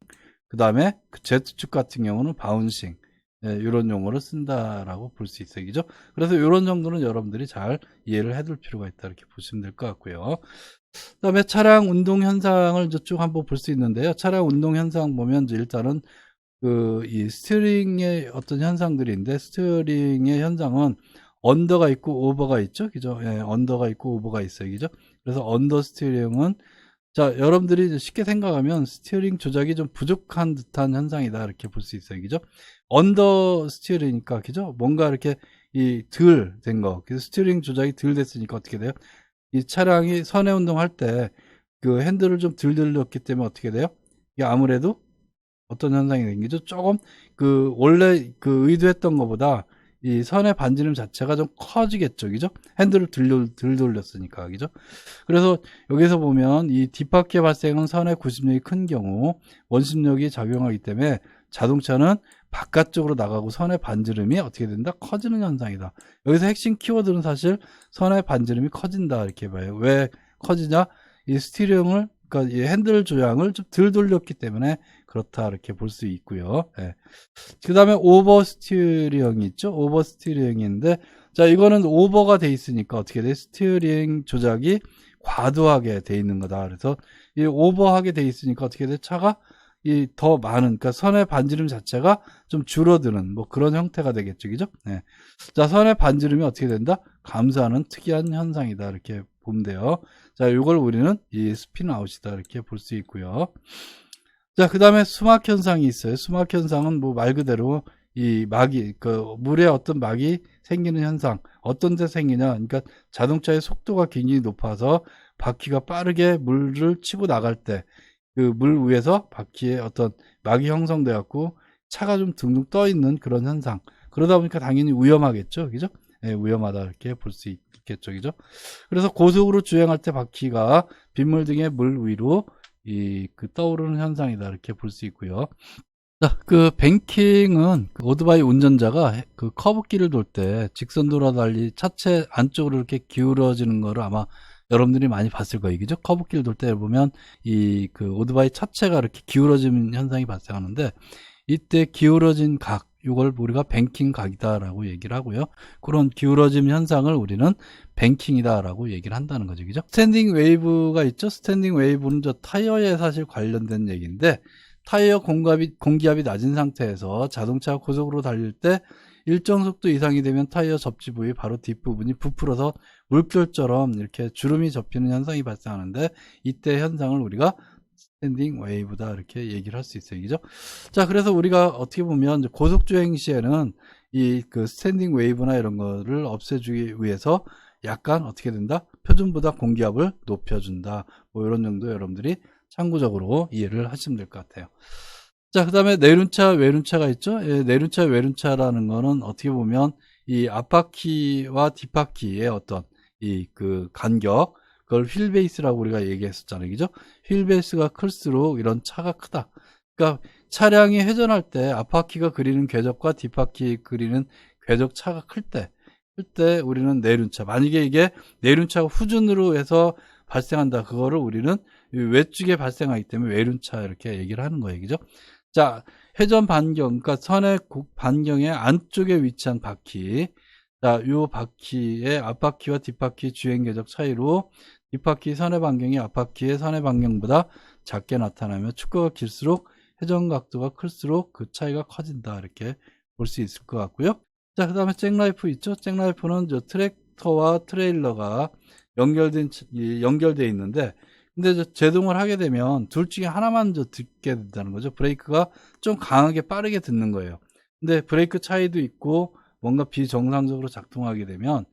그 다음에 Z축 같은 경우는 바운싱, 예, 이런 용어를 쓴다라고 볼 수 있어요. 그죠? 그래서 이런 정도는 여러분들이 잘 이해를 해둘 필요가 있다. 이렇게 보시면 될 것 같고요. 그 다음에 차량 운동 현상을 쭉 한번 볼 수 있는데요. 차량 운동 현상 보면 이제 일단은 이 스티어링의 어떤 현상들인데, 스티어링의 현상은 언더가 있고 오버가 있죠. 그죠? 예, 언더가 있고 오버가 있어요. 그죠? 그래서 언더 스티어링은 자, 여러분들이 쉽게 생각하면 스티어링 조작이 좀 부족한 듯한 현상이다. 이렇게 볼 수 있어요. 그죠? 언더 스티어링이니까, 그죠? 뭔가 이렇게 덜 된 거. 그래서 스티어링 조작이 덜 됐으니까 어떻게 돼요? 이 차량이 선회 운동할 때 그 핸들을 좀 들들렸기 때문에 어떻게 돼요? 이게 아무래도 어떤 현상이 생기죠? 조금 그 원래 그 의도했던 것보다 이 선의 반지름 자체가 좀 커지겠죠, 그죠? 핸들을 들돌렸으니까, 그죠? 그래서 여기서 보면 이 뒷바퀴에 발생한 선의 구심력이 큰 경우 원심력이 작용하기 때문에 자동차는 바깥쪽으로 나가고 선의 반지름이 어떻게 된다? 커지는 현상이다. 여기서 핵심 키워드는 사실 선의 반지름이 커진다 이렇게 봐요. 왜 커지냐? 이 스티어링을, 그러니까 이 핸들 조향을 좀 덜 돌렸기 때문에 그렇다 이렇게 볼 수 있고요. 예. 그 다음에 오버 스티어링이 있죠. 오버 스티어링인데, 자, 이거는 오버가 돼 있으니까 어떻게 돼? 스티어링 조작이 과도하게 돼 있는 거다. 그래서 이 오버하게 돼 있으니까 어떻게 돼? 차가 이 더 많은, 그러니까 선의 반지름 자체가 좀 줄어드는 뭐 그런 형태가 되겠죠, 그죠? 네. 자, 선의 반지름이 어떻게 된다? 감소하는 특이한 현상이다 이렇게 보면 돼요. 자, 이걸 우리는 이 스핀 아웃이다 이렇게 볼 수 있고요. 자, 그 다음에 수막 현상이 있어요. 수막 현상은 뭐 말 그대로 이 막이, 그 물에 어떤 막이 생기는 현상. 어떤 데 생기냐? 그러니까 자동차의 속도가 굉장히 높아서 바퀴가 빠르게 물을 치고 나갈 때 그 물 위에서 바퀴에 어떤 막이 형성돼 갖고 차가 좀 둥둥 떠 있는 그런 현상. 그러다 보니까 당연히 위험하겠죠. 그죠? 예, 위험하다 이렇게 볼 수 있겠죠. 그죠? 그래서 고속으로 주행할 때 바퀴가 빗물 등의 물 위로 그 떠오르는 현상이다 이렇게 볼 수 있고요. 자, 그 뱅킹은 그 오토바이 운전자가 그 커브길을 돌 때 직선도로와 달리 차체 안쪽으로 이렇게 기울어지는 거를 아마 여러분들이 많이 봤을 거예요. 그죠? 커브길 돌 때 보면 이 그 오토바이 차체가 이렇게 기울어지는 현상이 발생하는데, 이때 기울어진 각, 이걸 우리가 뱅킹 각이다라고 얘기를 하고요. 그런 기울어짐 현상을 우리는 뱅킹이다라고 얘기를 한다는 거죠. 그죠? 스탠딩 웨이브가 있죠? 스탠딩 웨이브는 저 타이어에 사실 관련된 얘기인데, 타이어 공기압이 낮은 상태에서 자동차가 고속으로 달릴 때 일정 속도 이상이 되면 타이어 접지 부위 바로 뒷부분이 부풀어서 물결처럼 이렇게 주름이 접히는 현상이 발생하는데, 이때 현상을 우리가 스탠딩 웨이브다 이렇게 얘기를 할 수 있어요. 그죠? 자, 그래서 우리가 어떻게 보면 고속 주행 시에는 이 그 스탠딩 웨이브나 이런 거를 없애주기 위해서 약간 어떻게 된다? 표준보다 공기압을 높여준다. 뭐 이런 정도 여러분들이 참고적으로 이해를 하시면 될 것 같아요. 자, 그 다음에 내륜차, 외륜차가 있죠? 예, 내륜차, 외륜차라는 거는 어떻게 보면 이 앞바퀴와 뒷바퀴의 어떤 이 그 간격, 그걸 휠베이스라고 우리가 얘기했었잖아요. 그죠? 휠베이스가 클수록 이런 차가 크다. 그러니까 차량이 회전할 때 앞바퀴가 그리는 궤적과 뒷바퀴 그리는 궤적 차가 클 때 우리는 내륜차. 만약에 이게 내륜차가 후진으로 해서 발생한다. 그거를 우리는 외쪽에 발생하기 때문에 외륜차 이렇게 얘기를 하는 거예요. 그죠? 자, 회전 반경, 그러니까 선의 반경의 안쪽에 위치한 바퀴. 자, 요 바퀴의 앞바퀴와 뒷바퀴 주행 궤적 차이로 뒷바퀴 선의 반경이 앞바퀴의 선의 반경보다 작게 나타나며 축구가 길수록 회전 각도가 클수록 그 차이가 커진다. 이렇게 볼 수 있을 것 같고요. 자, 그 다음에 잭라이프 있죠? 잭라이프는 저 트랙터와 트레일러가 연결되어 있는데, 근데 저 제동을 하게 되면 둘 중에 하나만 듣게 된다는 거죠. 브레이크가 좀 강하게 빠르게 듣는 거예요. 근데 브레이크 차이도 있고 뭔가 비정상적으로 작동하게 되면,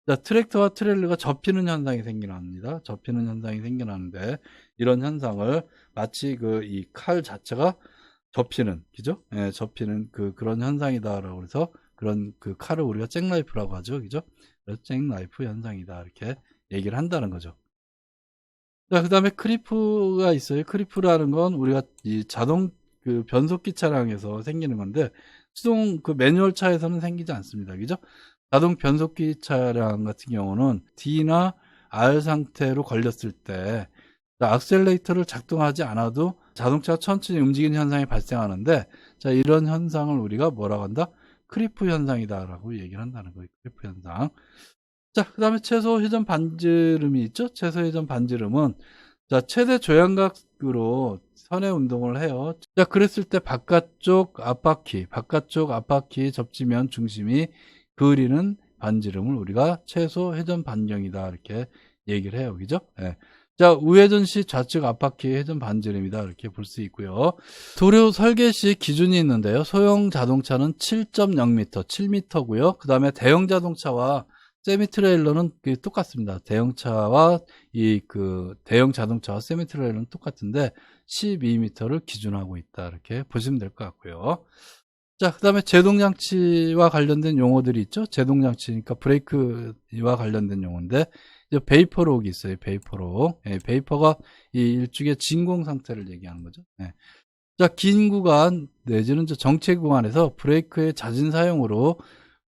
자, 트랙터와 트레일러가 접히는 현상이 생겨납니다. 접히는 현상이 생겨나는데, 이런 현상을 마치 그 이 칼 자체가 접히는, 그죠? 예, 접히는 그런 현상이다라고 해서 그런 그 칼을 우리가 잭라이프라고 하죠. 그죠? 그래서 잭라이프 현상이다. 이렇게 얘기를 한다는 거죠. 자, 그 다음에 크리프가 있어요. 크리프라는 건 우리가 이 자동 그 변속기 차량에서 생기는 건데, 수동 그 매뉴얼 차에서는 생기지 않습니다. 그죠? 자동 변속기 차량 같은 경우는 D나 R 상태로 걸렸을 때 악셀레이터를 작동하지 않아도 자동차가 천천히 움직이는 현상이 발생하는데, 자, 이런 현상을 우리가 뭐라고 한다? 크리프 현상이다라고 얘기를 한다는 거예요. 크리프 현상. 자, 그 다음에 최소 회전 반지름이 있죠? 최소 회전 반지름은, 자, 최대 조향각으로 선의 운동을 해요. 자, 그랬을 때 바깥쪽 앞바퀴 접지면 중심이 그리는 반지름을 우리가 최소 회전 반경이다. 이렇게 얘기를 해요. 그죠? 예. 자, 우회전 시 좌측 앞바퀴 회전 반지름이다. 이렇게 볼 수 있고요. 도료 설계 시 기준이 있는데요. 소형 자동차는 7.0m, 7m고요. 그 다음에 대형 자동차와 세미 트레일러는 똑같습니다. 대형차와 대형 자동차와 세미 트레일러는 똑같은데 12m를 기준하고 있다. 이렇게 보시면 될 것 같고요. 자, 그 다음에 제동장치와 관련된 용어들이 있죠. 제동장치니까 브레이크와 관련된 용어인데, 이제 베이퍼록이 있어요. 베이퍼록. 예, 베이퍼가 이 일종의 진공 상태를 얘기하는 거죠. 예. 자, 긴 구간 내지는 정체 구간에서 브레이크의 잦은 사용으로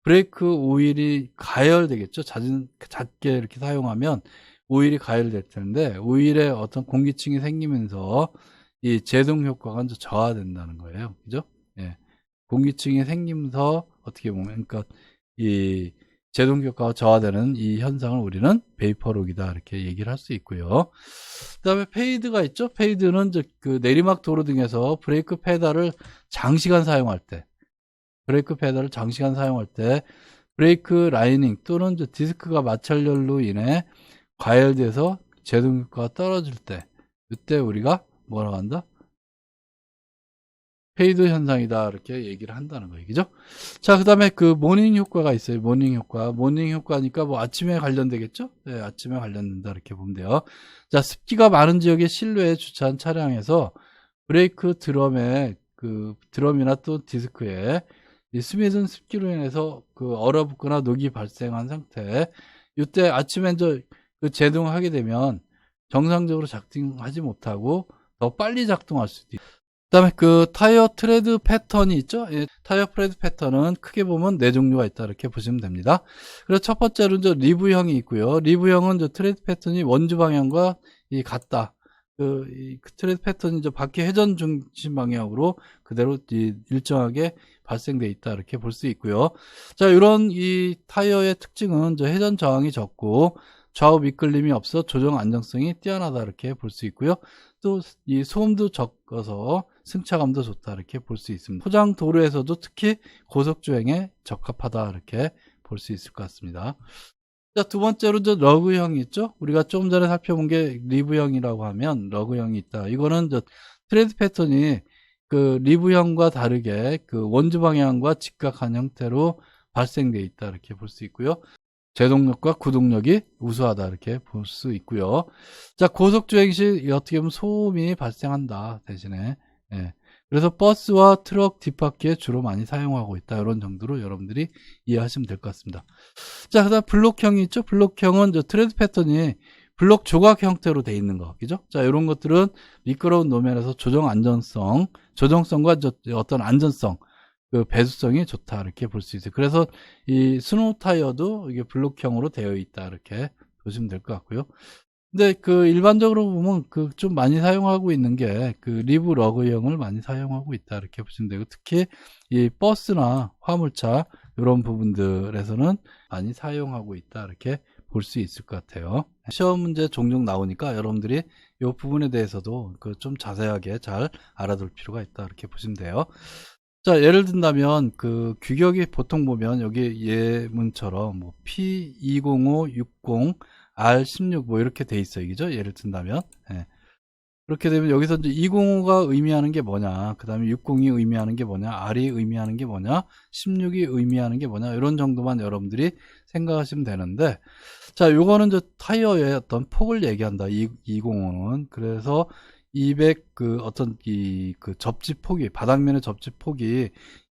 브레이크 오일이 가열되겠죠. 잦게 이렇게 사용하면 오일이 가열될 텐데, 오일에 어떤 공기층이 생기면서 이 제동 효과가 이제 저하된다는 거예요. 그죠? 예. 공기층이 생기면서 어떻게 보면, 그러니까 이 제동 효과가 저하되는 이 현상을 우리는 베이퍼록이다 이렇게 얘기를 할 수 있고요. 그다음에 페이드가 있죠. 페이드는 그 내리막 도로 등에서 브레이크 페달을 장시간 사용할 때, 브레이크 라이닝 또는 디스크가 마찰열로 인해 과열돼서 제동 효과가 떨어질 때, 이때 우리가 뭐라고 한다? 페이드 현상이다 이렇게 얘기를 한다는 거예요. 그죠? 자, 그 다음에 그 모닝 효과가 있어요. 모닝 효과니까 뭐 아침에 관련되겠죠? 네, 아침에 관련된다 이렇게 보면 돼요. 자, 습기가 많은 지역의 실내에 주차한 차량에서 브레이크 드럼이나 또 디스크에 이 스며든 습기로 인해서 그 얼어붙거나 녹이 발생한 상태, 이때 아침에 그 제동을 하게 되면 정상적으로 작동하지 못하고 더 빨리 작동할 수도 있어요. 그 다음에 그 타이어 트레드 패턴이 있죠. 예, 타이어 트레드 패턴은 크게 보면 4종류가 있다 이렇게 보시면 됩니다. 그래서 첫 번째로는 리브형이 있고요. 리브형은 트레드 패턴이 원주 방향과 같다. 그 트레드 패턴이 바퀴 회전 중심 방향으로 그대로 일정하게 발생돼 있다 이렇게 볼 수 있고요. 자, 이런 이 타이어의 특징은 회전 저항이 적고 좌우 미끌림이 없어 조정 안정성이 뛰어나다 이렇게 볼 수 있고요. 또 이 소음도 적어서 승차감도 좋다 이렇게 볼 수 있습니다. 포장 도로에서도 특히 고속주행에 적합하다 이렇게 볼 수 있을 것 같습니다. 자, 두 번째로 러그형이 있죠. 우리가 조금 전에 살펴본 게 리브형이라고 하면 러그형이 있다. 이거는 트레드 패턴이 그 리브형과 다르게 그 원주 방향과 직각한 형태로 발생되어 있다 이렇게 볼 수 있고요. 제동력과 구동력이 우수하다 이렇게 볼 수 있고요. 자, 고속주행 시 어떻게 보면 소음이 발생한다 대신에. 예. 그래서 버스와 트럭 뒷바퀴에 주로 많이 사용하고 있다. 이런 정도로 여러분들이 이해하시면 될 것 같습니다. 자, 그 다음 블록형이 있죠. 블록형은 트레드 패턴이 블록 조각 형태로 되어 있는 거, 그죠? 자, 이런 것들은 미끄러운路面에서 조정성과 어떤 안전성, 그 배수성이 좋다 이렇게 볼 수 있어요. 그래서 이 스노우 타이어도 이게 블록형으로 되어 있다 이렇게 보시면 될 것 같고요. 근데 그 일반적으로 보면 그 좀 많이 사용하고 있는 게 그 리브 러그형을 많이 사용하고 있다 이렇게 보시면 되고, 특히 이 버스나 화물차 이런 부분들에서는 많이 사용하고 있다 이렇게 볼 수 있을 것 같아요. 시험 문제 종종 나오니까 여러분들이 이 부분에 대해서도 그 좀 자세하게 잘 알아둘 필요가 있다 이렇게 보시면 돼요. 자, 예를 든다면 그 규격이 보통 보면 여기 예문처럼 뭐 P20560 R16 뭐 이렇게 돼 있어요. 그죠? 예를 든다면. 예. 그렇게 되면 여기서 이제 205가 의미하는 게 뭐냐, 그 다음에 60이 의미하는 게 뭐냐, R이 의미하는 게 뭐냐, 16이 의미하는 게 뭐냐, 이런 정도만 여러분들이 생각하시면 되는데, 자, 요거는 이제 타이어의 어떤 폭을 얘기한다. 205는. 그래서 200 그 어떤 그 접지 폭이, 바닥면의 접지 폭이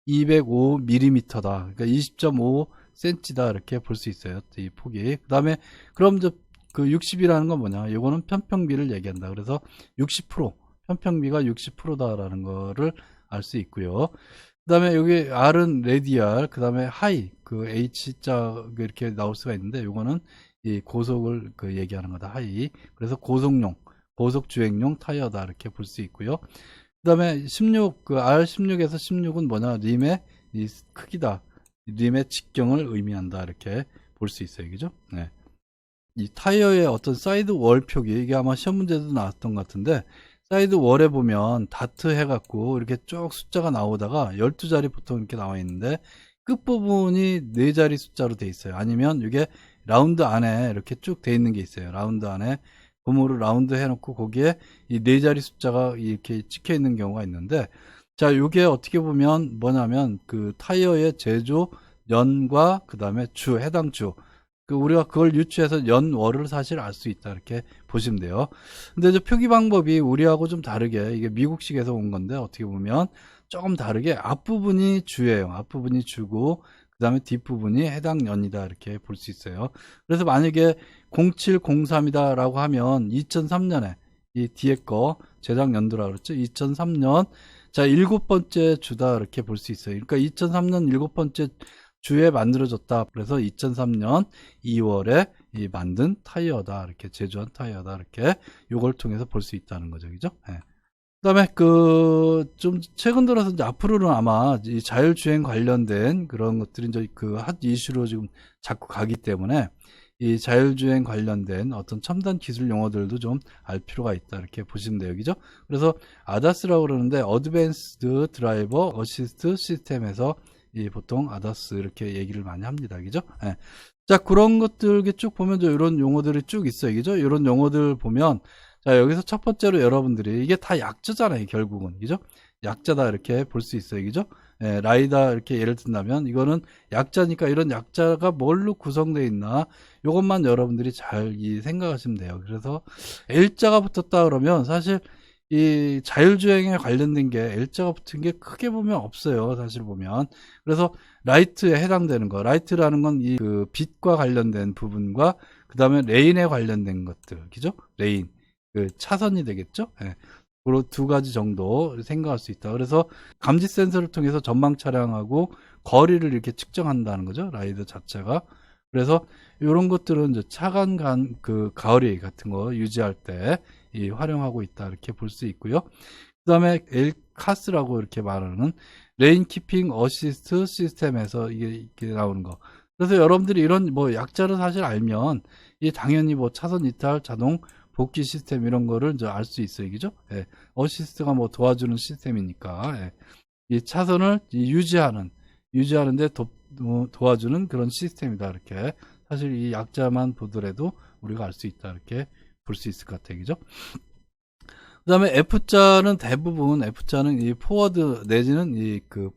205mm다. 그러니까 20.5cm다 이렇게 볼 수 있어요. 이 폭이. 그 다음에 그럼 이제 그 60이라는 건 뭐냐? 이거는 편평비를 얘기한다. 그래서 60%, 편평비가 60%다라는 거를 알 수 있고요. 그 다음에 여기 R은 레디알, 그 다음에 하이, 그 H자 이렇게 나올 수가 있는데, 이거는 이 고속을 그 얘기하는 거다. 하이. 그래서 고속주행용 타이어다 이렇게 볼 수 있고요. 그 다음에 16, 그 R16에서 16은 뭐냐? 림의 이 크기다. 림의 직경을 의미한다 이렇게 볼 수 있어요. 그죠? 네. 이 타이어의 어떤 사이드 월 표기, 이게 아마 시험 문제도 나왔던 것 같은데, 사이드 월에 보면 다트 해갖고 이렇게 쭉 숫자가 나오다가 12자리 보통 이렇게 나와 있는데, 끝부분이 4자리 숫자로 돼 있어요. 아니면 이게 라운드 안에 이렇게 쭉 돼 있는 게 있어요. 라운드 안에 고무를 라운드 해놓고 거기에 이 4자리 숫자가 이렇게 찍혀 있는 경우가 있는데, 자, 이게 어떻게 보면 뭐냐면 그 타이어의 제조 년과 그 다음에 해당 주, 우리가 그걸 유추해서 연월을 사실 알 수 있다 이렇게 보시면 돼요. 근데 이제 표기 방법이 우리하고 좀 다르게, 이게 미국식에서 온 건데 어떻게 보면 조금 다르게 앞부분이 주예요. 앞부분이 주고 그 다음에 뒷부분이 해당 년이다 이렇게 볼 수 있어요. 그래서 만약에 0703이다 라고 하면 2003년에 이 뒤에 거 제작 연도라 그랬죠. 2003년 자 7번째 주다 이렇게 볼 수 있어요. 그러니까 2003년 7번째 주에 만들어졌다. 그래서 2003년 2월에 이 만든 타이어다 이렇게 제조한 타이어다 이렇게 요걸 통해서 볼 수 있다는 거죠. 그죠? 예. 그다음에 좀 최근 들어서 이제 앞으로는 아마 이 자율주행 관련된 그런 것들이 이제 핫 이슈로 지금 자꾸 가기 때문에 이 자율주행 관련된 어떤 첨단 기술 용어들도 좀 알 필요가 있다 이렇게 보시면 돼요. 그죠? 그래서 ADAS라고 그러는데 어드밴스드 드라이버 어시스트 시스템에서 이 보통 ADAS 이렇게 얘기를 많이 합니다. 그죠? 예. 자, 그런 것들 쭉 보면 이런 용어들이 쭉 있어요. 그죠? 이런 용어들 보면 자, 여기서 첫 번째로 여러분들이 이게 다 약자잖아요. 결국은. 그죠? 약자다 이렇게 볼 수 있어요. 그죠? 예, 라이다 이렇게 예를 든다면 이거는 약자니까 이런 약자가 뭘로 구성되어 있나 이것만 여러분들이 잘 생각하시면 돼요. 그래서 L자가 붙었다 그러면 사실 이 자율주행에 관련된 게 L자가 붙은 게 크게 보면 없어요. 사실 보면. 그래서 라이트에 해당되는 거. 라이트라는 건 이 빛과 관련된 부분과 그 다음에 레인에 관련된 것들. 그죠? 레인. 차선이 되겠죠? 예. 그로 두 가지 정도 생각할 수 있다. 그래서 감지 센서를 통해서 전방 차량하고 거리를 이렇게 측정한다는 거죠. 라이더 자체가. 그래서 이런 것들은 이제 차간 거리 같은 거 유지할 때 활용하고 있다. 이렇게 볼 수 있고요. 그 다음에 LCAS라고 이렇게 말하는 레인 키핑 어시스트 시스템에서 이게 나오는 거. 그래서 여러분들이 이런 약자를 사실 알면 당연히 차선 이탈, 자동 복귀 시스템 이런 거를 이제 알 수 있어요. 그죠? 예. 어시스트가 도와주는 시스템이니까. 예. 이 차선을 유지하는데 도와주는 그런 시스템이다. 이렇게. 사실 이 약자만 보더라도 우리가 알 수 있다. 이렇게 볼 수 있을 것 같아요. 그죠? 그 다음에 F자는 대부분, F자는 이 포워드 내지는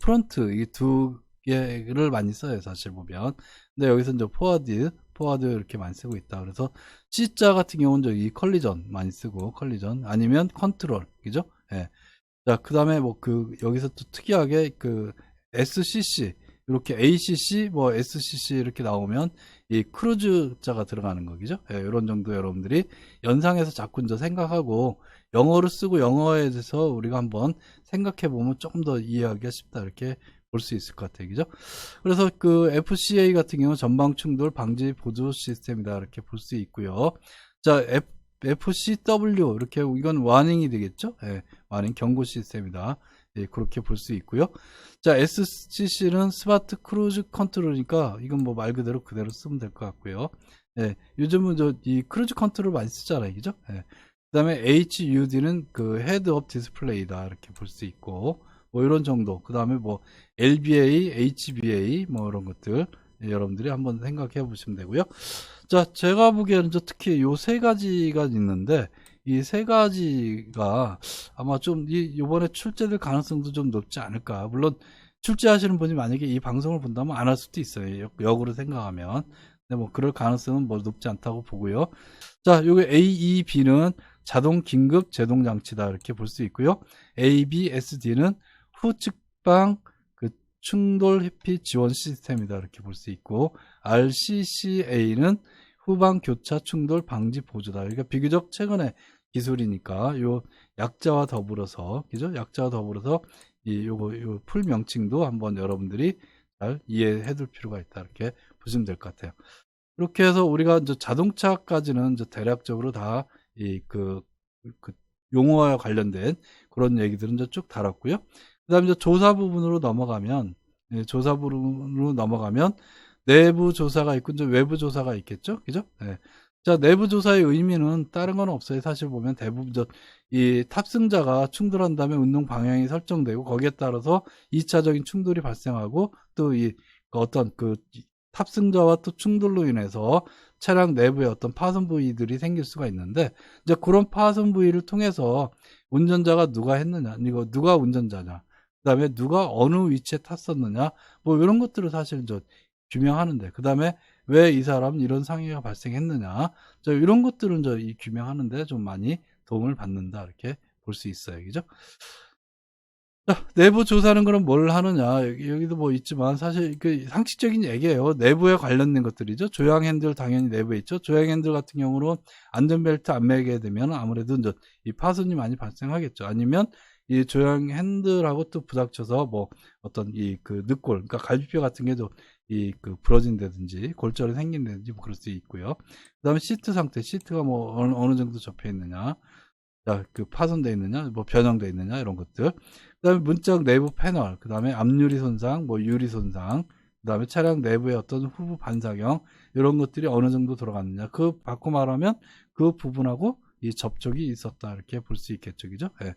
프론트, 이 두 개를 많이 써요. 사실 보면. 근데 여기서 이제 포워드 이렇게 많이 쓰고 있다. 그래서 C자 같은 경우는 이 컬리전 많이 쓰고, 컬리전 아니면 컨트롤, 그죠? 예. 자, 그 다음에 여기서 또 특이하게 SCC, 이렇게 ACC, SCC 이렇게 나오면 이 크루즈자가 들어가는 거죠. 예, 이런 정도 여러분들이 연상해서 자꾸 이제 생각하고 영어를 쓰고 영어에 대해서 우리가 한번 생각해 보면 조금 더 이해하기가 쉽다. 이렇게 볼 수 있을 것 같아요. 그죠? 그래서 FCA 같은 경우 전방 충돌 방지 보조 시스템이다. 이렇게 볼 수 있고요. 자, FCW 이렇게 이건 와닝이 되겠죠? 예, 와닝 경고 시스템이다. 예, 그렇게 볼 수 있고요. 자, SCC는 스마트 크루즈 컨트롤이니까 이건 말 그대로 쓰면 될 것 같고요. 예, 요즘은 이 크루즈 컨트롤 많이 쓰잖아요. 그죠? 예. 그 다음에 HUD는 헤드업 디스플레이다. 이렇게 볼 수 있고, 이런 정도. 그 다음에 LBA, HBA, 이런 것들. 예, 여러분들이 한번 생각해 보시면 되고요. 자, 제가 보기에는 특히 요 세 가지가 있는데, 이 세 가지가 아마 좀 이번에 출제될 가능성도 좀 높지 않을까. 물론 출제하시는 분이 만약에 이 방송을 본다면 안 할 수도 있어요. 역으로 생각하면. 근데 그럴 가능성은 높지 않다고 보고요. 자, 요게 AEB는 자동 긴급 제동 장치다. 이렇게 볼 수 있고요. ABSD는 후측방 충돌 회피 지원 시스템이다. 이렇게 볼 수 있고, RCCA는 후방 교차 충돌 방지 보조다. 그러니까 비교적 최근에 기술이니까 요 약자와 더불어서, 그죠? 약자와 더불어서 요 풀 명칭도 한번 여러분들이 잘 이해해 둘 필요가 있다. 이렇게 보시면 될 것 같아요. 그렇게 해서 우리가 이제 자동차까지는 이제 대략적으로 다 용어와 관련된 그런 얘기들은 이제 쭉 다뤘고요. 그 다음에 이제 조사 부분으로 넘어가면, 내부 조사가 있고, 이제 외부 조사가 있겠죠? 그죠? 네. 자, 내부 조사의 의미는 다른 건 없어요. 사실 보면 대부분 이 탑승자가 충돌한 다음에 운동 방향이 설정되고, 거기에 따라서 2차적인 충돌이 발생하고, 또 어떤 탑승자와 또 충돌로 인해서 차량 내부에 어떤 파손 부위들이 생길 수가 있는데, 이제 그런 파손 부위를 통해서 운전자가 누가 했느냐, 누가 운전자냐, 그 다음에 누가 어느 위치에 탔었느냐, 이런 것들을 사실 규명하는데, 그 다음에 왜 이 사람은 이런 상해가 발생했느냐. 이런 것들은 이 규명하는데 좀 많이 도움을 받는다. 이렇게 볼 수 있어요. 그죠? 자, 내부 조사는 그럼 뭘 하느냐. 여기도 뭐 있지만 사실 그 상식적인 얘기예요. 내부에 관련된 것들이죠. 조향 핸들 당연히 내부에 있죠. 조향 핸들 같은 경우는 안전벨트 안 매게 되면 아무래도 이제 이 파손이 많이 발생하겠죠. 아니면 이 조향 핸들하고 또 부닥쳐서 뭐 어떤 이 그 늑골, 그러니까 갈비뼈 같은 게 좀 이 그 부러진다든지 골절이 생긴다든지 뭐 그럴 수 있고요. 그다음에 시트 상태, 시트가 뭐 어느 정도 접혀 있느냐. 자, 그 파손되어 있느냐, 뭐 변형되어 있느냐, 이런 것들. 그 다음에 문짝 내부 패널, 그 다음에 앞유리 손상, 뭐 유리 손상, 그 다음에 차량 내부의 어떤 후부 반사경, 이런 것들이 어느 정도 들어갔느냐. 그, 바꿔 말하면 그 부분하고 이 접촉이 있었다. 이렇게 볼 수 있겠죠. 그죠? 예.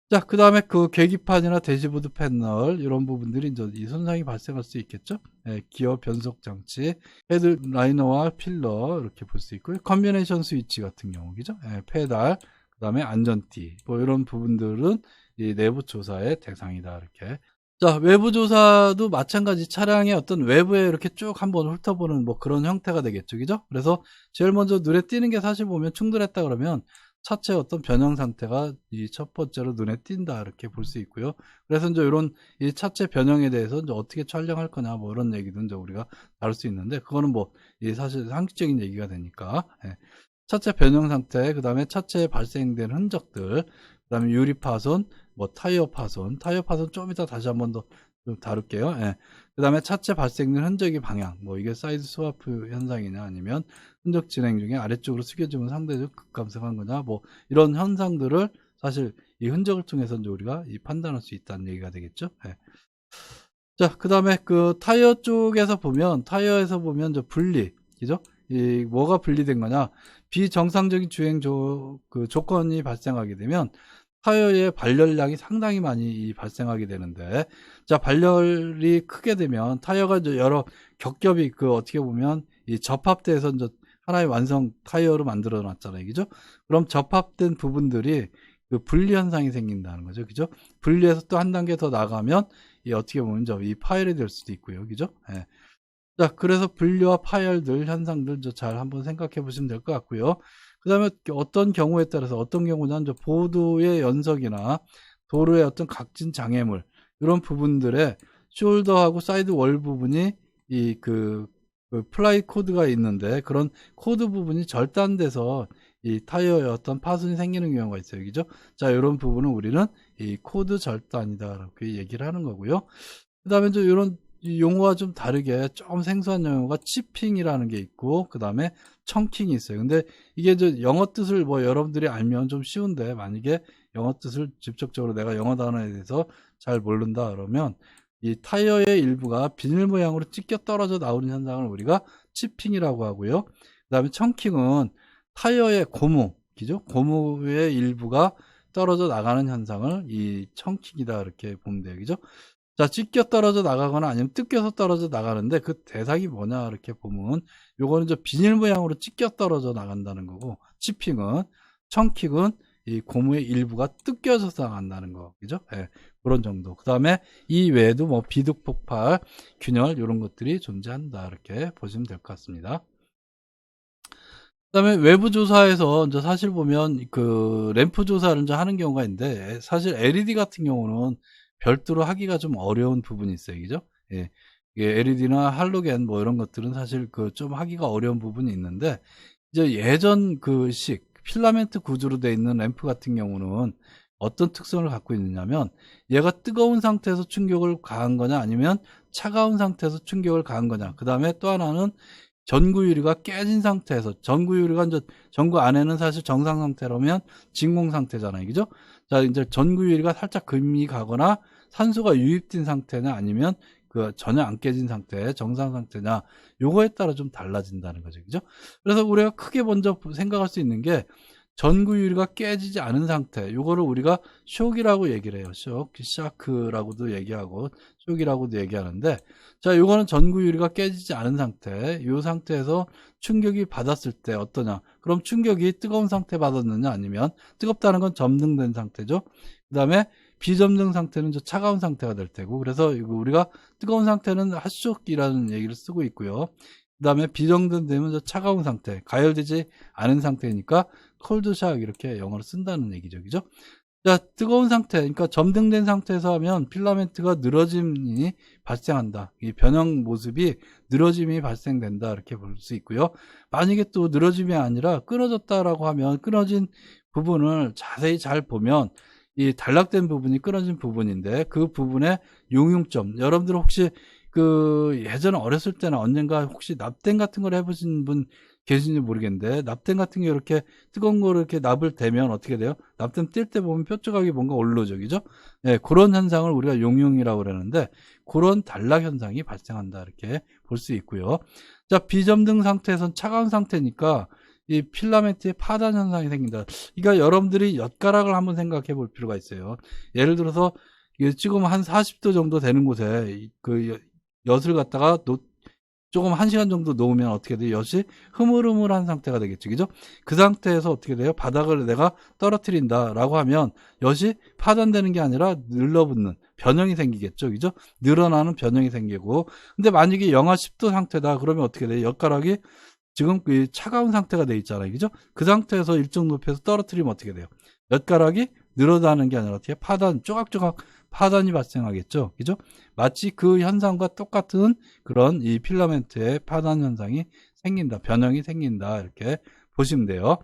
자, 그 다음에 그 계기판이나 대시보드 패널, 이런 부분들이 이제 이 손상이 발생할 수 있겠죠. 예, 기어 변속 장치, 헤드라이너와 필러, 이렇게 볼 수 있고요. 컨비네이션 스위치 같은 경우, 그죠? 예, 페달, 그 다음에 안전띠, 뭐 이런 부분들은 이 내부 조사의 대상이다. 이렇게. 자, 외부 조사도 마찬가지 차량의 어떤 외부에 이렇게 쭉 한번 훑어보는 뭐 그런 형태가 되겠죠. 그죠? 그래서 제일 먼저 눈에 띄는 게 사실 보면 충돌했다 그러면 차체 어떤 변형 상태가 이 첫 번째로 눈에 띈다. 이렇게 볼 수 있고요. 그래서 이제 이런 이 차체 변형에 대해서 이제 어떻게 촬영할 거냐 뭐 이런 얘기도 이제 우리가 다룰 수 있는데 그거는 뭐 이 사실 상식적인 얘기가 되니까. 예. 차체 변형 상태, 그 다음에 차체에 발생된 흔적들, 그 다음에 유리 파손, 뭐 타이어 파손 좀 이따 다시 한번 더 좀 다룰게요. 예. 그 다음에 차체 발생된 흔적의 방향, 뭐 이게 사이드 스와프 현상이냐 아니면 흔적 진행 중에 아래쪽으로 숙여지면 상대적 급감성한 거냐, 뭐 이런 현상들을 사실 이 흔적을 통해서 이제 우리가 판단할 수 있다는 얘기가 되겠죠. 예. 자, 그 다음에 그 타이어 쪽에서 보면, 타이어에서 보면 이제 분리, 그죠? 이 뭐가 분리된 거냐? 비정상적인 주행 그 조건이 발생하게 되면 타이어의 발열량이 상당히 많이 발생하게 되는데, 자, 발열이 크게 되면 타이어가 이제 여러 겹겹이 그 어떻게 보면 이 접합돼서 이제 하나의 완성 타이어로 만들어 놨잖아요. 그죠? 그럼 접합된 부분들이 그 분리 현상이 생긴다는 거죠. 그죠? 분리해서 또 한 단계 더 나가면 이 어떻게 보면 이 파열이 될 수도 있고요. 그죠? 예. 자, 그래서 분리와 파열들, 현상들 잘 한번 생각해 보시면 될 것 같고요. 그 다음에 어떤 경우에 따라서 어떤 경우는 이제 보도의 연석이나 도로의 어떤 각진 장애물, 이런 부분들의 숄더하고 사이드 월 부분이 그 플라이 코드가 있는데 그런 코드 부분이 절단돼서 이 타이어에 어떤 파손이 생기는 경우가 있어요. 그죠? 자, 이런 부분은 우리는 이 코드 절단이다. 이렇게 얘기를 하는 거고요. 그 다음에 이제 이런 용어가 좀 다르게 좀 생소한 용어가 치핑이라는 게 있고, 그 다음에 청킹이 있어요. 근데 이게 이제 영어 뜻을 뭐 여러분들이 알면 좀 쉬운데, 만약에 영어 뜻을 직접적으로 내가 영어 단어에 대해서 잘 모른다 그러면 이 타이어의 일부가 비닐 모양으로 찢겨 떨어져 나오는 현상을 우리가 치핑이라고 하고요. 그 다음에 청킹은 타이어의 고무, 그죠? 고무의 일부가 떨어져 나가는 현상을 이 청킹이다 이렇게 보면 돼요. 그죠? 자, 찢겨 떨어져 나가거나 아니면 뜯겨서 떨어져 나가는데 그 대상이 뭐냐 이렇게 보면 요거는 저 비닐 모양으로 찢겨 떨어져 나간다는 거고, 치핑은, 청킹은 이 고무의 일부가 뜯겨져서 나간다는 거. 그죠? 예, 그런 정도. 그 다음에 이 외에도 뭐 비둑 폭발, 균열 이런 것들이 존재한다 이렇게 보시면 될 것 같습니다. 그 다음에 외부 조사에서 이제 사실 보면 그 램프 조사를 이제 하는 경우가 있는데, 사실 LED 같은 경우는 별도로 하기가 좀 어려운 부분이 있어요. 그죠? 예. LED나 할로겐 뭐 이런 것들은 사실 그 좀 하기가 어려운 부분이 있는데, 이제 예전 그식 필라멘트 구조로 되어 있는 램프 같은 경우는 어떤 특성을 갖고 있느냐면, 얘가 뜨거운 상태에서 충격을 가한 거냐 아니면 차가운 상태에서 충격을 가한 거냐. 그 다음에 또 하나는 전구 유리가 깨진 상태에서, 전구 유리가 이제 전구 안에는 사실 정상 상태라면 진공 상태잖아요. 그죠? 자, 이제 전구 유리가 살짝 금이 가거나 산소가 유입된 상태냐 아니면 그 전혀 안 깨진 상태, 정상 상태냐, 요거에 따라 좀 달라진다는 거죠. 그죠? 그래서 우리가 크게 먼저 생각할 수 있는 게 전구 유리가 깨지지 않은 상태, 요거를 우리가 쇼크라고 얘기를 해요. 샤크라고도 얘기하고 쇼크라고도 얘기하는데, 자, 요거는 전구 유리가 깨지지 않은 상태, 요 상태에서 충격이 받았을 때 어떠냐? 그럼 충격이 뜨거운 상태 받았느냐 아니면 뜨겁다는 건 점등된 상태죠. 그 다음에 비점등 상태는 저 차가운 상태가 될 테고, 그래서 이거 우리가 뜨거운 상태는 핫쇼크라는 얘기를 쓰고 있고요. 그 다음에 비정전되면 저 차가운 상태, 가열되지 않은 상태니까 콜드샥 이렇게 영어로 쓴다는 얘기죠. 그죠? 자, 뜨거운 상태, 그러니까 점등된 상태에서 하면 필라멘트가 늘어짐이 발생한다. 이 변형 모습이 늘어짐이 발생된다. 이렇게 볼 수 있고요. 만약에 또 늘어짐이 아니라 끊어졌다라고 하면 끊어진 부분을 자세히 잘 보면 이 단락된 부분이 끊어진 부분인데 그 부분의 용융점, 여러분들 혹시 그 예전에 어렸을 때나 언젠가 혹시 납땜 같은 걸 해보신 분 계신지 모르겠는데, 납땜 같은 게 이렇게 뜨거운 거를 이렇게 납을 대면 어떻게 돼요? 납땜 뛸 때 보면 뼈 조각이 뭔가 올라오죠. 그죠? 예, 그런 현상을 우리가 용융이라고 그러는데, 그런 단락 현상이 발생한다. 이렇게 볼 수 있고요. 자, 비점등 상태에선 차가운 상태니까 이 필라멘트의 파단 현상이 생긴다. 그러니까 여러분들이 엿가락을 한번 생각해 볼 필요가 있어요. 예를 들어서 지금 한 40도 정도 되는 곳에 그 엿을 갖다가 조금 1시간 정도 놓으면 어떻게 돼요? 엿이 흐물흐물한 상태가 되겠죠. 그죠? 그 상태에서 어떻게 돼요? 바닥을 내가 떨어뜨린다 라고 하면 엿이 파단되는 게 아니라 늘러붙는 변형이 생기겠죠. 그죠? 늘어나는 변형이 생기고, 근데 만약에 영하 10도 상태다 그러면 어떻게 돼요? 엿가락이 지금 그 차가운 상태가 돼 있잖아요. 그죠? 그 상태에서 일정 높이에서 떨어뜨리면 어떻게 돼요? 엿가락이 늘어나는 게 아니라 어떻게 파단, 쪼각쪼각 파단이 발생하겠죠. 그죠? 마치 그 현상과 똑같은 그런 이 필라멘트의 파단 현상이 생긴다. 변형이 생긴다. 이렇게 보시면 돼요.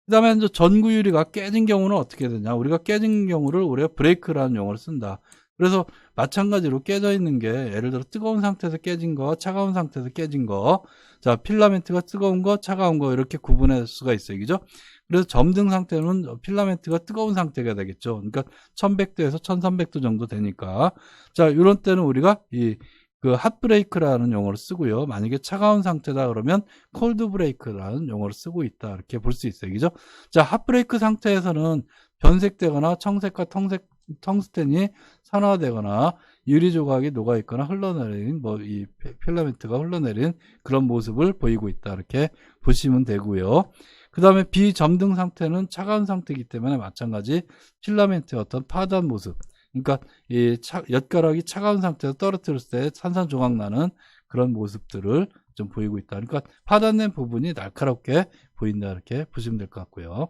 그 다음에 이제 전구유리가 깨진 경우는 어떻게 되냐. 우리가 깨진 경우를 우리가 브레이크라는 용어를 쓴다. 그래서 마찬가지로 깨져 있는 게 예를 들어 뜨거운 상태에서 깨진 거, 차가운 상태에서 깨진 거. 자, 필라멘트가 뜨거운 거, 차가운 거 이렇게 구분할 수가 있어요. 그죠? 그래서 점등 상태는 필라멘트가 뜨거운 상태가 되겠죠. 그러니까 1100도에서 1300도 정도 되니까. 자, 이런 때는 우리가 그 핫브레이크라는 용어를 쓰고요. 만약에 차가운 상태다 그러면 콜드 브레이크라는 용어를 쓰고 있다. 이렇게 볼 수 있어요. 그죠? 자, 핫브레이크 상태에서는 변색되거나 청색과 텅스텐이 산화되거나 유리 조각이 녹아 있거나 흘러내린 이 필라멘트가 흘러내린 그런 모습을 보이고 있다. 이렇게 보시면 되고요. 그 다음에 비점등 상태는 차가운 상태이기 때문에 마찬가지 필라멘트의 어떤 파단 모습, 그러니까 이 엿가락이 차가운 상태에서 떨어뜨렸을 때 산산조각 나는 그런 모습들을 좀 보이고 있다. 그러니까 파단된 부분이 날카롭게 보인다. 이렇게 보시면 될 것 같고요.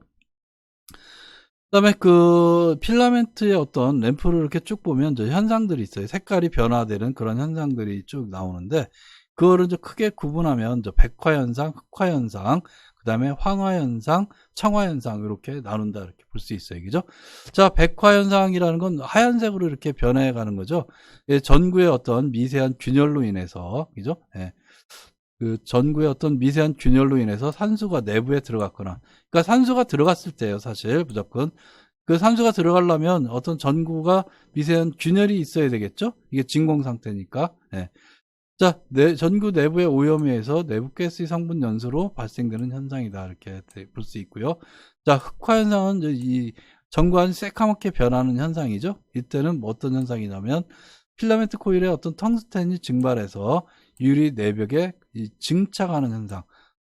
그 다음에 그 필라멘트의 어떤 램프를 이렇게 쭉 보면 저 현상들이 있어요. 색깔이 변화되는 그런 현상들이 쭉 나오는데, 그거를 이제 크게 구분하면 저 백화현상, 흑화현상, 그 다음에 황화현상, 청화현상 이렇게 나눈다. 이렇게 볼 수 있어요. 그죠? 자, 백화현상이라는 건 하얀색으로 이렇게 변해가는 거죠. 예, 전구의 어떤 미세한 균열로 인해서, 그죠? 예. 그 전구의 어떤 미세한 균열로 인해서 산소가 내부에 들어갔거나, 그러니까 산소가 들어갔을 때예요. 사실 무조건 그 산소가 들어가려면 어떤 전구가 미세한 균열이 있어야 되겠죠. 이게 진공 상태니까. 예. 자, 전구 내부의 오염에 의해서 내부 가스의 성분 연소로 발생되는 현상이다. 이렇게 볼 수 있고요. 자, 흑화 현상은 이 전구안이 새카맣게 변하는 현상이죠. 이때는 어떤 현상이냐면 필라멘트 코일에 어떤 텅스텐이 증발해서 유리 내벽에 증착하는 현상.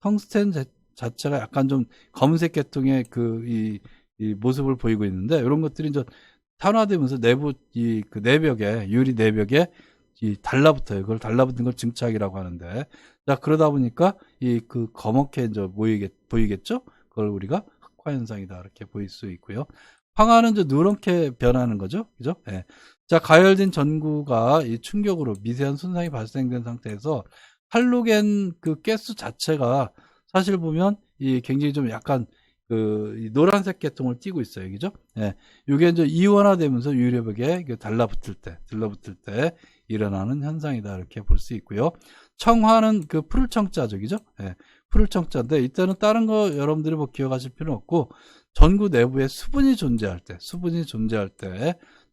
텅스텐 자체가 약간 좀 검은색 계통의 이 모습을 보이고 있는데, 이런 것들이 이제 탄화되면서 내부 그 내벽에, 유리 내벽에 달라붙어요. 그걸 달라붙는 걸 증착이라고 하는데, 자, 그러다 보니까 그 검게 이제 보이겠죠? 그걸 우리가 흑화 현상이다. 이렇게 보일 수 있고요. 황화는 이제 누렇게 변하는 거죠. 그죠? 예. 자, 가열된 전구가 이 충격으로 미세한 손상이 발생된 상태에서 할로겐 그 가스 자체가 사실 보면 굉장히 좀 약간 이 노란색 계통을 띠고 있어요. 그죠? 예. 이게 이제 이원화되면서 유리벽에 들러붙을 때 일어나는 현상이다. 이렇게 볼 수 있고요. 청화는 그 푸를 청자죠. 그죠? 예. 푸를 청자인데, 이때는 다른 거 여러분들이 뭐 기억하실 필요는 없고, 전구 내부에 수분이 존재할 때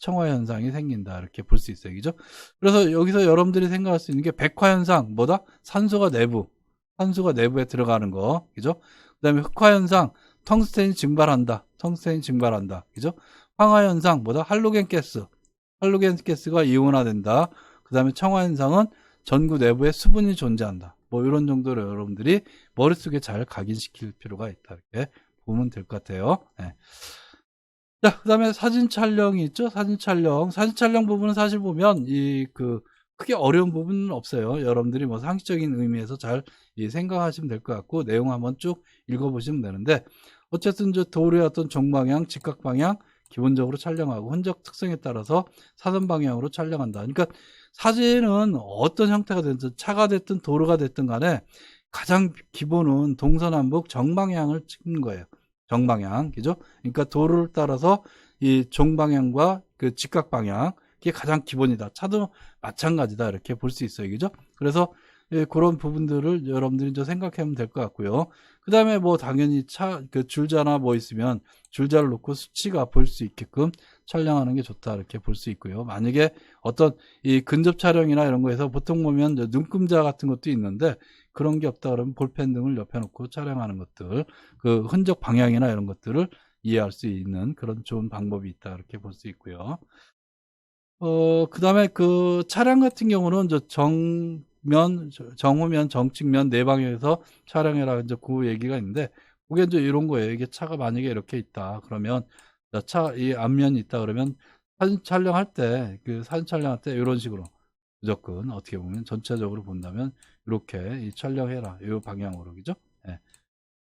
청화 현상이 생긴다. 이렇게 볼 수 있어요. 그죠? 그래서 여기서 여러분들이 생각할 수 있는 게 백화 현상, 뭐다? 산소가 내부에 들어가는 거. 그죠? 그 다음에 흑화 현상, 텅스텐이 증발한다. 그죠? 황화 현상, 뭐다? 할로겐 가스가 이온화된다. 그 다음에 청화 현상은 전구 내부에 수분이 존재한다. 뭐 이런 정도로 여러분들이 머릿속에 잘 각인시킬 필요가 있다. 이렇게 보면 될 것 같아요. 네. 자, 그 다음에 사진 촬영이 있죠? 사진 촬영 부분은 사실 보면 그 크게 어려운 부분은 없어요. 여러분들이 뭐 상식적인 의미에서 잘 생각하시면 될 것 같고, 내용 한번 쭉 읽어보시면 되는데, 어쨌든 도로의 어떤 정방향, 직각방향 기본적으로 촬영하고, 흔적 특성에 따라서 사선 방향으로 촬영한다. 그러니까 사진은 어떤 형태가 됐든, 차가 됐든 도로가 됐든 간에 가장 기본은 동서남북 정방향을 찍는 거예요. 정방향, 그죠? 그러니까 도로를 따라서 이 정방향과 그 직각방향, 이게 가장 기본이다. 차도 마찬가지다. 이렇게 볼 수 있어요. 그죠? 그래서 그런 부분들을 여러분들이 이제 생각하면 될 것 같고요. 그 다음에 뭐 당연히 그 줄자나 뭐 있으면 줄자를 놓고 수치가 볼 수 있게끔 촬영하는 게 좋다. 이렇게 볼 수 있고요. 만약에 어떤 이 근접 촬영이나 이런 거에서 보통 보면 눈금자 같은 것도 있는데, 그런 게 없다 그러면 볼펜 등을 옆에 놓고 촬영하는 것들, 그 흔적 방향이나 이런 것들을 이해할 수 있는 그런 좋은 방법이 있다. 이렇게 볼 수 있고요. 그 다음에 그 차량 같은 경우는 정후면, 정측면 네 방향에서 촬영해라. 이제 그 얘기가 있는데, 그게 이제 이런 거예요. 이게 차가 만약에 이렇게 있다. 그러면 이 앞면이 있다. 그러면 사진 촬영할 때, 이런 식으로 무조건 어떻게 보면 전체적으로 본다면 이렇게 촬영해라. 이 방향으로. 그죠? 예.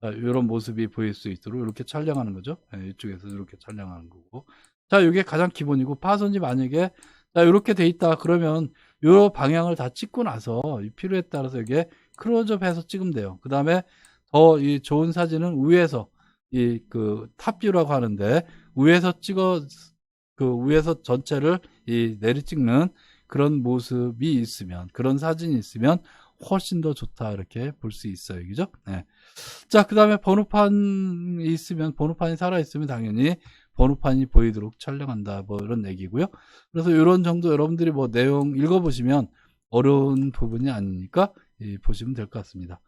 이런 모습이 보일 수 있도록 이렇게 촬영하는 거죠. 예, 이쪽에서 이렇게 촬영하는 거고. 자, 이게 가장 기본이고, 파손이 만약에 자, 이렇게 돼 있다. 그러면 요 방향을 다 찍고 나서 필요에 따라서 이게 클로즈업 해서 찍으면 돼요. 그 다음에 더 이 좋은 사진은 위에서 그 탑뷰라고 하는데, 위에서 위에서 전체를 내리 찍는 그런 모습이 있으면, 그런 사진이 있으면 훨씬 더 좋다. 이렇게 볼 수 있어요. 그죠? 네. 자, 그 다음에 번호판이 있으면, 번호판이 살아있으면 당연히 번호판이 보이도록 촬영한다. 뭐 이런 얘기고요. 그래서 이런 정도 여러분들이 뭐 내용 읽어보시면 어려운 부분이 아니니까 보시면 될 것 같습니다.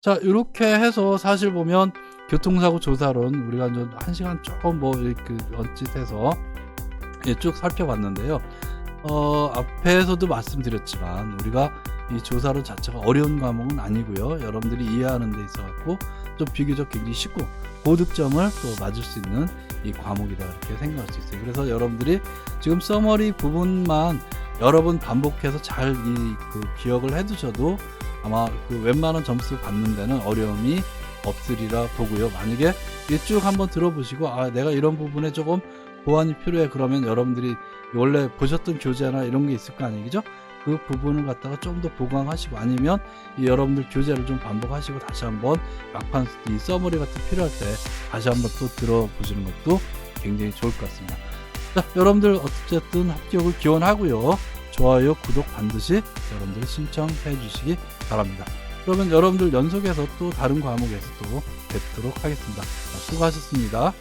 자, 이렇게 해서 사실 보면 교통사고 조사론 우리가 이제 1시간 조금 언짓해서 쭉 살펴봤는데요. 앞에서도 말씀드렸지만 우리가 이 조사론 자체가 어려운 과목은 아니고요. 여러분들이 이해하는 데 있어 갖고 좀 비교적 굉장히 쉽고 고득점을 또 맞을 수 있는 이 과목이다. 이렇게 생각할 수 있어요. 그래서 여러분들이 지금 서머리 부분만 여러 번 반복해서 잘 기억을 해 두셔도 아마 그 웬만한 점수 받는 데는 어려움이 없으리라 보고요. 만약에 쭉 한번 들어보시고 내가 이런 부분에 조금 보완이 필요해. 그러면 여러분들이 원래 보셨던 교재나 이런 게 있을 거 아니겠죠? 그 부분을 갖다가 좀 더 보강하시고, 아니면 여러분들 교재를 좀 반복하시고 다시 한번 막판 이 서머리 같은 필요할 때 다시 한번 또 들어보시는 것도 굉장히 좋을 것 같습니다. 자, 여러분들 어쨌든 합격을 기원하고요. 좋아요, 구독 반드시 여러분들 신청해 주시기 바랍니다. 그러면 여러분들 연속해서 또 다른 과목에서 또 뵙도록 하겠습니다. 자, 수고하셨습니다.